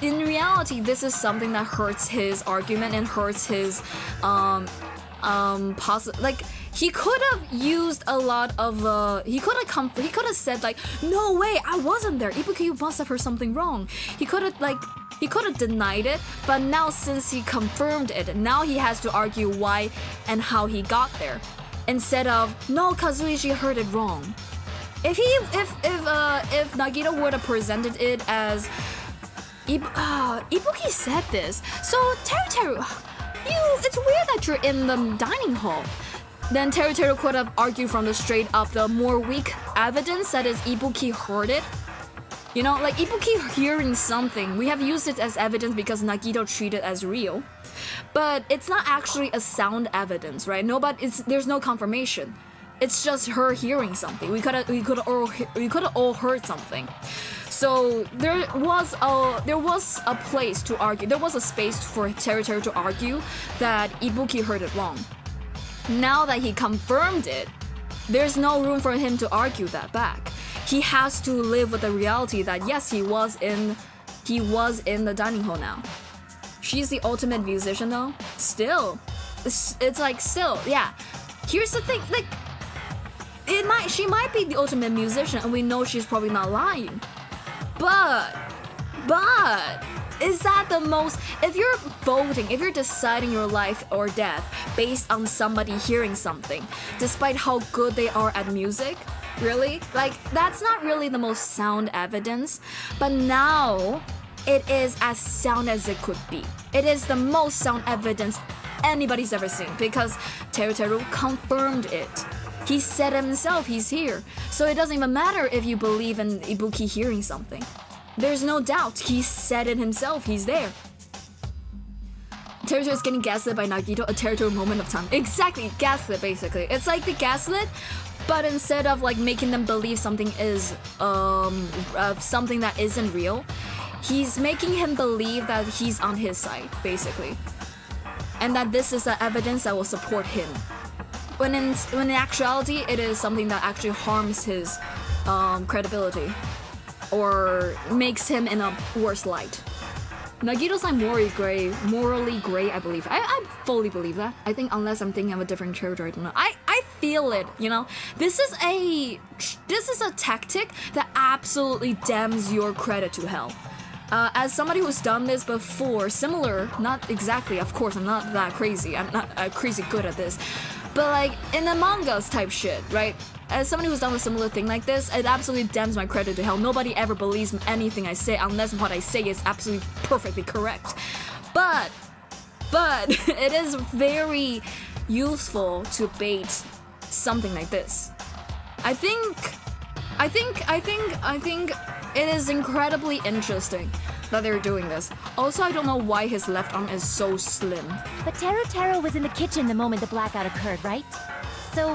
A: In reality, this is something that hurts his argument and hurts his like he could have used a lot of he could have said like, no way, I wasn't there, Ibuki, you must have heard something wrong. He could have denied it, but now since he confirmed it, now he has to argue why and how he got there, instead of, no, Kazuichi heard it wrong. If Nagito would have presented it as Ibuki said this, so Teruteru, it's weird that you're in the dining hall. Then Teruteru could have argued from the straight of the more weak evidence, that is Ibuki heard it. You know, like Ibuki hearing something, we have used it as evidence because Nagito treated it as real. But it's not actually a sound evidence, right? There's no confirmation. It's just her hearing something. We could have all heard something. So there was a place to argue. There was a space for Teruteru to argue that Ibuki heard it wrong. Now that he confirmed it, there's no room for him to argue that back. He has to live with the reality that yes, he was in the dining hall now. She's the ultimate musician though. Still, it's like still, yeah. Here's the thing, like she might be the ultimate musician, and we know she's probably not lying. But is that the most, if you're voting, if you're deciding your life or death based on somebody hearing something, despite how good they are at music, really? Like, that's not really the most sound evidence, but now it is as sound as it could be. It is the most sound evidence anybody's ever seen, because Teruteru confirmed it. He said himself he's here, so it doesn't even matter if you believe in Ibuki hearing something. There's no doubt, he said it himself, he's there. Teruteru is getting gaslit by Nagito, a Teruteru moment of time. Exactly, gaslit basically. It's like the gaslit, but instead of like making them believe something is something that isn't real, he's making him believe that he's on his side, basically. And that this is the evidence that will support him. when in actuality it is something that actually harms his credibility or makes him in a worse light. Nagito's like morally gray, I believe. I fully believe that. I think unless I'm thinking of a different character, I don't know. I feel it, you know? This is a tactic that absolutely damns your credit to hell. As somebody who's done this before, similar, not exactly, of course, I'm not that crazy. I'm not crazy good at this. But like, in the mangas type shit, right? As somebody who's done a similar thing like this, it absolutely damns my credit to hell. Nobody ever believes anything I say unless what I say is absolutely perfectly correct. But it is very useful to bait something like this. I think it is incredibly interesting that they're doing this. Also, I don't know why his left arm is so slim.
J: But Teru was in the kitchen the moment the blackout occurred, right? So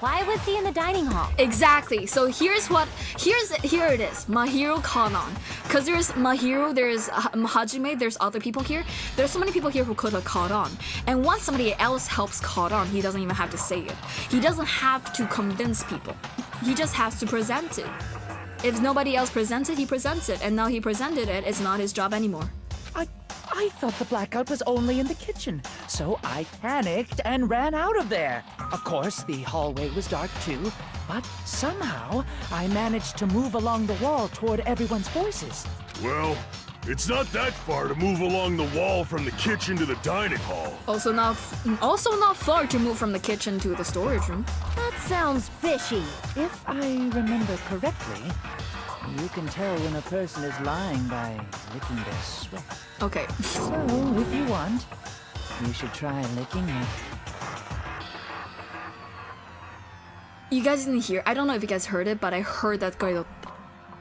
J: why was he in the dining hall?
A: Exactly. So here it is. Mahiro caught on. Because there's Mahiro, there's Hajime, there's other people here. There's so many people here who could have caught on. And once somebody else helps caught on, he doesn't even have to say it. He doesn't have to convince people. He just has to present it. If nobody else presents it, he presents it. And now he presented it, it's not his job anymore.
F: I thought the blackout was only in the kitchen, so I panicked and ran out of there. Of course, the hallway was dark too, but somehow I managed to move along the wall toward everyone's voices.
I: Well, it's not that far to move along the wall from the kitchen to the dining hall.
A: Also not far to move from the kitchen to the storage room.
J: That sounds fishy.
F: If I remember correctly, you can tell when a person is lying by licking their sweat.
A: Okay.
F: So, if you want, you should try licking me.
A: You guys didn't hear. I don't know if you guys heard it, but I heard that guy.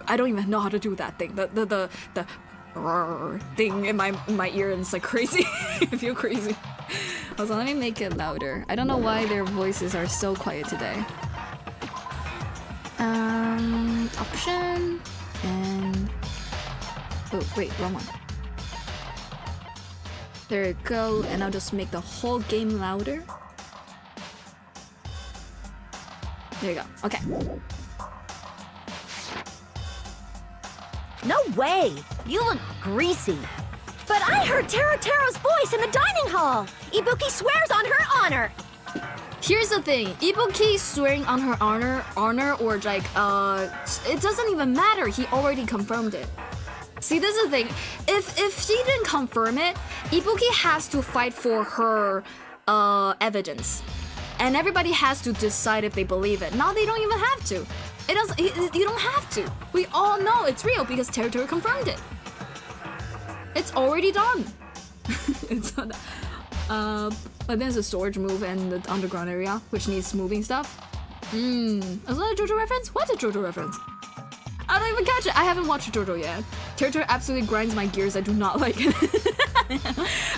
A: I don't even know how to do that thing. The thing in my ear, and it's like crazy. I feel crazy. Also, let me make it louder. I don't know why their voices are so quiet today. Option and oh wait, wrong one. There you go, and I'll just make the whole game louder. There you go. Okay.
J: No way! You look greasy. But I heard Teru's voice in the dining hall! Ibuki swears on her honor!
A: Here's the thing, Ibuki swearing on her honor or like, it doesn't even matter, he already confirmed it. See, this is the thing, if she didn't confirm it, Ibuki has to fight for her, evidence. And everybody has to decide if they believe it. Now they don't even have to. You don't have to. We all know it's real because Teru confirmed it. It's already done. It's but there's a storage move and the underground area, which needs moving stuff. Is that a JoJo reference? What's a JoJo reference? I don't even catch it. I haven't watched JoJo yet. Teru absolutely grinds my gears. I do not like it.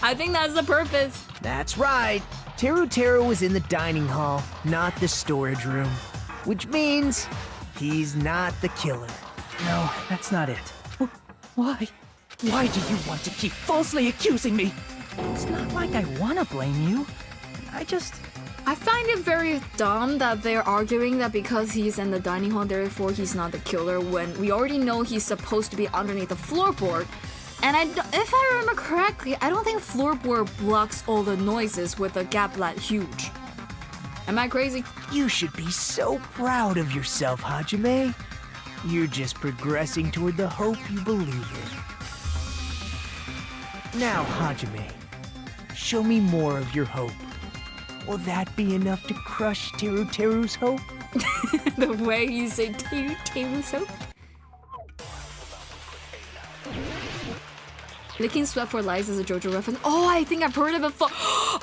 A: I think that's the purpose.
D: That's right. Teru was in the dining hall, not the storage room. Which means he's not the killer.
F: No, that's not it. Why? Why do you want to keep falsely accusing me? It's not like I want to blame you.
A: I find it very dumb that they're arguing that because he's in the dining hall, therefore he's not the killer, when we already know he's supposed to be underneath the floorboard. And if I remember correctly, I don't think floorboard blocks all the noises with a gap that huge. Am I crazy?
D: You should be so proud of yourself, Hajime. You're just progressing toward the hope you believe in. Now, Hajime, show me more of your hope. Will that be enough to crush Teru's hope?
A: The way you say Teru's hope? Licking sweat for lies is a JoJo reference. Oh, I think I've heard it before.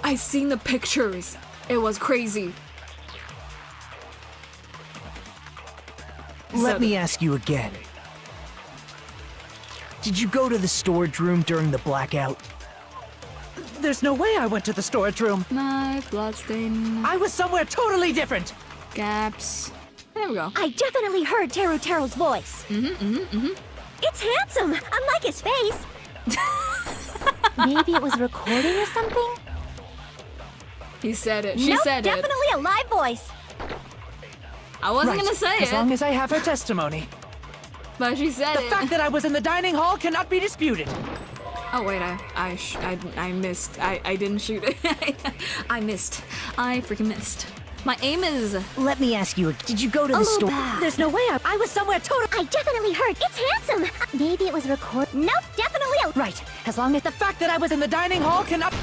A: I've seen the pictures. It was crazy.
D: Let me ask you again. Did you go to the storage room during the blackout?
F: There's no way I went to the storage room.
A: Knife, bloodstain.
F: I was somewhere totally different.
A: Gaps. There we go.
J: I definitely heard Teru's voice. It's handsome, unlike his face. Maybe it was recording or something?
A: He said it. She
J: Nope,
A: said it.
J: definitely a live voice.
A: I wasn't
F: Right,
A: gonna say
F: as
A: it,
F: long as I have her testimony.
A: but she said
F: The
A: it.
F: fact that I was in the dining hall cannot be disputed.
A: Oh wait, I missed. I didn't shoot it. I missed. I freaking missed. My aim is.
H: Let me ask you, did you go to the store?
J: There's no way I was somewhere total. I definitely heard. It's handsome. Maybe it was record. Nope, definitely a.
F: Right, as long as the fact that I was in the dining hall cannot...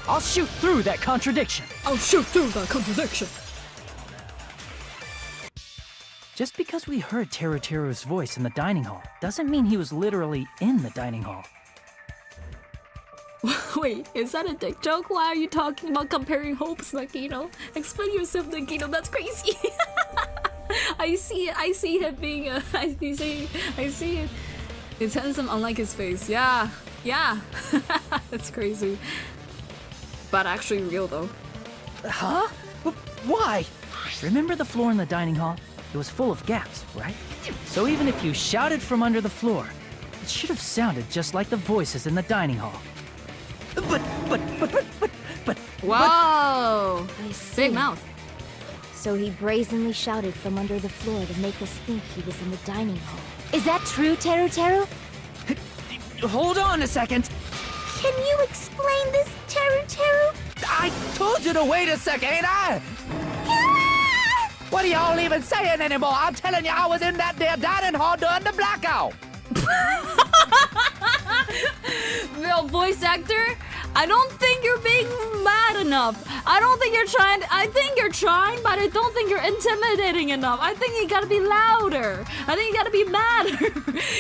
F: I'll shoot through that contradiction.
A: I'll shoot through the contradiction.
F: Just because we heard Teruteru's voice in the dining hall doesn't mean he was literally in the dining hall.
A: Wait, is that a dick joke? Why are you talking about comparing hopes, Nakino? Explain yourself, Nakino. That's crazy. I see it. I see him being a. I see it. It's handsome, unlike his face. Yeah. That's crazy. But actually real though.
F: Huh? Why? Remember the floor in the dining hall? It was full of gaps, right? So even if you shouted from under the floor, it should have sounded just like the voices in the dining hall. But.
A: Whoa! Big mouth.
J: So he brazenly shouted from under the floor to make us think he was in the dining hall. Is that true, Teru?
F: Hold on a second.
J: Can you explain this, Teru?
F: I told you to wait a second, ain't I? What are y'all even saying anymore? I'm telling you, I was in that there dining hall during the blackout.
A: Real voice actor, I don't think you're being mad enough. I don't think you're trying. I think you're trying, but I don't think you're intimidating enough. I think you gotta be louder. I think you gotta be madder.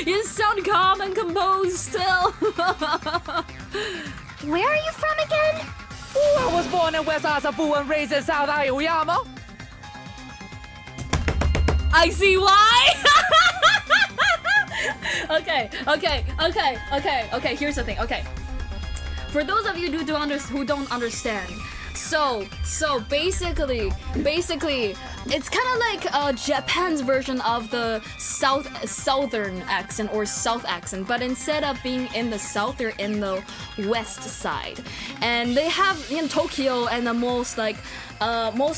A: You sound calm and composed still.
J: Where are you from again?
F: I was born in West Asabu and raised in South Aoyama.
A: I see why. Okay. Here's the thing. Okay, for those of you who don't understand, so basically, it's kind of like Japan's version of the southern accent or south accent, but instead of being in the south, they're in the west side, and they have in Tokyo and the most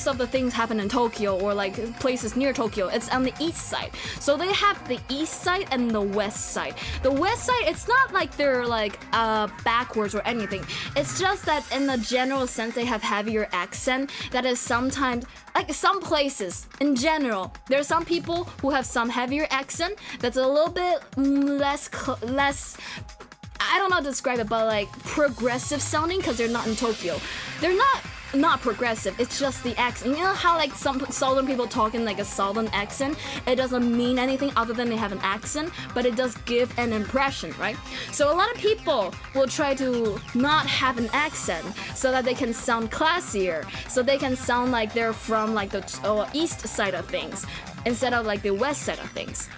A: of the things happen in Tokyo or like places near Tokyo. It's on the east side. So they have the east side and the west side. The west side, it's not like they're like backwards or anything. It's just that in the general sense they have heavier accent that is sometimes like some places in general. There are some people who have some heavier accent that's a little bit less I don't know how to describe it, but like progressive sounding because they're not in Tokyo. They're not progressive, it's just the accent. You know how like some southern people talk in like a southern accent? It doesn't mean anything other than they have an accent, but it does give an impression, right? So a lot of people will try to not have an accent so that they can sound classier, so they can sound like they're from like the east side of things instead of like the west side of things.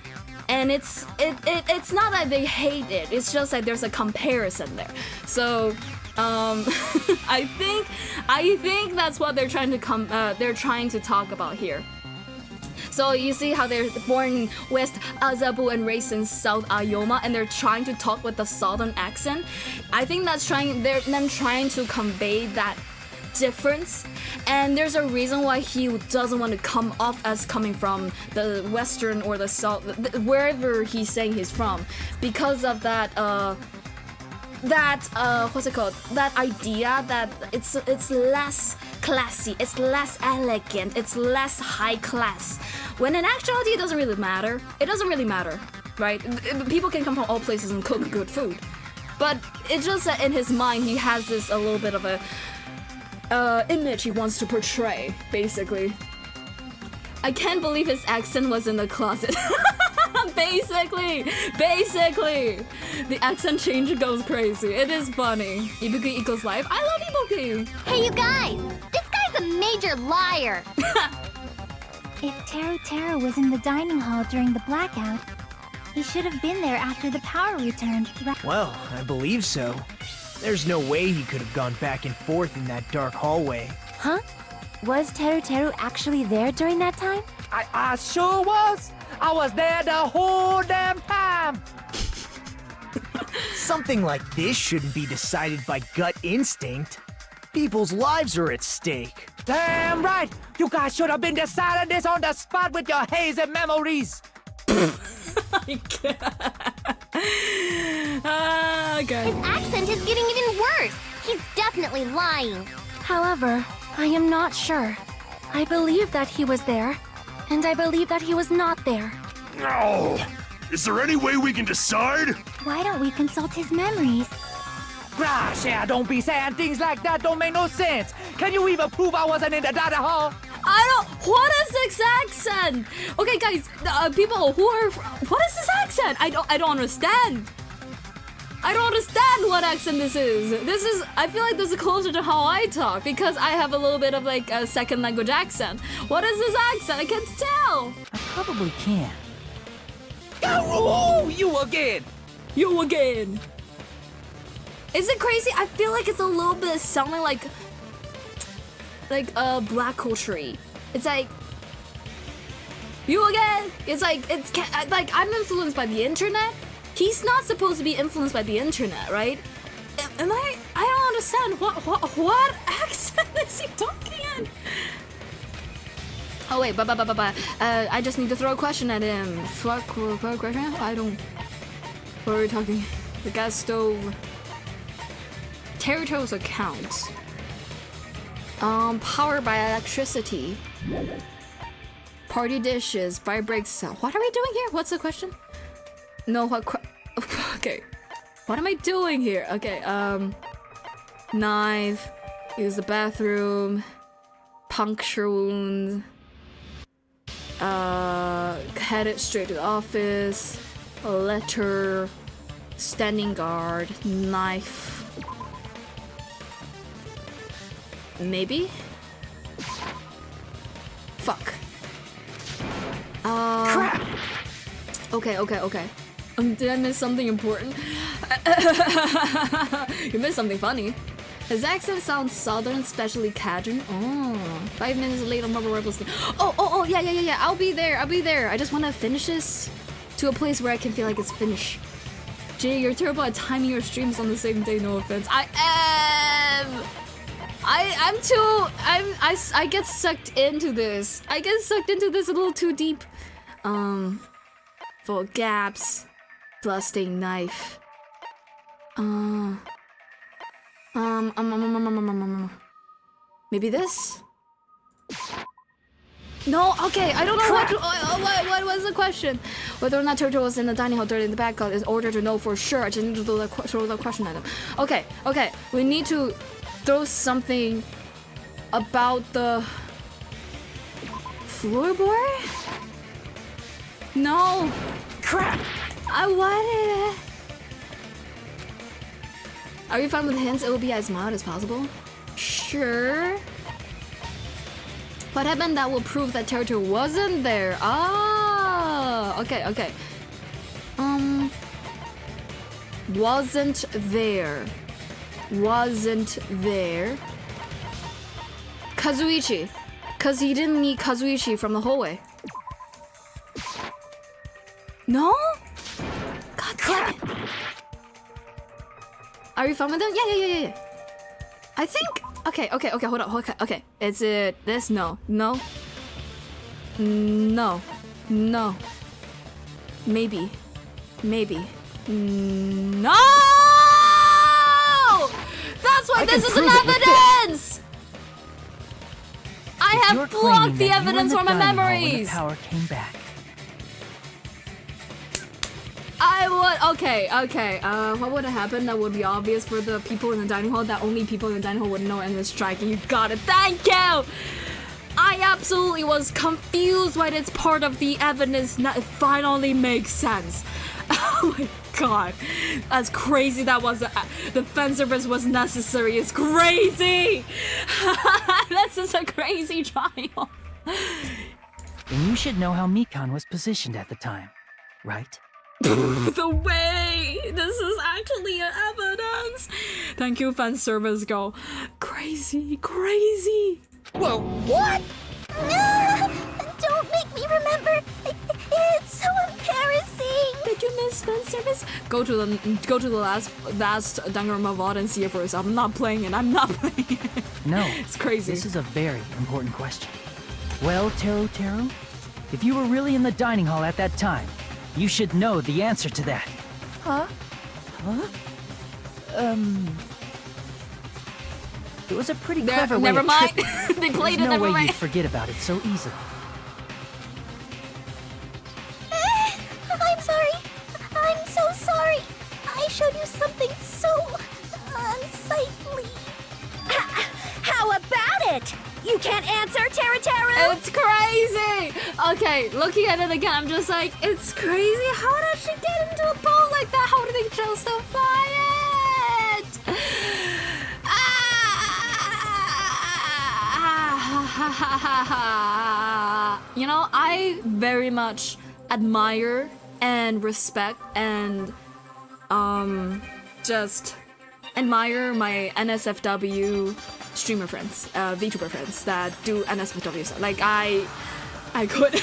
A: And it's not that they hate it, it's just like there's a comparison there. So I think that's what they're trying to talk about here. So you see how they're born in West Azabu and raised in South Ayoma, and they're trying to talk with the southern accent. I think that's them trying to convey that difference, and there's a reason why he doesn't want to come off as coming from the western or the south, wherever he's saying he's from, because of that what's it called? That idea that it's less classy, it's less elegant, it's less high class. When in actuality, it doesn't really matter. It doesn't really matter, right? People can come from all places and cook good food, but it's just that in his mind he has this a little bit of a image he wants to portray, basically. I can't believe his accent was in the closet. Basically, the accent change goes crazy. It is funny. Ibuki equals life. I love Ibuki.
J: Hey, you guys! This guy's a major liar!
E: If Teru was in the dining hall during the blackout, he should have been there after the power returned, right?
D: Well, I believe so. There's no way he could have gone back and forth in that dark hallway.
J: Huh? Was Teru actually there during that time?
F: I sure was. I was there the whole damn time.
D: Something like this shouldn't be decided by gut instinct. People's lives are at stake.
F: Damn right! You guys should have been deciding this on the spot with your hazy memories.
E: His accent is getting even worse. He's definitely lying.
J: However, I am not sure. I believe that he was there, and I believe that he was not there.
I: No! Is there any way we can decide?
E: Why don't we consult his memories?
F: Gosh, yeah, don't be saying things like that. Don't make no sense. Can you even prove I wasn't in the dining hall?
A: What is this accent? Okay, guys, people who are, what is this accent? I don't understand. I don't understand what accent this is. I feel like this is closer to how I talk because I have a little bit of like a second language accent. What is this accent? I can't tell.
F: I probably can. Oh, you again!
A: You again. Is it crazy? I feel like it's a little bit sounding like a black culture. It's like you again. It's like I'm influenced by the internet. He's not supposed to be influenced by the internet, right? Am I don't understand what accent is he talking in? Oh wait, I just need to throw a question at him. What question? I don't. What are we talking? The gas stove. Territories account. Powered by electricity. Party dishes vibrates. What are we doing here? What's the question? No, okay. What am I doing here? Okay, knife. Use the bathroom. Puncture wound. Headed straight to the office. A letter. Standing guard. Knife. Maybe? Fuck. Crap! Okay. Did I miss something important? You missed something funny. His accent sounds southern, especially Cajun. Oh, 5 minutes later, Marble Rebels. Oh, yeah. I'll be there. I just want to finish this to a place where I can feel like it's finished. Jay, you're terrible at timing your streams on the same day, no offense. I am! I get sucked into this. I get sucked into this a little too deep. For gaps. Blasting knife. Maybe this? No, okay, I don't know what was the question. Whether or not Turtle was in the dining hall during the back in order to know for sure. I just need to throw the question at him. Okay, we need to throw something about the floorboard? No. Crap! I wanted it. Are you fine with hints? It will be as mild as possible. Sure. What happened that will prove that territory wasn't there? Ah, okay. Wasn't there. Kazuichi. Cause he didn't meet Kazuichi from the hallway. No? God damn it. Are you fine with them? Yeah. I think. Okay, hold on. Okay. Is it this? No. Maybe. No! That's why this is an evidence! I have blocked the evidence from my memories!
F: The power came back.
A: Okay. What would have happened that would be obvious for the people in the dining hall that only people in the dining hall would know and was striking? You got it. Thank you! I absolutely was confused why it's part of the evidence. It finally makes sense. Oh my god. That's crazy that was the fan service was necessary. It's crazy! That's just a crazy trial.
F: Then you should know how Mikan was positioned at the time, right?
A: The way! This is actually an evidence! Thank you, fan service girl. Crazy.
B: Well, what?
E: No! Don't make me remember! It's so embarrassing!
A: Did you miss fan service? go to the last Danganronpa VOD and see it for yourself. I'm not playing it. I'm not playing it.
F: No.
A: It's crazy.
F: This is a very important question. Well, Teru, if you were really in the dining hall at that time, you should know the answer to that.
A: Huh?
F: It was a pretty clever way
A: Never
F: of
A: mind.
F: tricking.
A: They played
F: There's
A: it.
F: no
A: Never
F: way
A: mind.
F: you'd forget about it so easily.
C: I'm sorry. I'm so sorry. I showed you something so unsightly.
J: How about it? You can't answer, Teru?
A: It's crazy. Okay, looking at it again, I'm just like, it's crazy. How did she get into a boat like that? How did they justify it? You know, I very much admire and respect and just admire my NSFW streamer friends, VTuber friends that do NSFW stuff. Like I could.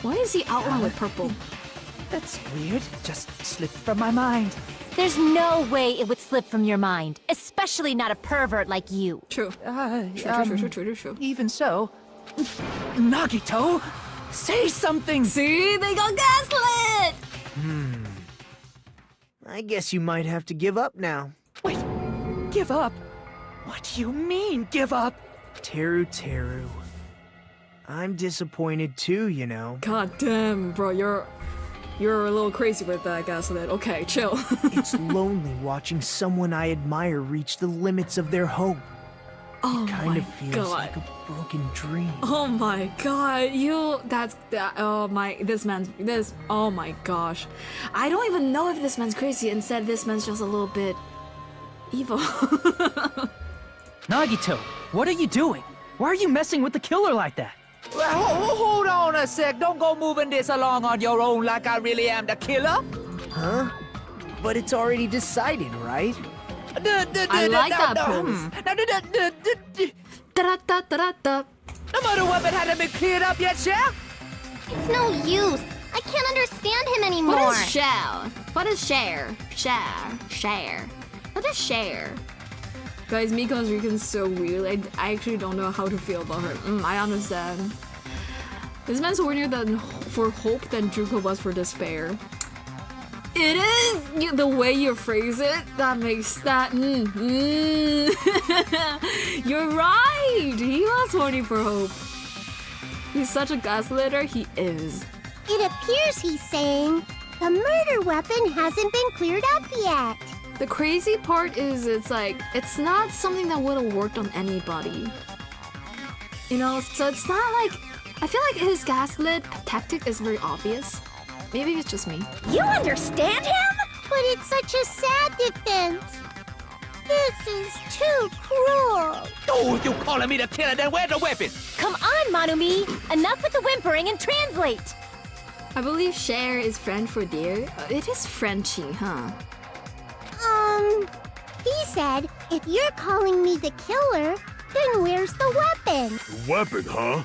A: Why is he outlined with purple?
F: That's weird. Just slipped from my mind.
J: There's no way it would slip from your mind, especially not a pervert like you.
A: True. True.
F: Even so, Nagito, say something.
A: See, they got gaslit.
D: I guess you might have to give up now.
F: Wait, give up? What do you mean, give up?
D: Teru. I'm disappointed too, you know.
A: God damn, bro, you're a little crazy with that gaslit. Okay, chill.
D: It's lonely watching someone I admire reach the limits of their hope.
A: Oh
D: Kind
A: my
D: of feels
A: god.
D: like a broken dream.
A: Oh my god, oh my gosh. I don't even know if this man's crazy. Instead, this man's just a little bit evil.
F: Nagito, what are you doing? Why are you messing with the killer like that?
H: Well, hold on a sec. Don't go moving this along on your own like I really am the killer.
D: Huh? But it's already decided, right?
A: I like that pose. Da-da-da-da-da.
H: The murder weapon hadn't been cleared up yet, Shell?
C: It's no use. I can't understand him anymore.
A: What is shell? What is share? Share. What is share? Guys, Miko's Rican's so weird. I actually don't know how to feel about her. I understand. This man's hornier for hope than Juko was for despair. It is the way you phrase it that makes that. You're right. He was horny for hope. He's such a gaslighter. He is.
C: It appears he's saying the murder weapon hasn't been cleared up yet.
A: The crazy part is it's not something that would have worked on anybody. You know, so it's not like, I feel like his gaslit tactic is very obvious. Maybe it's just me.
J: You understand him?
C: But it's such a sad defense. This is too cruel.
H: Oh, you calling me the killer, then where's the weapon?
J: Come on, Monumi. Enough with the whimpering and translate.
A: I believe share is friend for dear. It is Frenchy, huh?
C: He said, if you're calling me the killer, then where's the weapon?
I: Weapon, huh?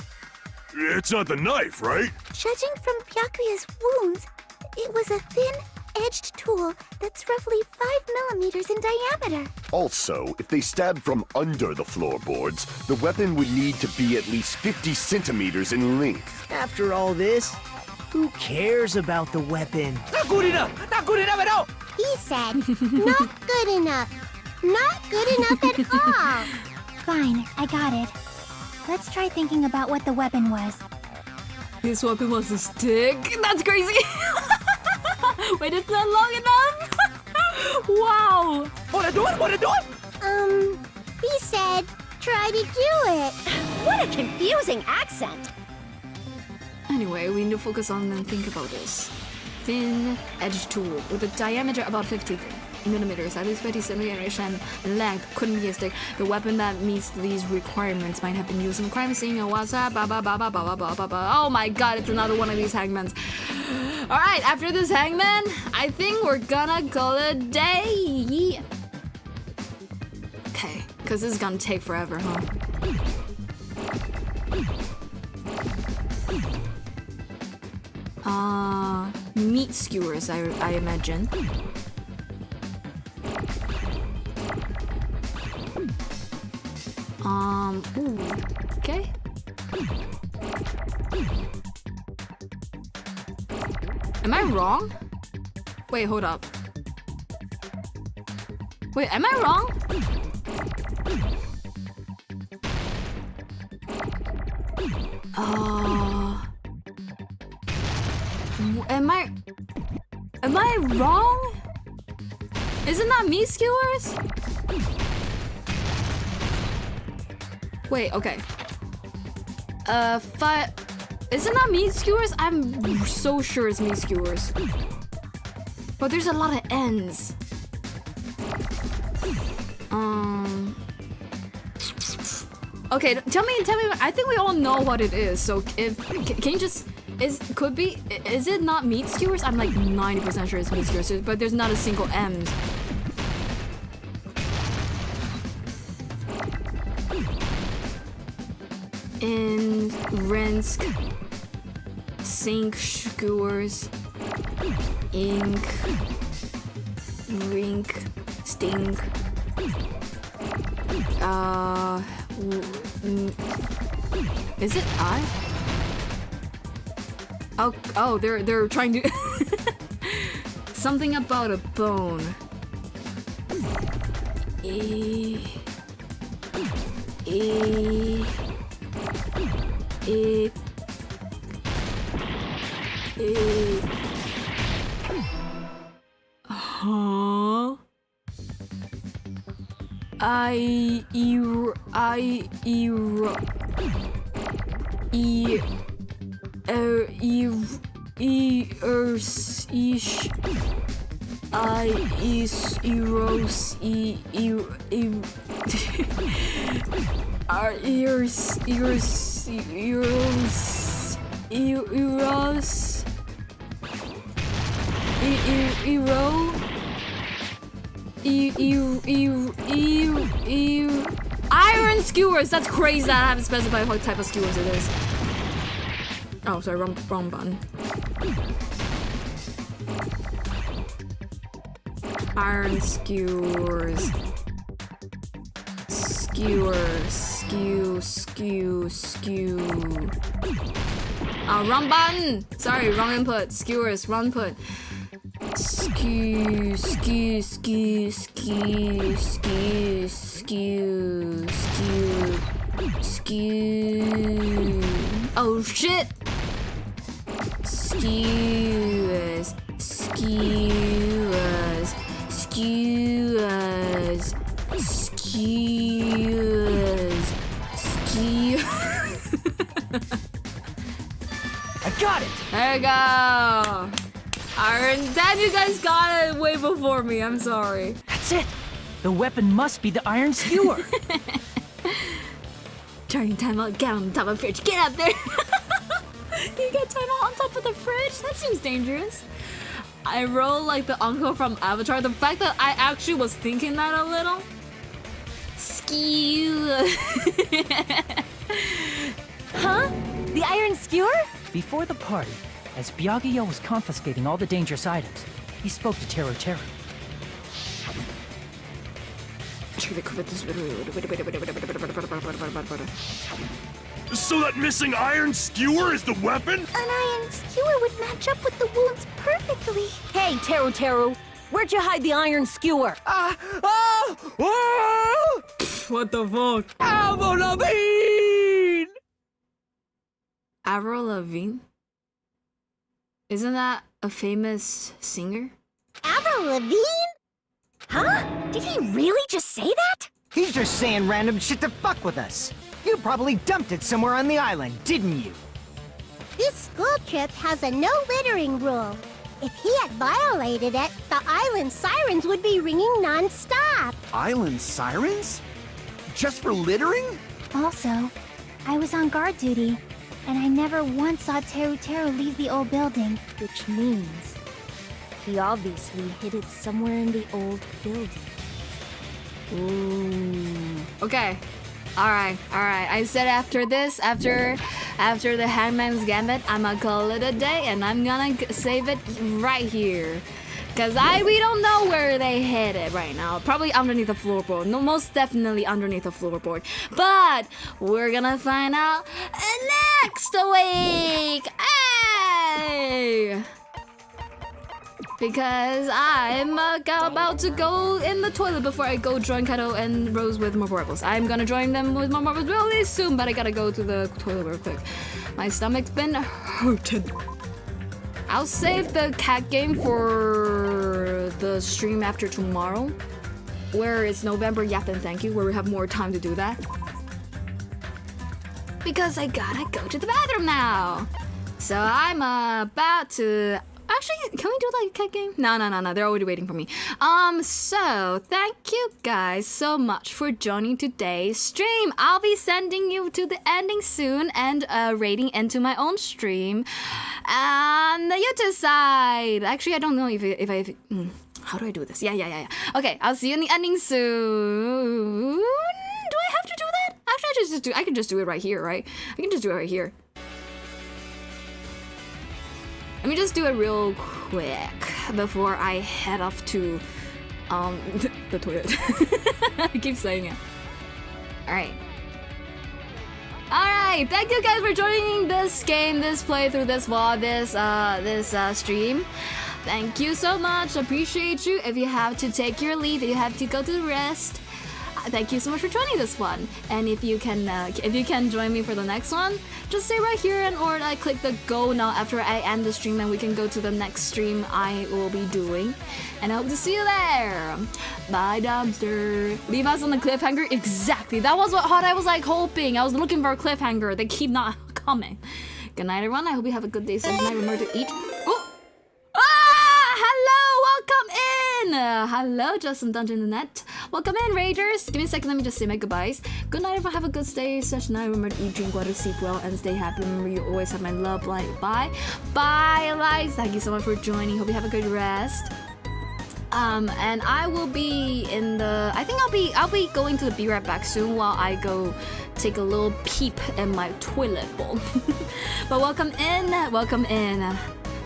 I: It's not the knife, right?
C: Judging from Byakuya's wounds, it was a thin-edged tool that's roughly 5 millimeters in diameter.
G: Also, if they stabbed from under the floorboards, the weapon would need to be at least 50 centimeters in length.
D: After all this, who cares about the weapon?
H: Not good enough! Not good enough at all!
C: He said, not good enough. Not good enough at all.
E: Fine, I got it. Let's try thinking about what the weapon was.
A: His weapon was a stick? That's crazy! Wait, it's not long enough? Wow!
H: What are you doing?
C: He said, try to do it.
J: What a confusing accent.
A: Anyway, we need to focus on and think about this. Thin edge tool with a diameter about 50 millimeters, at least 50 centimeters, and length. Couldn't be a stick. The weapon that meets these requirements might have been used in a crime scene or WhatsApp. Oh my god, it's another one of these hangmans. Alright, after this hangman, I think we're gonna call it a day. Okay, because this is gonna take forever, huh? Meat skewers, I imagine. Ooh, okay. Am I wrong? Wait, hold up. Wait, am I wrong? Am I wrong? Isn't that meat skewers? Wait, okay. Isn't that meat skewers? I'm so sure it's meat skewers. But there's a lot of N's. Okay, tell me. I think we all know what it is. So can you just is it not meat skewers? I'm like 90% sure it's meat skewers, but there's not a single M. In Rensk, sink skewers, ink, rink, stink. Is it I? Oh, they're trying to something about a bone. Huh? Iron skewers! That's crazy. I haven't specified what type of skewers it is. Oh, sorry, wrong button. Iron skewers. Skew. Oh, wrong button! Sorry, wrong input. Skewers, wrong input. Skew. Oh shit! Skewers.
F: I got it!
A: There you go! Iron, damn, you guys got it way before me. I'm sorry.
F: That's it! The weapon must be the iron skewer!
A: Turning time out, get on top of the fridge. Get up there! You get time out on top of the fridge? That seems dangerous. I roll like the uncle from Avatar. The fact that I actually was thinking that a little. Skew.
J: Huh? The iron skewer?
F: Before the party, as Byakuya was confiscating all the dangerous items, he spoke to Teru.
I: So that missing iron skewer is the weapon?
E: An iron skewer would match up with the wounds perfectly.
J: Hey, Teru, where'd you hide the iron skewer?
A: What the fuck?
F: Avril Lavigne!
A: Avril Lavigne? Isn't that a famous singer?
C: Avril Lavigne?
J: Huh? Did he really just say that?
H: He's just saying random shit to fuck with us. You probably dumped it somewhere on the island, didn't you?
C: This school trip has a no littering rule. If he had violated it, the island sirens would be ringing non-stop.
K: Island sirens? Just for littering?
E: Also, I was on guard duty, and I never once saw Teru leave the old building.
J: Which means he obviously hid it somewhere in the old building.
A: Ooh. Okay. Alright. I said after After the Hangman's Gambit, I'm gonna call it a day and I'm gonna save it right here. Cause we don't know where they hid it right now. Probably underneath the floorboard. No, most definitely underneath the floorboard. But we're gonna find out next week. Hey! Because I'm about to go in the toilet before I go join Kato and Rose with more marbles. I'm gonna join them with more marbles really soon, but I gotta go to the toilet real quick. My stomach's been hurting. I'll save the cat game for the stream after tomorrow, where it's November Yap and Thank You, where we have more time to do that. Because I gotta go to the bathroom now. So I'm about to... Actually, can we do like a cat game? No, they're already waiting for me. So thank you guys so much for joining today's stream. I'll be sending you to the ending soon and rating into my own stream on the YouTube side. Actually, I don't know if I how do I do this? Yeah. Okay, I'll see you in the ending soon. Do I have to do that? Actually, I can just do it right here, right? I can just do it right here. Let me just do it real quick before I head off to the toilet. I keep saying it. Alright, thank you guys for joining this game, this playthrough, this VOD, this stream. Thank you so much. Appreciate you. If you have to take your leave, if you have to go to rest, thank you so much for joining this one. And if you can join me for the next one, just stay right here or click the go now after I end the stream and we can go to the next stream I will be doing. And I hope to see you there. Bye, Dumpster. Leave us on the cliffhanger. Exactly. That was what I was like hoping. I was looking for a cliffhanger. They keep not coming. Good night, everyone. I hope you have a good day. So tonight, remember to eat. Oh! Hello, welcome in. Hello, Justin Dungeon the Net. Welcome in, Ragers. Give me a second, let me just say my goodbyes. Good night, everyone. Have a good stay. Such night. Remember to eat, drink water, sleep well, and stay happy. Remember, you always have my love. Bye. Bye, Elias. Thank you so much for joining. Hope you have a good rest. And I will be in the... I think I'll be going to the Be Right Back soon while I go take a little peep in my toilet bowl. But welcome in.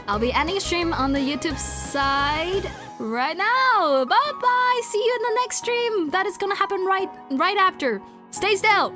A: I'll be ending stream on the YouTube side right now. Bye-bye. See you in the next stream. That is gonna happen right after. Stay still.